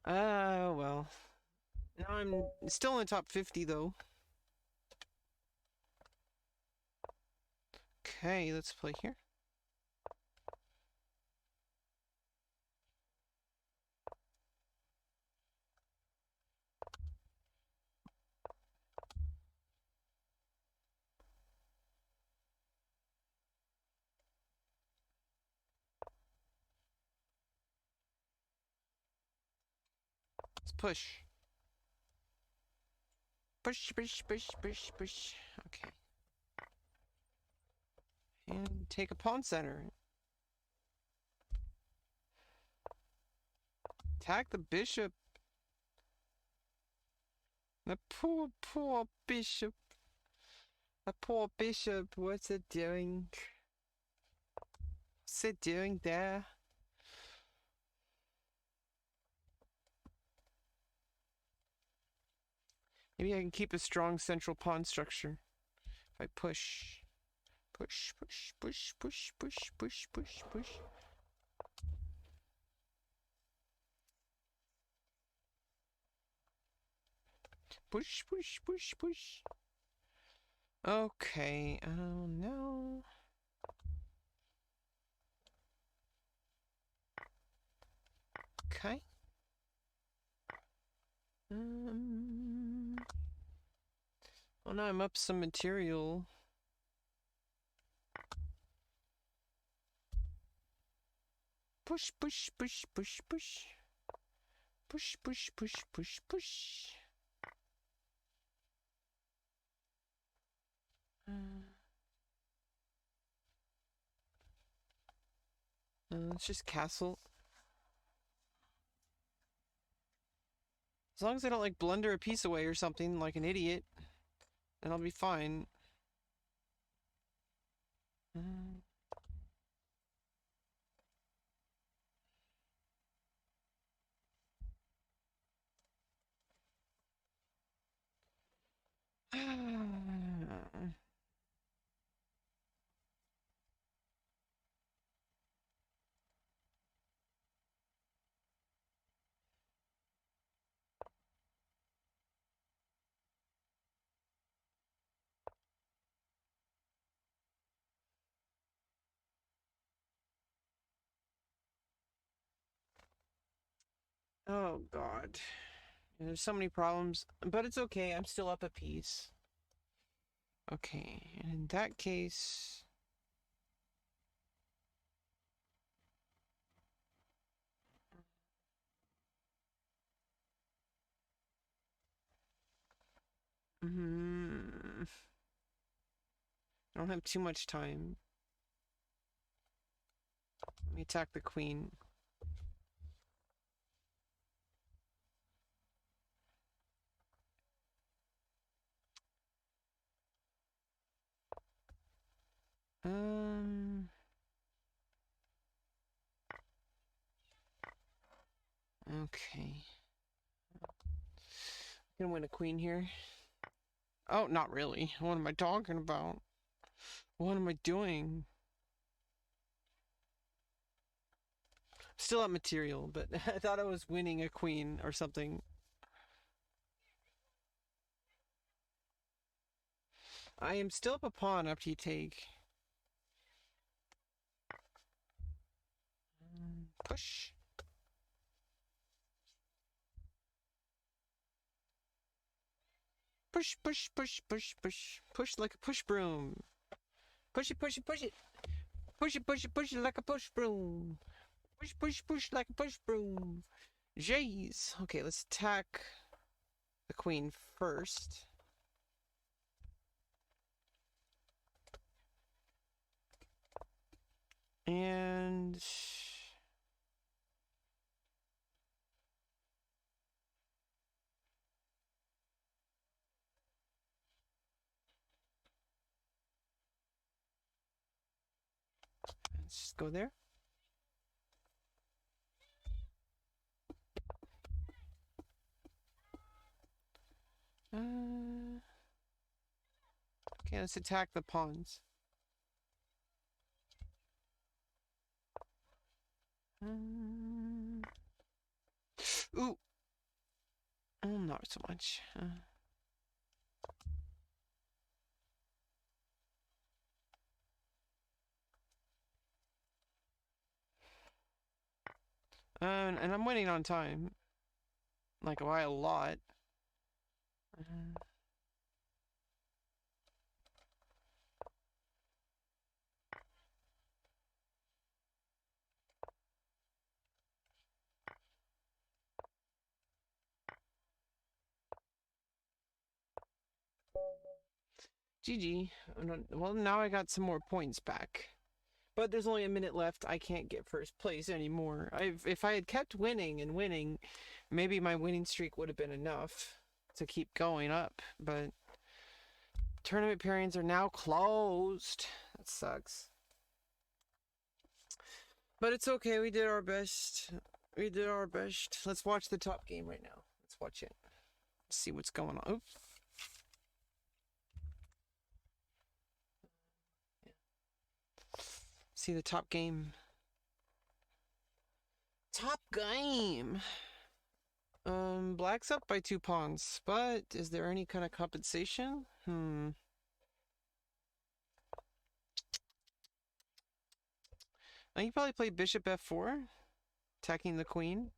Well. Now I'm still in the top 50, though. Okay, let's play here. Let's push. Push, push, push, push, push. Okay. And take a pawn center. Attack the bishop. The poor bishop. The poor bishop. What's it doing? What's it doing there? Maybe I can keep a strong central pawn structure if I push. Push, push, push, push, push, push, push, push. Push, push, push, push. Okay, oh no. Okay. Well, now I'm up some material. Push, push, push, push, push. Push, push, push, push, push. Let's just castle. As long as I don't like blunder a piece away or something like an idiot, then I'll be fine. Oh god. There's so many problems, but it's okay. I'm still up a piece. Okay, in that case, I don't have too much time. Let me attack the queen. Okay. Gonna win a queen here. Oh, not really. What am I talking about? What am I doing? Still at material, but I thought I was winning a queen or something. I am still up a pawn after you take. Push. Push, push, push, push, push. Push like a push broom. Push it, push it, push it. Push it, push it, push it like a push broom. Push, push, push like a push broom. Jeez. Okay, let's attack the queen first. And let's just go there. Okay, let's attack the pawns. Ooh. Oh, not so much. And I'm winning on time. Like, by a lot. GG. Well, now I got some more points back. But there's only a minute left. I can't get first place anymore. If I had kept winning and winning, maybe my winning streak would have been enough to keep going up. But tournament periods are now closed. That sucks. But it's okay. We did our best. We did our best. Let's watch the top game right now. Let's watch it. Let's see what's going on. Oops. See the top game. Top game. Black's up by 2 pawns, but is there any kind of compensation? I think you probably play bishop f4, attacking the queen.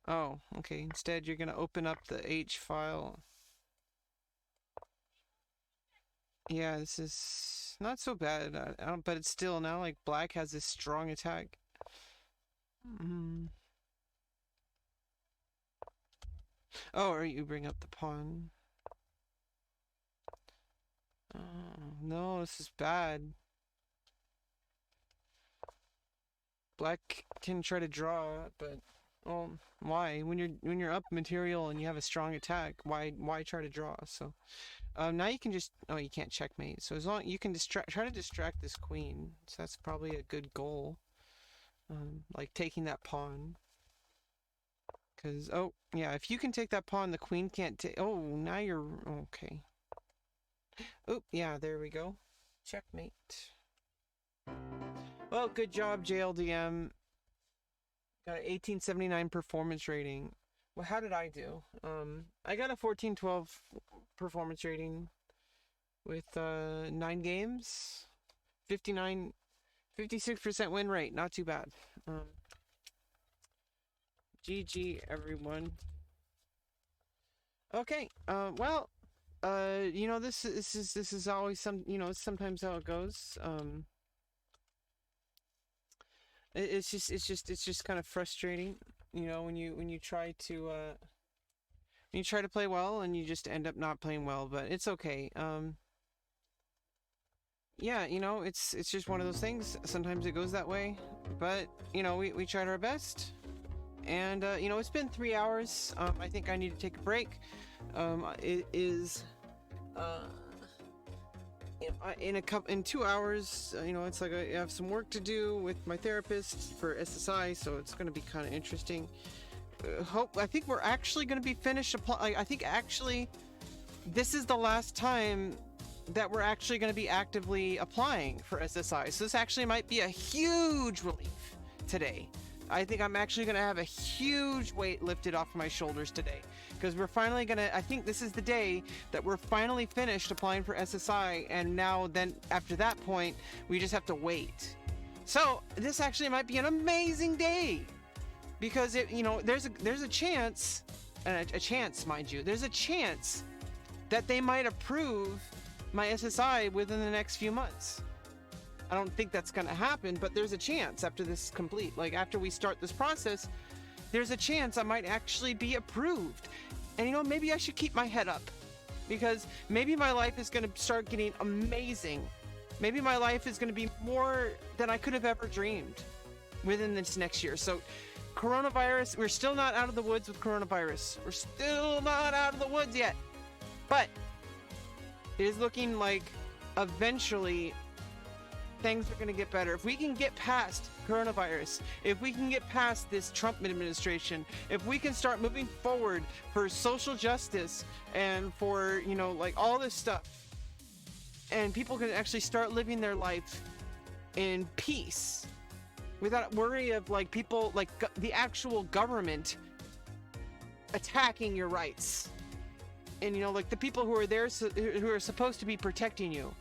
Oh, okay. Instead, you're gonna open up the H file. Yeah, this is not so bad, but it's still now like black has this strong attack. Oh, or you bring up the pawn. Oh, no, this is bad. Black can try to draw, but well, why? When you're up material and you have a strong attack, why try to draw? So now you can just you can't checkmate. So as long you can try to distract this queen. So that's probably a good goal. Like taking that pawn. Cause oh yeah, if you can take that pawn, the queen can't take. Oh, now you're okay. Oh yeah, there we go. Checkmate. Well, good job, JLDM. Got an 1879 performance rating. Well, how did I do? I got a 1412 performance rating with 9 games, 56% win rate. Not too bad. GG, everyone. Okay. Well, you know, this is always it's sometimes how it goes. It's just kind of frustrating, you know, when you try to play well and you just end up not playing well, but it's okay. Yeah, you know, it's just one of those things. Sometimes it goes that way, but you know, we tried our best. And you know, it's been 3 hours. I think I need to take a break. It is in 2 hours, you know, it's like I have some work to do with my therapist for SSI, so it's going to be kind of interesting. I think we're actually going to be finished I think actually this is the last time that we're actually going to be actively applying for SSI. So this actually might be a huge relief today. I think I'm actually going to have a huge weight lifted off my shoulders today, because we're finally going to, I think this is the day that we're finally finished applying for SSI, and now then after that point, we just have to wait. So this actually might be an amazing day, because you know, there's a chance, a chance, mind you, there's a chance that they might approve my SSI within the next few months. I don't think that's going to happen, but there's a chance after this is complete. Like, after we start this process, there's a chance I might actually be approved. And, you know, maybe I should keep my head up, because maybe my life is going to start getting amazing. Maybe my life is going to be more than I could have ever dreamed within this next year. So, coronavirus, we're still not out of the woods with coronavirus. We're still not out of the woods yet. But it is looking like eventually things are going to get better. If we can get past coronavirus, if we can get past this Trump administration, if we can start moving forward for social justice and for, you know, like all this stuff, and people can actually start living their life in peace without worry of like people like the actual government attacking your rights, and you know, like the people who are there, who are supposed to be protecting you,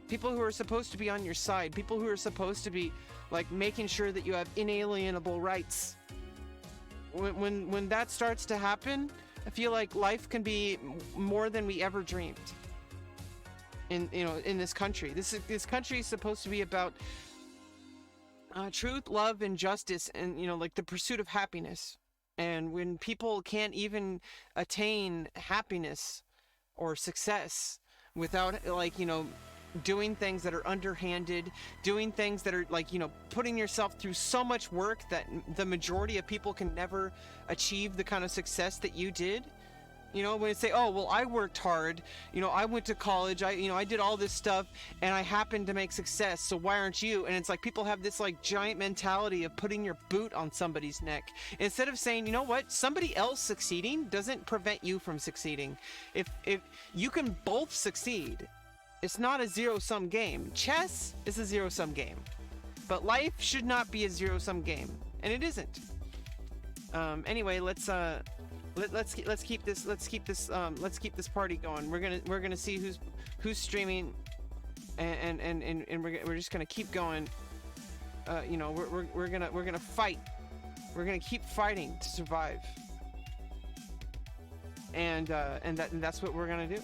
people who are supposed to be on your side, people who are supposed to be like making sure that you have inalienable rights. When that starts to happen, I feel like life can be more than we ever dreamed. In, you know, in this country, this country is supposed to be about truth, love, and justice, and you know, like the pursuit of happiness. And when people can't even attain happiness or success without, like, you know, doing things that are underhanded, doing things that are like, you know, putting yourself through so much work that the majority of people can never achieve the kind of success that you did. You know, when they say, oh, well, I worked hard, you know, I went to college, I did all this stuff and I happened to make success, so why aren't you? And it's like people have this like giant mentality of putting your boot on somebody's neck instead of saying, you know what, somebody else succeeding doesn't prevent you from succeeding. If you can both succeed, it's not a zero-sum game. Chess is a zero-sum game, but life should not be a zero-sum game, and it isn't. Anyway, let's keep this party going. We're gonna see who's streaming, and we're just gonna keep going. You know, we're gonna fight. We're gonna keep fighting to survive, and that's what we're gonna do.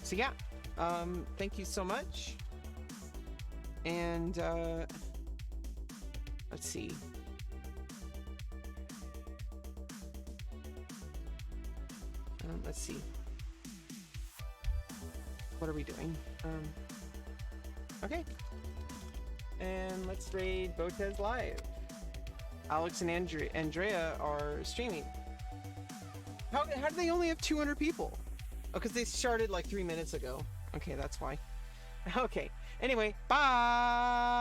So yeah, thank you so much. And let's see. Let's see. What are we doing? Okay. And let's raid Botez live. Alex and Andrea are streaming. How do they only have 200 people? Oh, because they started like 3 minutes ago. Okay, that's why. Okay. Anyway, bye!